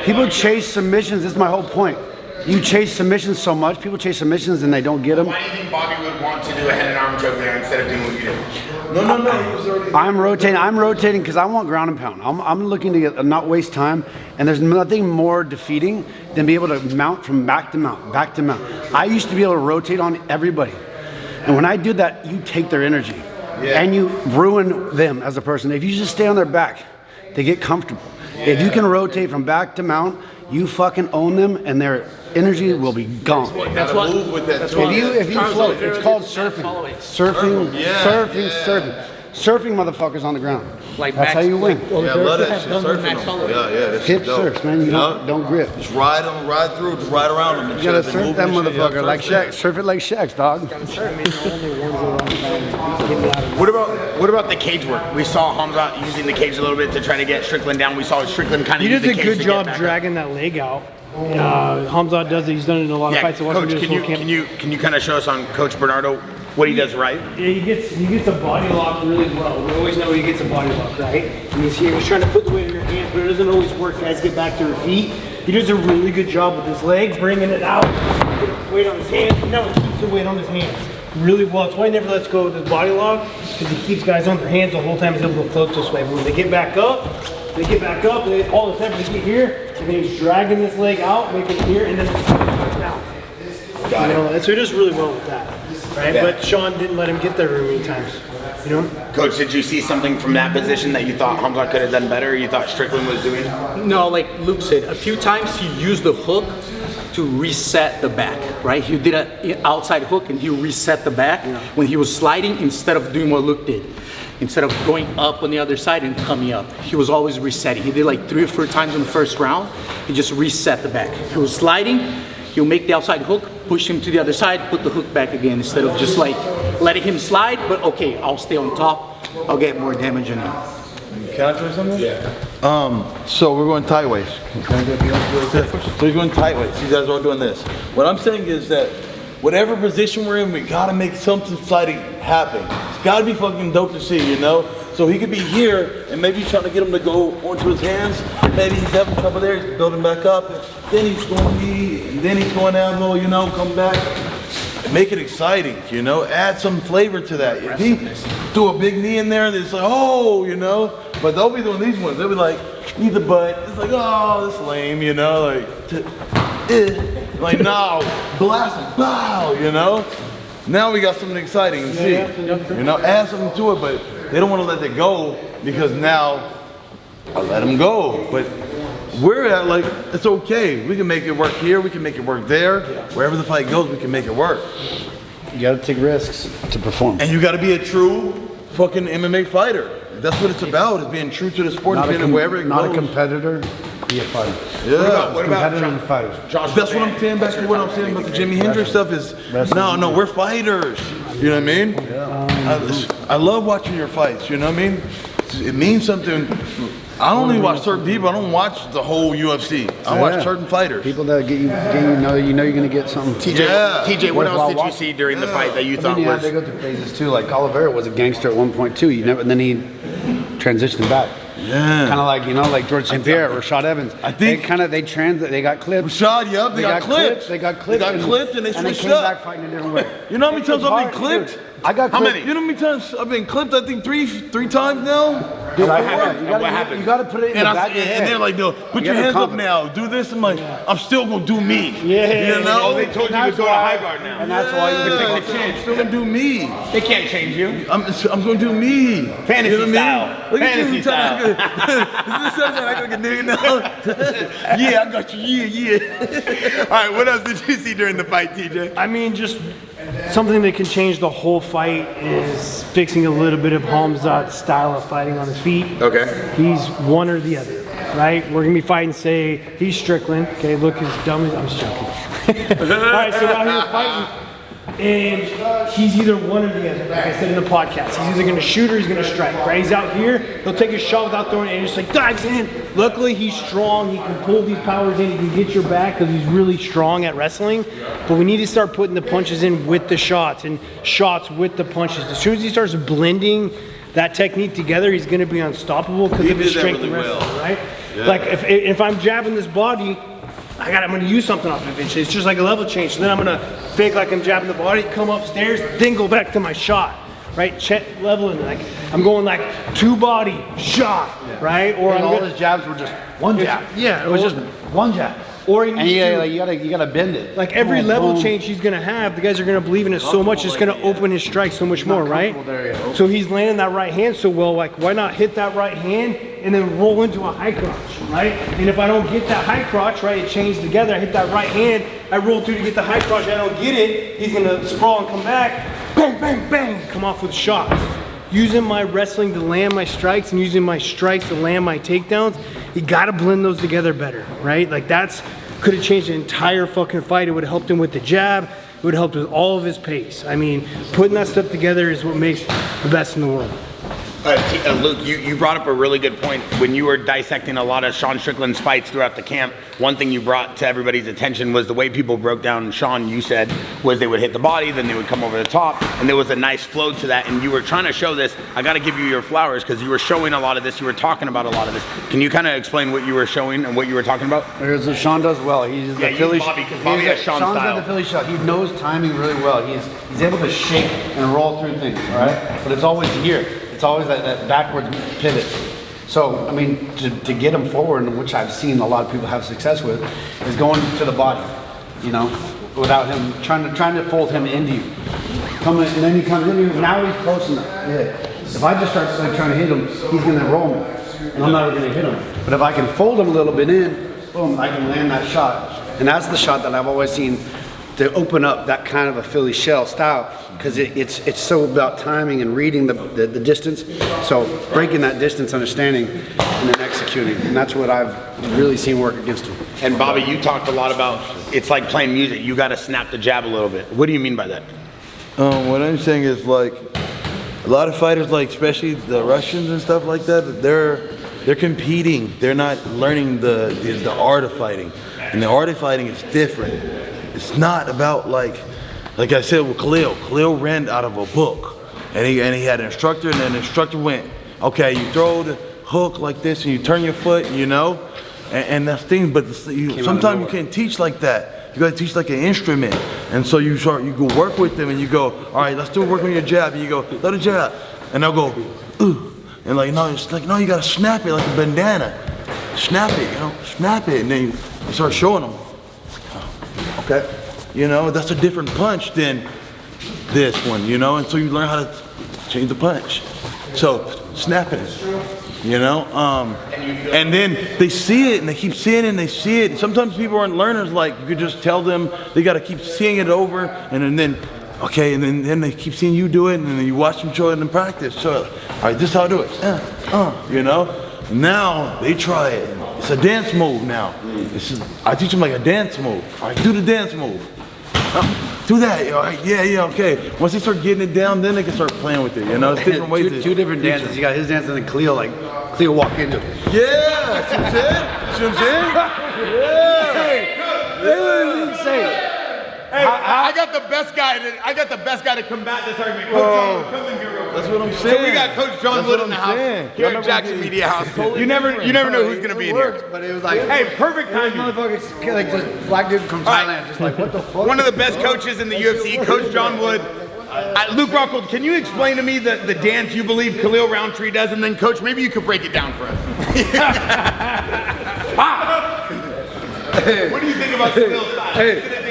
People chase submissions. This is my whole point. You chase submissions so much. People chase submissions and they don't get them. Why do you think Bobby would want to do a head and arm choke there instead of doing what you did? No. I'm rotating because I want ground and pound. I'm looking to not waste time, and there's nothing more defeating than be able to mount from back to mount, back to mount. I used to be able to rotate on everybody, and when I do that, you take their energy, and you ruin them as a person. If you just stay on their back, they get comfortable. If you can rotate from back to mount, you fucking own them, and their energy will be gone. That's what. Move with that. If you float, it's called surfing. Surfing motherfuckers on the ground. Like that's how you win. Yeah, I love that shit. Surfing. Yeah. That's Hip dope. surfs, man. You don't grip. Just ride them, ride through, just ride around them. You gotta surf that motherfucker like Shaq. Surf it like Shaq's, dog. What about the cage work? We saw Khamzat using the cage a little bit to try to get Strickland down. We saw Strickland kind of He use does the a cage good to job get back dragging that leg out. Khamzat does it. He's done it in a lot of fights. Coach, can you kind of show us on Coach Bernardo what he does right? Yeah, he gets a body lock really well. We always know he gets a body lock, right? And he's here. He's trying to put the weight in your hands, but it doesn't always work. Guys get back to their feet. He does a really good job with his leg, bringing it out, put weight on his hands. No, he keeps the weight on his hands really well. That's why he never lets go of his body lock, because he keeps guys on their hands the whole time. He's able to float this way. But when they get back up, and all the time they get here, and then he's dragging this leg out, making it here, and then it's down. So he does really well with that, right? Yeah. But Sean didn't let him get there very many times, you know? Coach, did you see something from that position that you thought Khamzat could have done better, or you thought Strickland was doing? No, like Luke said, a few times he used the hook to reset the back, right? He did an outside hook and he reset the back when he was sliding instead of doing what Luke did. Instead of going up on the other side and coming up, he was always resetting. He did like 3 or 4 times in the first round. He just reset the back. He was sliding, he'll make the outside hook, push him to the other side, put the hook back again, instead of just like letting him slide, but okay, I'll stay on top, I'll get more damage on him. Can I try something? Yeah. So we're going tight waist. So he's going tight waist. You guys are all doing this. What I'm saying is that whatever position we're in, we gotta make something exciting happen. It's gotta be fucking dope to see, you know? So he could be here, and maybe he's trying to get him to go onto his hands. Maybe he's having trouble there, he's building back up. Then he's going knee, and then he's going elbow, you know, come back. Make it exciting, you know? Add some flavor to that. If he threw a big knee in there, it's like, oh, you know? But they'll be doing these ones. They'll be like, knee the butt. It's like, oh, this lame, you know? Like, no, blast him, bow, you know? Now we got something exciting to see. You know, add something to it, but they don't want to let it go because now I let them go. But we're at like, it's okay. We can make it work here, we can make it work there. Wherever the fight goes, we can make it work. You gotta take risks to perform. And you gotta be a true fucking MMA fighter. That's what it's about, is being true to the sport, and wherever it goes. Not a competitor, be a fighter. Yeah. What about competitor and fighters? That's what I'm saying back to what I'm saying about the Jimi Hendrix stuff is, no, we're fighters. You know what I mean? Yeah. I love watching your fights, you know what I mean? It means something. I only watch certain people. I don't watch the whole UFC. I watch certain fighters. People that get you know you're gonna get something. TJ, what else did you see during the fight that you thought was? They go through phases too. Like Oliveira was a gangster at 1.2. Then he transitioned back. Yeah. Kind of like, like George St. Pierre, Rashad Evans. I think they got clipped. Rashad, yep, they got clipped. They got clipped and they switched came up. back fighting a different way. You know how many times I've been clipped? Dude, I got How clipped. many? You know how many times I've been clipped? I think three times now. Dude, What happened? You got to put it in the back of your head. And they're like, no, put your gotta hands up confidence. now. Do this. I'm like, I'm still gonna do me. Yeah. You know? Oh, they told you to go to high guard now. And that's why you Take can the chance. I'm still gonna do me. They can't change you. I'm gonna do me. Fantasy You know what style. I mean? Look at Fantasy you trying to act like a nigga now. Yeah, I got you. Yeah. All right, what else did you see during the fight, TJ? I mean, just something that can change the whole fight is fixing a little bit of Khamzat's style of fighting on his feet. Okay. He's one or the other, right? We're gonna be fighting, say, he's Strickland. Okay, look as dumb as I'm just joking. All right, so out here fighting, and he's either one or the other. Like I said in the podcast, he's either gonna shoot or he's gonna strike. Right? He's out here, he'll take a shot without throwing it, and just like dives in. Luckily, he's strong. He can pull these powers in. He can get your back because he's really strong at wrestling. But we need to start putting the punches in with the shots and shots with the punches. As soon as he starts blending that technique together, he's going to be unstoppable because of his strength and wrestling, right? Yeah. Like if I'm jabbing this body, I'm going to use something off it eventually. It's just like a level change. So then I'm going to fake like I'm jabbing the body, come upstairs, then go back to my shot, right? Check leveling, like I'm going like two body shot, right? Or and all his jabs were just one jab. Yeah, it was just one jab. Or he and needs to, you gotta bend it. Like every level change he's gonna have, the guys are gonna believe in it so much, it's gonna open his strike so much more, right? So he's landing that right hand so well, like why not hit that right hand and then roll into a high crotch, right? And if I don't get that high crotch, right, it chains together, I hit that right hand, I roll through to get the high crotch, I don't get it, he's gonna sprawl and come back, bang, bang, bang, come off with shots. Using my wrestling to land my strikes and using my strikes to land my takedowns, you gotta blend those together better, right? Like that's, could have changed the entire fucking fight. It would have helped him with the jab. It would have helped with all of his pace. I mean, putting that stuff together is what makes the best in the world. Luke, you brought up a really good point. When you were dissecting a lot of Sean Strickland's fights throughout the camp, one thing you brought to everybody's attention was the way people broke down Sean, you said, was they would hit the body, then they would come over the top, and there was a nice flow to that, and you were trying to show this. I got to give you your flowers because you were showing a lot of this, you were talking about a lot of this. Can you kind of explain what you were showing and what you were talking about? Here's what Sean does well. He's the Philly. Bobby, because Bobby has Sean's Sean's style. got the Philly shot. He knows timing really well. He's able to shake and roll through things, all right? But it's always here. It's always that backwards pivot. So, I mean, to get him forward, which I've seen a lot of people have success with, is going to the body, without him trying to fold him into you. And then he comes in here, now he's close enough. Yeah. If I just start trying to hit him, he's gonna roll me, and I'm never gonna hit him. But if I can fold him a little bit in, boom, I can land that shot. And that's the shot that I've always seen to open up that kind of a Philly shell style, because it's so about timing and reading the distance. So breaking that distance, understanding, and then executing. And that's what I've really seen work against him. And Bobby, you talked a lot about, it's like playing music. You got to snap the jab a little bit. What do you mean by that? What I'm saying is like a lot of fighters, like especially the Russians and stuff like that, they're competing. They're not learning the art of fighting, and the art of fighting is different. It's not about like I said with Khalil. Khalil ran out of a book, and he had an instructor, and then the instructor went, okay, you throw the hook like this, and you turn your foot, and that's things. But sometimes you can't teach like that. You gotta teach like an instrument, and so you go work with them, and you go, all right, let's do work on your jab, and you go, let it jab, and they'll go, ooh, and like no, it's like no, you gotta snap it like a bandana, snap it, snap it, and then you start showing them. Okay, that's a different punch than this one, and so you learn how to change the punch. So snap it, and then they see it and they keep seeing it and they see it. Sometimes people aren't learners, like you could just tell them they got to keep seeing it over and then okay, and then they keep seeing you do it, and then you watch them show it in practice. So, all right, this is how I do it. Now they try it. It's a dance move now. I teach them like a dance move. All right, do the dance move. Do that. All right, yeah, okay. Once they start getting it down, then they can start playing with it. It's different ways. Two different dances. You got his dance and then Khalil walk into it. Yeah, see what I'm saying? Yeah. Hey, insane. Hey, I I got the best guy to combat this argument. Coach John, come in here real quick. That's what I'm saying. So we got Coach John Wood in the house here at Jaxxon Media House. You never know who's gonna be in here. But it was like, Hey, perfect timing. motherfuckers, like just black dude from Thailand, just like, what the fuck? One of the best coaches in the UFC, Coach John Wood. Luke Rockhold, can you explain to me the dance you believe Khalil Roundtree does? And then, Coach, maybe you could break it down for us. What do you think about Khalil's style? Is it a dance?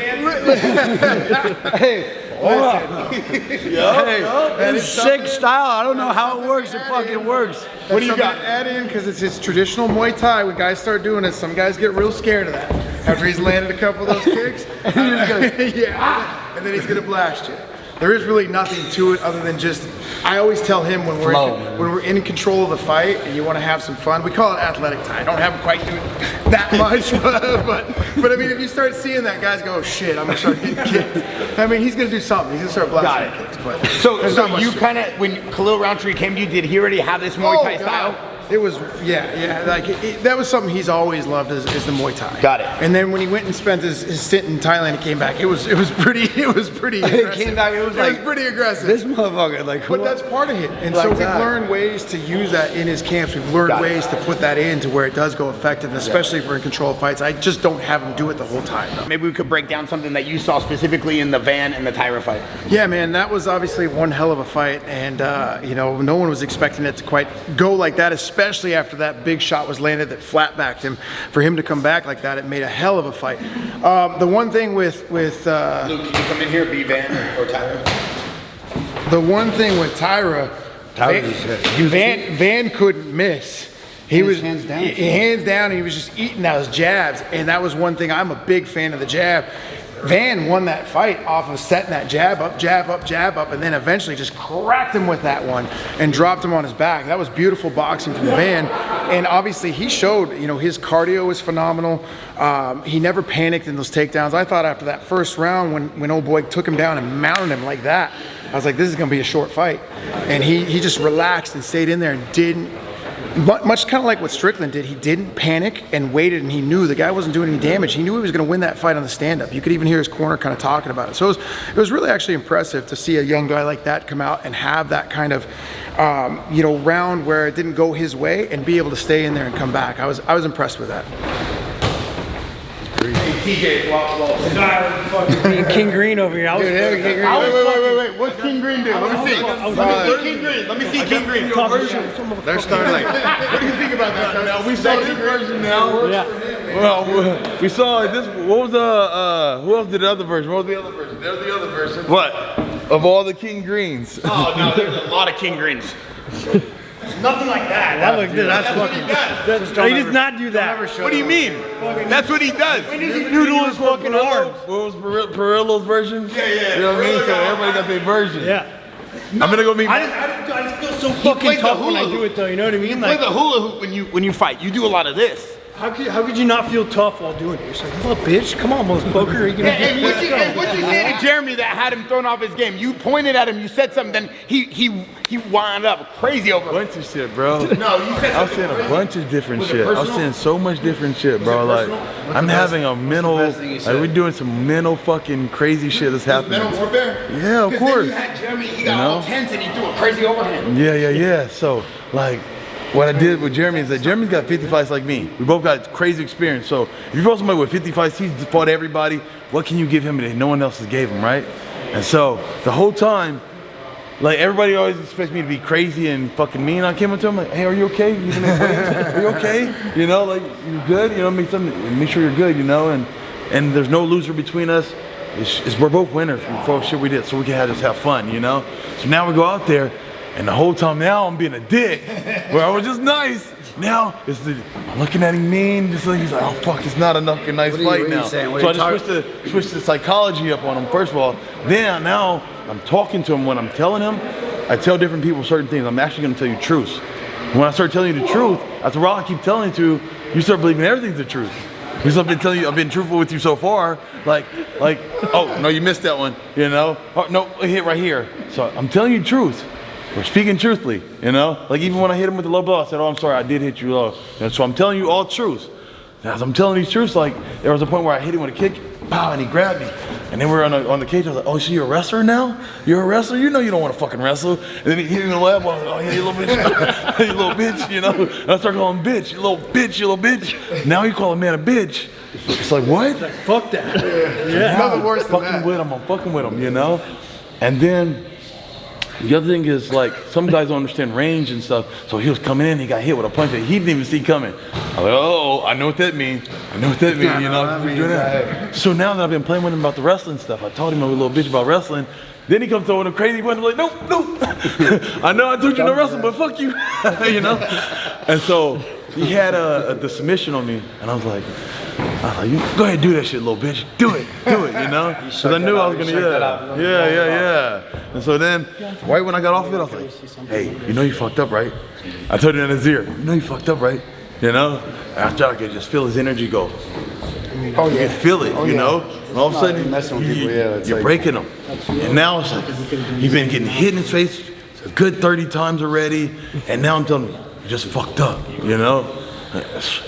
It's sick style. I don't know how it works. It fucking works. What do you got? Add in because it's his traditional Muay Thai. When guys start doing it, some guys get real scared of that. After he's landed a couple of those kicks, and then he's gonna blast you. There is really nothing to it other than just. I always tell him when we're in control of the fight and you want to have some fun. We call it athletic Thai. I don't have him quite doing that much, but I mean, if you start seeing that, guys go, oh shit, I'm gonna start getting kicked. I mean, he's gonna do something. He's gonna start blasting kicks. But So you kind of, when Khalil Roundtree came to you, did he already have this Muay Thai style? It was, like that was something he's always loved is the Muay Thai. Got it. And then when he went and spent his stint in Thailand, he came back. It was pretty aggressive. He came back, it was pretty aggressive. This motherfucker, like, But that's part of it. And so we've learned ways to use that in his camps. We've learned ways to put that in to where it does go effective, especially if we're in control of fights. I just don't have him do it the whole time, though. Maybe we could break down something that you saw specifically in the Van and the Tyra fight. Yeah, man, that was obviously one hell of a fight. And, no one was expecting it to quite go like that, especially after that big shot was landed that flat backed him. For him to come back like that, it made a hell of a fight. The one thing with Luke, can you come in here, be Van or Tyra? the one thing with Tyra, Van couldn't miss. He was hands down. And he was just eating those jabs, and that was one thing. I'm a big fan of the jab. Van won that fight off of setting that jab up, and then eventually just cracked him with that one and dropped him on his back. That was beautiful boxing from Van. And obviously he showed, his cardio was phenomenal. He never panicked in those takedowns. I thought after that first round when old boy took him down and mounted him like that, I was like, this is gonna be a short fight. And he just relaxed and stayed in there and didn't, much kind of like what Strickland did. He didn't panic and waited, and he knew the guy wasn't doing any damage. He knew he was going to win that fight on the stand-up. You could even hear his corner kind of talking about it. So it was really actually impressive to see a young guy like that come out and have that kind of, round where it didn't go his way and be able to stay in there and come back. I was impressed with that. Hey, TJ, King Green over here. Wait. What's King Green do? Let me see. Let me see King Green. They're starting like. What do you think about that? Now we saw this version now. Yeah. Well, we saw this. What was the? Who else did the other version? What was the other version? There's the other version. What? Of all the King Greens. Oh no, there's a lot of King Greens. Nothing like that. That's fucking. He does not do that. What do you mean? That's what he does. Noodle his fucking arms. What was Perillo's version? Yeah. You know what I mean? So everybody got their version. Yeah. I'm gonna go meet. I just feel so fucking tough when I do it though. You know what I mean? Play the hula hoop when you fight. You do a lot of this. How could you not feel tough while doing it? You're just like, little bitch, come on, motherfucker. What'd you say to Jeremy that had him thrown off his game? You pointed at him, you said something, then he wound up crazy over A bunch of shit, bro. No, you said I was saying a bunch of different shit. I was saying so much different shit, bro. Like, I'm having a mental, we're doing some mental fucking crazy shit that's happening. mental warfare? Yeah, of course. Then you had Jeremy, he got all tense and he threw a crazy overhand. Yeah. So, like, what I did with Jeremy is that Jeremy's got 50 fights like me. We both got crazy experience. So if you fought somebody with 50 fights, he's fought everybody. What can you give him that no one else has gave him, right? And so the whole time, like, everybody always expects me to be crazy and fucking mean. I came up to him like, hey, are you okay? You are you okay? You know, like, you good? You know, make sure you're good, you know? And there's no loser between us. We're both winners for shit we did, so we can just have fun, you know? So now we go out there, and the whole time now I'm being a dick, where I was just nice. Now I'm looking at him mean, just like he's like, oh fuck, it's not enough a nice fight now. So I just switched the psychology up on him first of all. Then now I'm talking to him. When I'm telling him, I tell different people certain things. I'm actually gonna tell you truths. When I start telling you the truth, after a while I keep telling you, you start believing everything's the truth. Because I've been telling you, I've been truthful with you so far. Like, oh no, you missed that one, you know? Oh no, hit right here. So I'm telling you the truth. We're speaking truthfully, you know? Like, even when I hit him with the low blow, I said, oh, I'm sorry, I did hit you low. And so I'm telling you all truths. As I'm telling these truths, like, there was a point where I hit him with a kick, pow, and he grabbed me. And then we were on the cage. I was like, oh, so you're a wrestler now? You're a wrestler? You know you don't want to fucking wrestle. And then he hit me in the lap. I was like, oh, yeah, you little bitch. You little bitch, you know? And I started calling him bitch. You little bitch, you little bitch. Now you call a man a bitch. It's like, what? Fuck that. Yeah. Nothing worse than that. I'm fucking with him, you know? And then the other thing is, like, some guys don't understand range and stuff. So he was coming in, he got hit with a punch that he didn't even see coming. I was like, oh, I know what that means. You know? So now that I've been playing with him about the wrestling stuff, I told him I'm a little bitch about wrestling. Then he comes throwing a crazy punch. I'm like, nope. I know I told you no wrestling, but fuck you. You know? And so he had the submission on me, and I was like, you go ahead and do that shit, little bitch. Do it, you know? Because I knew I was gonna, yeah. And so then, right when I got off of it, I was like, hey, you know you fucked up, right? I told him in his ear, you know you fucked up, right? You know? After I could just feel his energy go. Oh, yeah. You can feel it, you know? And all of a sudden, you're breaking him. And now it's like, he's been getting hit in his face a good 30 times already, and now I'm telling him, you just fucked up, you know?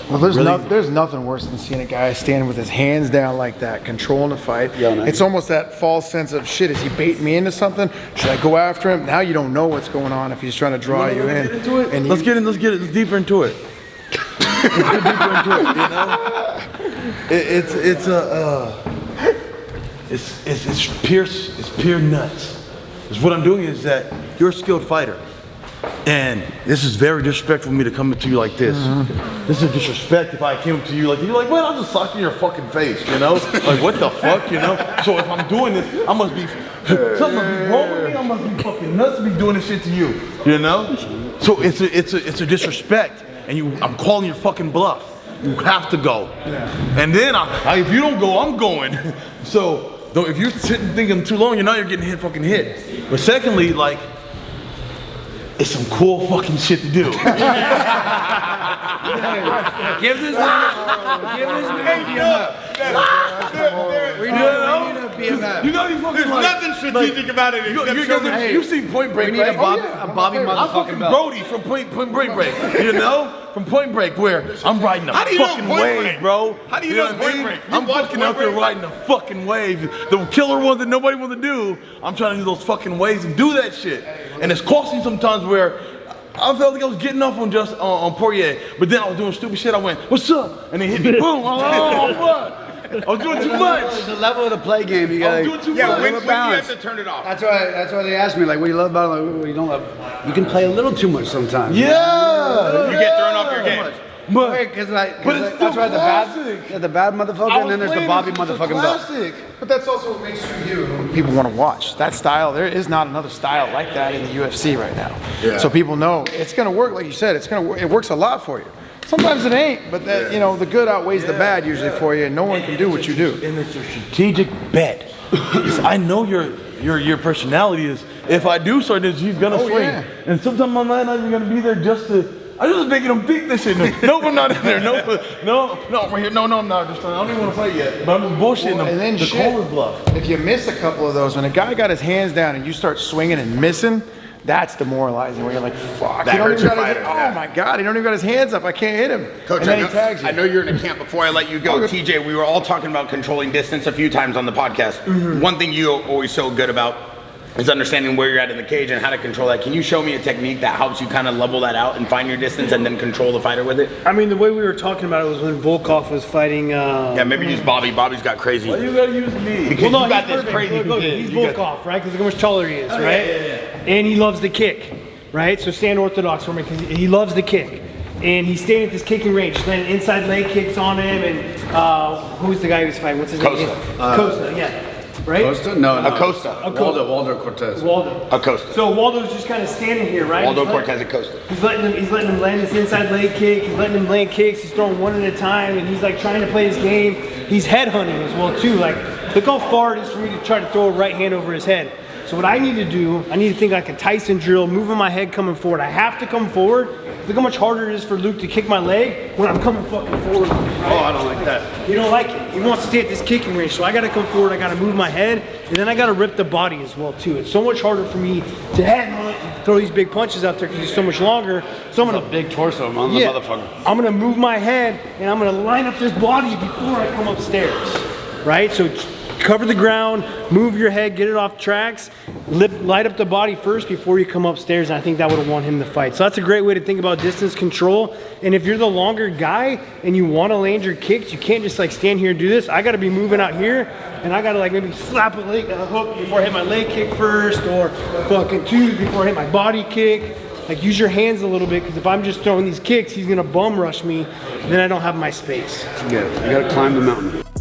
Well, there's nothing worse than seeing a guy stand with his hands down like that, controlling the fight. It's almost that false sense of, shit, is he baiting me into something? Should I go after him? Now you don't know what's going on if he's trying to draw you in. And let's get deeper into it. Let's get deeper into it, you know? It's pure nuts. Because what I'm doing is that you're a skilled fighter. And this is very disrespectful for me to come up to you like this. This is disrespect if I came up to you like, you're like, well, I'll just sock you in your fucking face, you know? Like, what the fuck, you know? So if I'm doing this, I must be, something must be wrong with me. I must be fucking nuts to be doing this shit to you, you know? So it's a disrespect, and I'm calling your fucking bluff. You have to go. And then, if you don't go, I'm going. So if you're sitting thinking too long, you're getting fucking hit. But secondly, like, it's some cool fucking shit to do. Give this man we need a BMF. You gotta be fucking There's nothing strategic about it. You've seen Point Break, we need right? a Bobby I'm fucking motherfucking belt. Brody from Point Break, you know? From Point Break, where I'm riding a fucking wave, bro. How do you know Point Break? I'm fucking out there riding a fucking wave. The killer ones that nobody wants to do, I'm trying to do those fucking waves and do that shit. And it's costly sometimes where I felt like I was getting off on Poirier, but then I was doing stupid shit. I went, what's up? And then hit me, boom. Oh, fuck. I was doing too much. It's the level of the play game. You gotta, I was doing too much. When do you have to turn it off? That's why they asked me, like, what do you love about it? Like, what do you don't love? You can play a little too much sometimes. Yeah. You get thrown off your game. But that's why the bad motherfucker, and then there's the Bobby motherfucking belt. But that's also what makes you people want to watch. That style, there is not another style like that in the UFC right now. Yeah. So people know it's going to work, like you said, it works a lot for you. Sometimes it ain't, but that, you know, the good outweighs the bad usually for you, and no one can do what you do. And it's a strategic bet. I know your personality is, if I do start this, he's gonna swing. Yeah. And sometimes I'm not even gonna be there just to, I'm just making him think this shit. Nope, I'm not in there. No, I'm right here. No, I'm not. I don't even want to fight yet. But I'm just bullshitting him. And then the call is bluff. If you miss a couple of those, when a guy got his hands down and you start swinging and missing, that's demoralizing. Where you're like, fuck. That hurts your fighter. Oh my God, he don't even got his hands up. I can't hit him. Coach, and then he tags you. I know you're in a camp. Before I let you go, TJ, we were all talking about controlling distance a few times on the podcast. One thing you're always so good about is understanding where you're at in the cage and how to control that. Can you show me a technique that helps you kind of level that out and find your distance and then control the fighter with it? I mean, the way we were talking about it was when Volkov was fighting. Yeah, maybe use Bobby. Bobby's got crazy. Why you gotta use me? Because you got this crazy. Look, he's Volkov, right? Because look how much taller he is, right? Yeah. And he loves the kick, right? So stand orthodox for me because he loves the kick. And he's staying at this kicking range. He's landing inside leg kicks on him. And who's the guy he was fighting? What's his name? Costa, yeah. Right? Costa? No. Acosta. Waldo Cortez. Acosta. So Waldo's just kind of standing here, right? Waldo Cortez Acosta. He's letting him land his inside leg kick. He's letting him land kicks. He's throwing one at a time, and he's like trying to play his game. He's headhunting as well too. Like, look how far it is for me to try to throw a right hand over his head. So what I need to do, I need to think like a Tyson drill, moving my head coming forward. I have to come forward. Look how much harder it is for Luke to kick my leg when I'm coming fucking forward. Right? Oh, I don't like that. You don't like it. He wants to stay at this kicking range, so I gotta come forward, I gotta move my head, and then I gotta rip the body as well too. It's so much harder for me to headhunt and throw these big punches out there because he's so much longer. So I'm gonna big torso on the motherfucker. I'm gonna move my head and I'm gonna line up this body before I come upstairs. Right? So cover the ground, move your head, get it off tracks, light up the body first before you come upstairs, and I think that would have won him the fight. So that's a great way to think about distance control. And if you're the longer guy and you want to land your kicks, you can't just like stand here and do this. I got to be moving out here, and I got to like maybe slap a hook before I hit my leg kick first, or fucking two before I hit my body kick. Like, use your hands a little bit, because if I'm just throwing these kicks, he's gonna bum rush me, then I don't have my space. Yeah, you gotta climb the mountain.